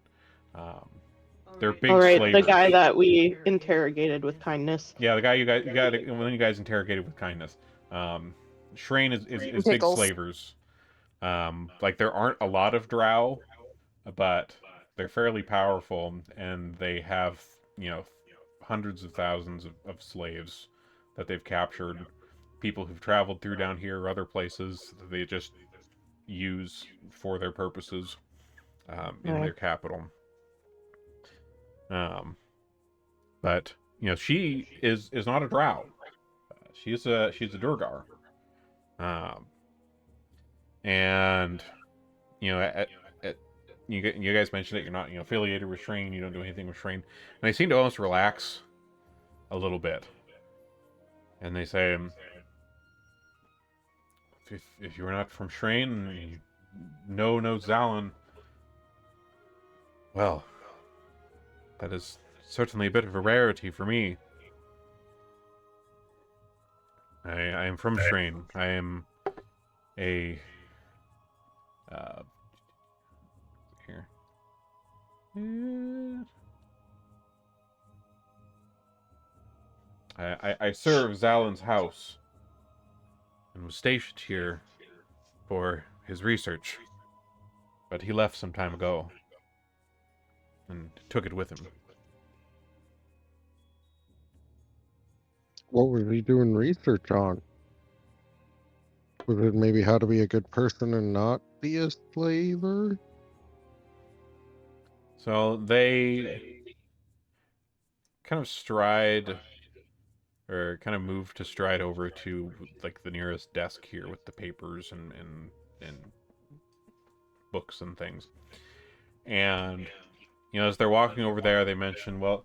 [SPEAKER 4] They're big
[SPEAKER 1] all right.
[SPEAKER 4] slavers.
[SPEAKER 1] The guy that we interrogated with kindness.
[SPEAKER 4] Yeah, the guy you got when you guys interrogated with kindness. Shrain is big
[SPEAKER 2] Pickles.
[SPEAKER 4] slavers. Like there aren't a lot of Drow, but they're fairly powerful, and they have hundreds of thousands of slaves that they've captured. People who've traveled through down here or other places that they just use for their purposes in
[SPEAKER 1] Right.
[SPEAKER 4] their capital. But she is not a Drow. She's a Durgar. And you guys mentioned that you're not affiliated with Shrain. You don't do anything with Shrain, and they seem to almost relax a little bit. And they say, if you're not from Shrain, you know no Zalan. Well, that is certainly a bit of a rarity for me. I am from Shrain. I am a here. I serve Zalan's house and was stationed here for his research, but he left some time ago and took it with him.
[SPEAKER 5] What was he doing research on? Was it maybe how to be a good person and not be a slaver?
[SPEAKER 4] So they kind of move to stride over to like the nearest desk here with the papers and books and things. And as they're walking over there, they mention, well,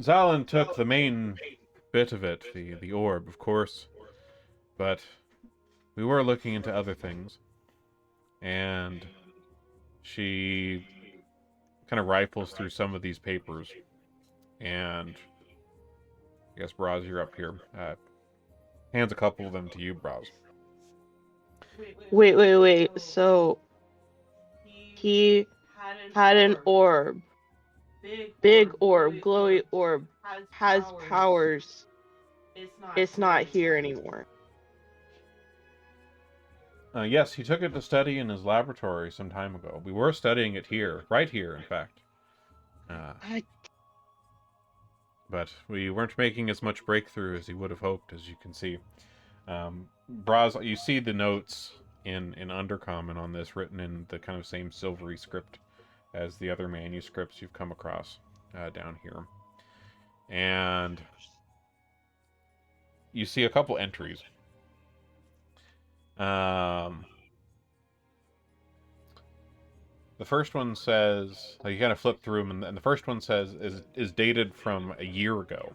[SPEAKER 4] Zalan took the main bit of it, the orb, of course, but we were looking into other things. And she kind of rifles through some of these papers, and I guess Braz, you're up here. Hands a couple of them to you, Braz.
[SPEAKER 1] Wait. So he had an orb, big orb, glowy orb, has powers. It's not here anymore.
[SPEAKER 4] Yes, he took it to study in his laboratory some time ago. We were studying it here, right here, in fact. But we weren't making as much breakthrough as he would have hoped, as you can see. Braz, you see the notes in Undercommon on this, written in the kind of same silvery script as the other manuscripts you've come across down here. And you see a couple entries. The first one says, you kind of flip through them, and the first one says is dated from a year ago,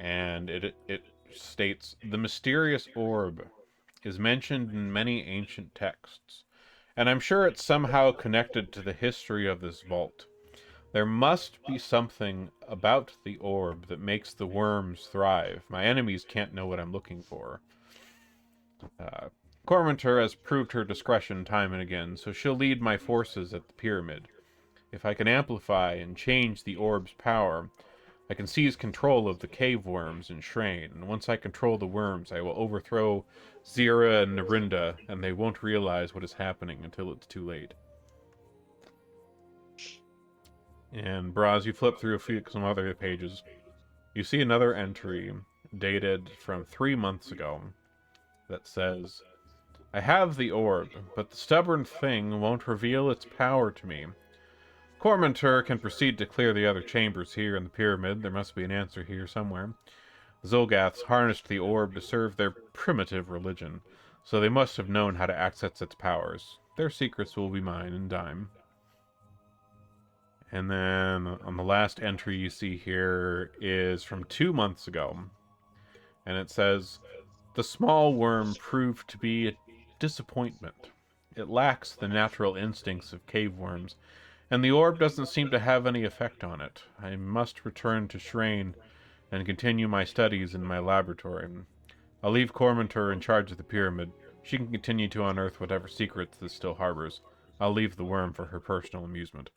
[SPEAKER 4] and it states, the mysterious orb is mentioned in many ancient texts, and I'm sure it's somehow connected to the history of this vault. There must be something about the orb that makes the worms thrive. My enemies can't know what I'm looking for. Cormantor has proved her discretion time and again, so she'll lead my forces at the pyramid. If I can amplify and change the orb's power, I can seize control of the cave worms in Shrain, and once I control the worms, I will overthrow Zira and Narinda, and they won't realize what is happening until it's too late. And Braz, you flip through some other pages. You see another entry dated from 3 months ago that says, I have the orb, but the stubborn thing won't reveal its power to me. Cormentor can proceed to clear the other chambers here in the pyramid. There must be an answer here somewhere. Zolgaths harnessed the orb to serve their primitive religion, so they must have known how to access its powers. Their secrets will be mine in time. And then on the last entry you see here is from 2 months ago. And it says, the small worm proved to be a disappointment. It lacks the natural instincts of cave worms, and the orb doesn't seem to have any effect on it. I must return to Shrane and continue my studies in my laboratory. I'll leave Cormentor in charge of the pyramid. She can continue to unearth whatever secrets this still harbors. I'll leave the worm for her personal amusement.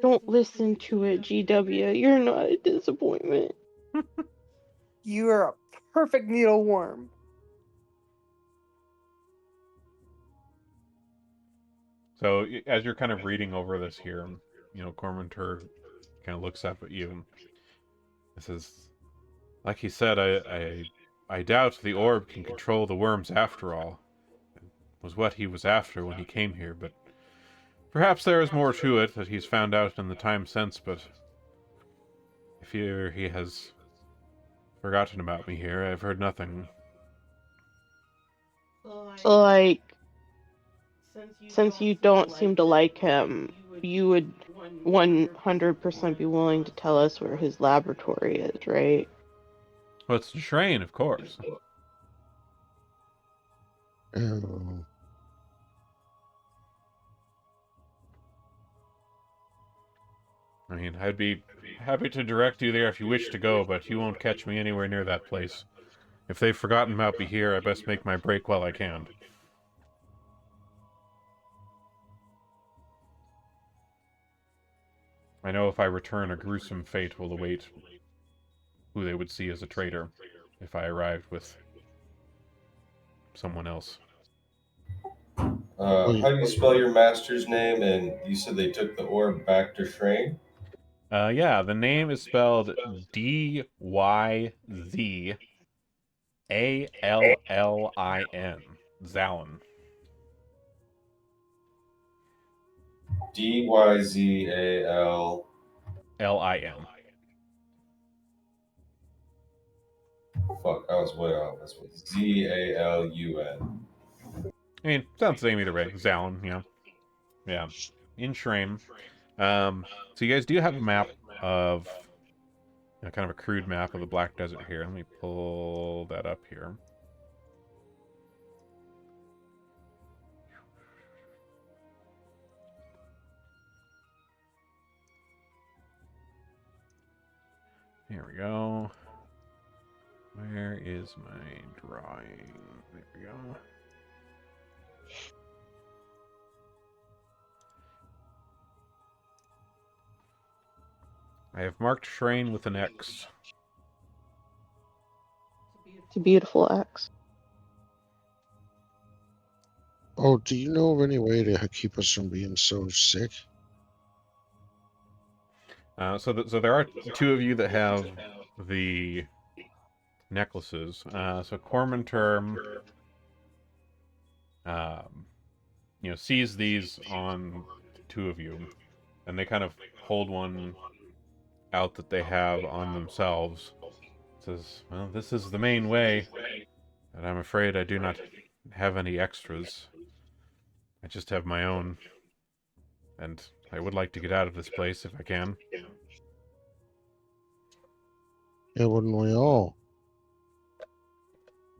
[SPEAKER 1] Don't listen to it, GW. You're not a disappointment.
[SPEAKER 2] You are a perfect needle worm.
[SPEAKER 4] So as you're kind of reading over this here, Cormentor kind of looks up at you and says, like he said, I doubt the orb can control the worms after all. It was what he was after when he came here, but perhaps there is more to it that he's found out in the time since, but I fear he has forgotten about me here. I've heard nothing.
[SPEAKER 1] So, like, since you don't seem to like him, you would 100% be willing to tell us where his laboratory is, right?
[SPEAKER 4] Well, it's the Shrine, of course.
[SPEAKER 5] Oh.
[SPEAKER 4] I mean, I'd be happy to direct you there if you wish to go, but you won't catch me anywhere near that place. If they've forgotten about me here, I best make my break while I can. I know if I return, a gruesome fate will await who they would see as a traitor if I arrived with someone else.
[SPEAKER 3] How do you spell your master's name? And you said they took the orb back to Shrane?
[SPEAKER 4] Yeah, the name is spelled D-Y-Z-A-L-L-I-N. Zalin.
[SPEAKER 3] D-Y-Z-A-L...
[SPEAKER 4] L-I-N.
[SPEAKER 3] Fuck, I was way off. That's what Z-A-L-U-N.
[SPEAKER 4] I mean, sounds the same either way. Zalin, yeah. Yeah. In Shrame. So you guys do have a map of... kind of a crude map of the Black Desert here. Let me pull that up here. Here we go. Where is my drawing? There we go. I have marked Shrane with an X.
[SPEAKER 1] It's a beautiful X.
[SPEAKER 5] Oh, do you know of any way to keep us from being so sick?
[SPEAKER 4] So there are two of you that have the necklaces. So Cormentor, sees these on the two of you, and they kind of hold one out that they have on themselves. Says, well, this is the main way, but I'm afraid I do not have any extras. I just have my own, and I would like to get out of this place if I can.
[SPEAKER 5] Yeah, wouldn't we all?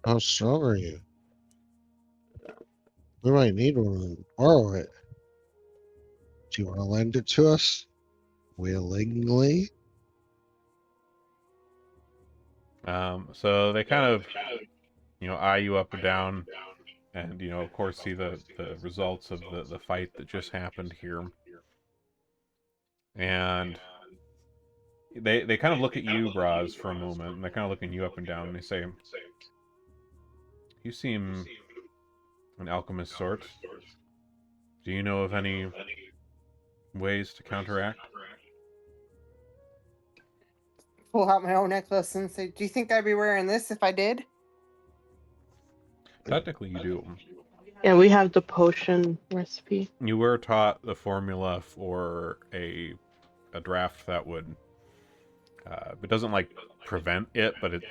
[SPEAKER 5] How strong are you? We might need one and borrow it. Do you want to lend it to us? Willingly?
[SPEAKER 4] So they kind of, eye you up and down, and, of course see the results of the fight that just happened here. And they kind of look at you, Braz, for a moment, and they're kind of looking you up and down, and they say, you seem an alchemist sort. Do you know of any ways to counteract?
[SPEAKER 2] Pull out my own necklace and say, do you think I'd be wearing this if I did?
[SPEAKER 4] Technically, you do.
[SPEAKER 1] And we have the potion recipe.
[SPEAKER 4] You were taught the formula for a draft that would, it doesn't like prevent it, but it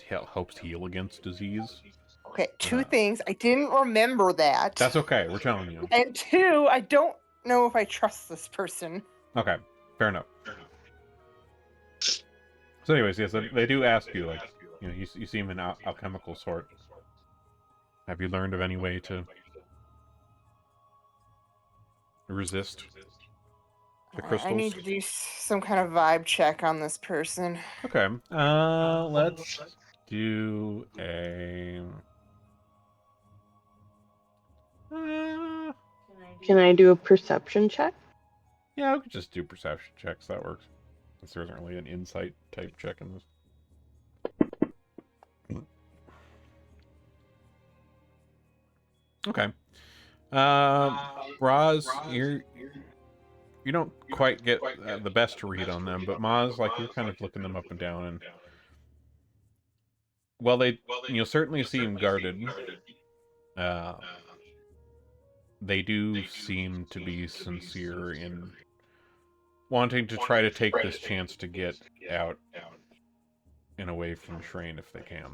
[SPEAKER 4] helps heal against disease.
[SPEAKER 2] Okay, two things. I didn't remember that.
[SPEAKER 4] That's okay. We're telling you.
[SPEAKER 2] And two, I don't know if I trust this person.
[SPEAKER 4] Okay, fair enough. So, anyways, yes, they do ask you, like, you seem an alchemical sort. Have you learned of any way to resist the crystals?
[SPEAKER 2] I need to do some kind of vibe check on this person.
[SPEAKER 4] Okay. Let's do a.
[SPEAKER 1] Can I do a perception check?
[SPEAKER 4] Yeah, we could just do perception checks. That works. Since there isn't really an insight type check in this. Okay. Roz, you don't quite get the best read on them, but Maz, like, you're kind of looking them up and down, and well, they certainly seem guarded. They do seem to be sincere in wanting to try to take this chance to get out and away from Shrine if they can.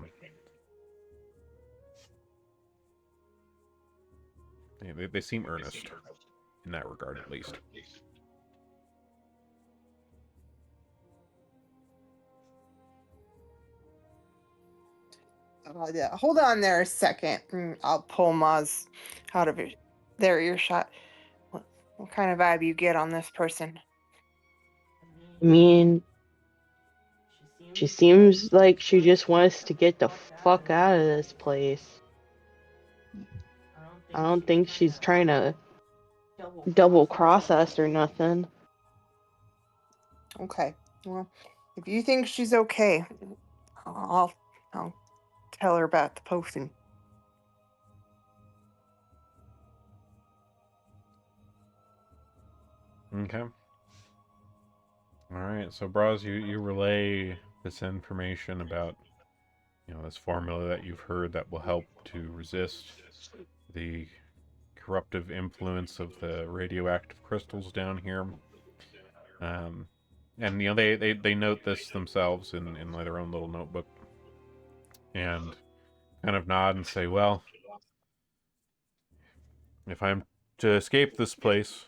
[SPEAKER 4] They seem earnest in that regard, at least.
[SPEAKER 2] Yeah, hold on there a second. I'll pull Maz out of their earshot. What kind of vibe you get on this person?
[SPEAKER 1] I mean, she seems like she just wants to get the fuck out of this place. I don't think she's trying to double cross us or nothing.
[SPEAKER 2] Okay. Well, if you think she's okay, I'll tell her about the potion.
[SPEAKER 4] Okay. Alright, so Braz, you relay this information about, this formula that you've heard that will help to resist the corruptive influence of the radioactive crystals down here. And, they note this themselves in their own little notebook. And kind of nod and say, well, if I'm to escape this place,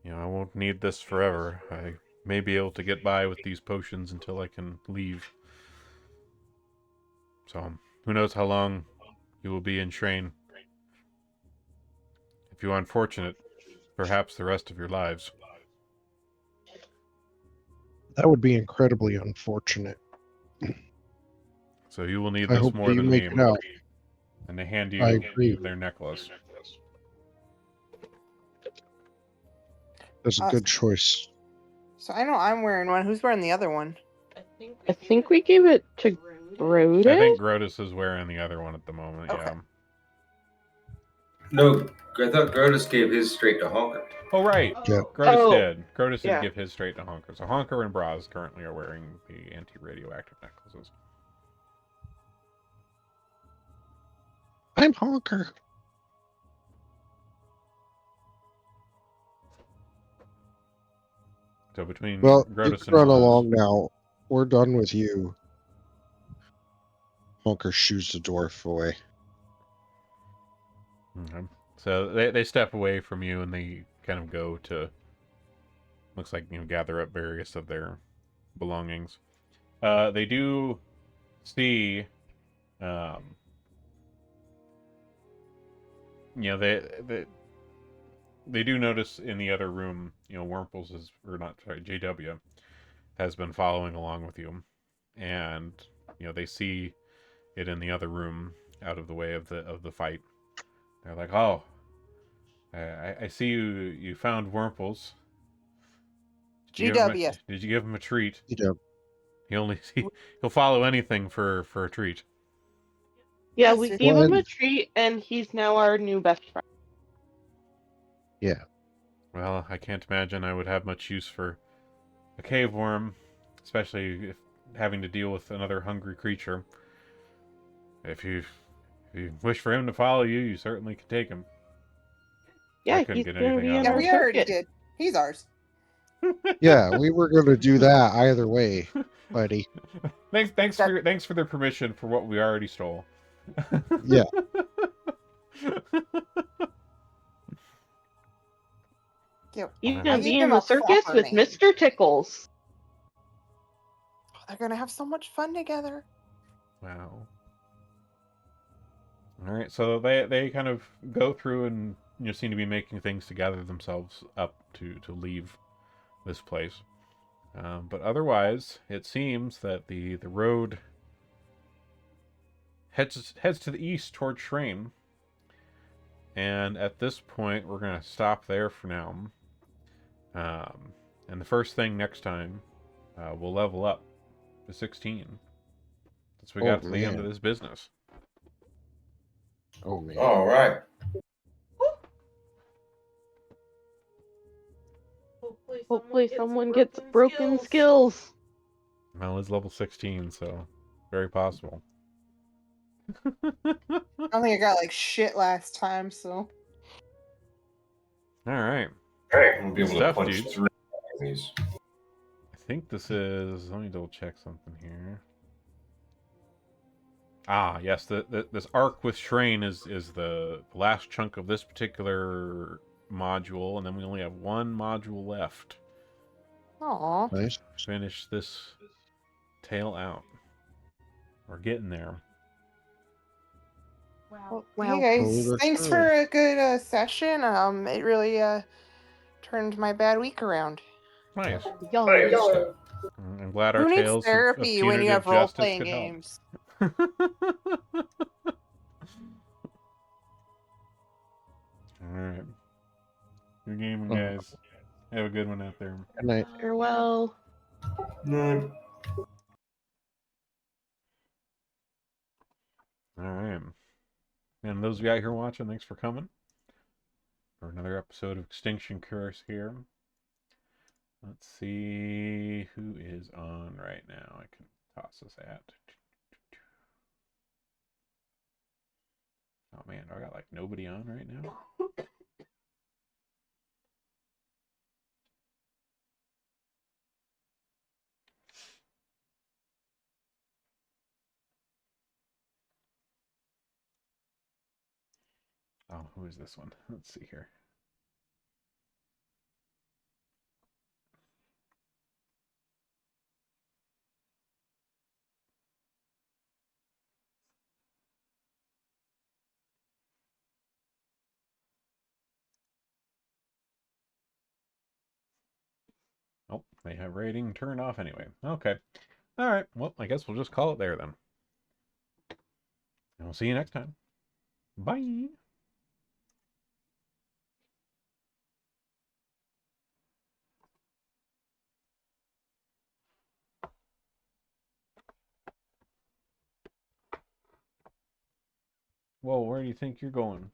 [SPEAKER 4] I won't need this forever. I may be able to get by with these potions until I can leave. So, who knows how long you will be in Shrine. If you are unfortunate, perhaps the rest of your lives.
[SPEAKER 5] That would be incredibly unfortunate.
[SPEAKER 4] So you will need
[SPEAKER 5] I
[SPEAKER 4] this
[SPEAKER 5] hope
[SPEAKER 4] more
[SPEAKER 5] that you
[SPEAKER 4] than
[SPEAKER 5] make
[SPEAKER 4] me.
[SPEAKER 5] it out.
[SPEAKER 4] And they hand
[SPEAKER 5] I
[SPEAKER 4] you
[SPEAKER 5] agree.
[SPEAKER 4] their necklace.
[SPEAKER 5] That's a good choice.
[SPEAKER 2] So I know I'm wearing one. Who's wearing the other one?
[SPEAKER 1] I think we gave it to Grotus.
[SPEAKER 4] I think Grotus is wearing the other one at the moment,
[SPEAKER 2] Okay.
[SPEAKER 4] yeah.
[SPEAKER 3] No, I thought Grotus gave his straight to Honker.
[SPEAKER 4] Oh, right.
[SPEAKER 5] Yeah.
[SPEAKER 4] Grotus did. Grotus
[SPEAKER 1] yeah.
[SPEAKER 4] did give his straight to Honker. So Honker and Braz currently are wearing the anti-radioactive necklaces.
[SPEAKER 5] I'm Honker.
[SPEAKER 4] So between
[SPEAKER 5] Well,
[SPEAKER 4] Grotus
[SPEAKER 5] let's
[SPEAKER 4] and
[SPEAKER 5] run
[SPEAKER 4] Braz,
[SPEAKER 5] along now. We're done with you. Honker shoos the dwarf away.
[SPEAKER 4] Okay. So they step away from you and they kind of go to, looks like, gather up various of their belongings. They do see, they do notice in the other room, Wurmples is, or not, sorry, JW has been following along with you, and they see it in the other room, out of the way of the fight. They're like, "Oh, I see you found Wurmples.
[SPEAKER 2] GW.
[SPEAKER 4] Did you give him a treat?
[SPEAKER 5] Yeah.
[SPEAKER 4] He'll follow anything for a treat."
[SPEAKER 1] Yeah,
[SPEAKER 2] Yes,
[SPEAKER 1] we
[SPEAKER 2] it's
[SPEAKER 1] gave him
[SPEAKER 5] fun.
[SPEAKER 1] a treat, and he's now our new best friend.
[SPEAKER 5] Yeah.
[SPEAKER 4] Well, I can't imagine I would have much use for a cave worm, especially if having to deal with another hungry creature. If If you wish for him to follow you, you certainly could take him.
[SPEAKER 1] Yeah,
[SPEAKER 4] I couldn't
[SPEAKER 1] he's
[SPEAKER 4] get
[SPEAKER 1] gonna
[SPEAKER 4] anything
[SPEAKER 1] be
[SPEAKER 4] out
[SPEAKER 1] in
[SPEAKER 4] of
[SPEAKER 2] Yeah,
[SPEAKER 1] our
[SPEAKER 4] him.
[SPEAKER 2] we already
[SPEAKER 1] circuit.
[SPEAKER 2] did. He's ours.
[SPEAKER 5] Yeah, we were gonna do that either way, buddy.
[SPEAKER 4] Thanks
[SPEAKER 2] That-
[SPEAKER 4] for the permission for what we already stole.
[SPEAKER 5] Yeah.
[SPEAKER 2] Yeah,
[SPEAKER 1] He's
[SPEAKER 4] I
[SPEAKER 1] gonna
[SPEAKER 2] I
[SPEAKER 1] be
[SPEAKER 2] gave
[SPEAKER 1] in
[SPEAKER 2] him
[SPEAKER 1] the
[SPEAKER 2] a
[SPEAKER 1] circus
[SPEAKER 2] proper
[SPEAKER 1] with
[SPEAKER 2] name.
[SPEAKER 1] Mr. Tickles.
[SPEAKER 2] They're gonna have so much fun together.
[SPEAKER 4] Wow. All right, so they kind of go through and seem to be making things to gather themselves up to leave this place. But otherwise, it seems that the road heads to the east toward Shrane. And at this point, we're gonna stop there for now. And the first thing next time, we'll level up to 16. Since we
[SPEAKER 5] Oh
[SPEAKER 4] got to the end of
[SPEAKER 5] man.
[SPEAKER 4] this business.
[SPEAKER 5] Oh man.
[SPEAKER 3] All right.
[SPEAKER 1] Hopefully someone gets broken skills.
[SPEAKER 4] Mel is level 16, so very possible.
[SPEAKER 2] I don't think I got like shit last time, so.
[SPEAKER 4] All right.
[SPEAKER 3] We'll be able to
[SPEAKER 4] Stuff,
[SPEAKER 3] punch
[SPEAKER 4] dudes.
[SPEAKER 3] through these.
[SPEAKER 4] I think this is. Let me double check something here. Ah, yes. This arc with Shrane is the last chunk of this particular module, and then we only have one module left.
[SPEAKER 2] Aw.
[SPEAKER 5] Nice.
[SPEAKER 4] Finish this tale out. We're getting there.
[SPEAKER 2] Well,
[SPEAKER 1] Wow.
[SPEAKER 2] hey
[SPEAKER 5] Oh,
[SPEAKER 2] guys,
[SPEAKER 5] that's
[SPEAKER 2] thanks
[SPEAKER 5] true.
[SPEAKER 2] for a good session. It really turned my bad week around.
[SPEAKER 4] Nice.
[SPEAKER 1] Y'all
[SPEAKER 3] Good stuff.
[SPEAKER 4] I'm glad our
[SPEAKER 2] Who needs
[SPEAKER 4] tales of
[SPEAKER 2] therapy when you
[SPEAKER 4] punitive
[SPEAKER 2] have role
[SPEAKER 4] justice
[SPEAKER 2] playing
[SPEAKER 4] could help.
[SPEAKER 2] games?
[SPEAKER 4] Alright. Good gaming,
[SPEAKER 5] Oh.
[SPEAKER 4] guys. Have a good one out there.
[SPEAKER 5] Good night.
[SPEAKER 1] Farewell.
[SPEAKER 3] No.
[SPEAKER 4] Alright. And those of you out here watching, thanks for coming. For another episode of Extinction Curse here. Let's see who is on right now. I can toss this at. Oh man, do I got like nobody on right now? Oh, who is this one? Let's see here. Oh, they have rating turned off anyway. Okay. Alright, well, I guess we'll just call it there then. And we'll see you next time. Bye! Whoa, where do you think you're going?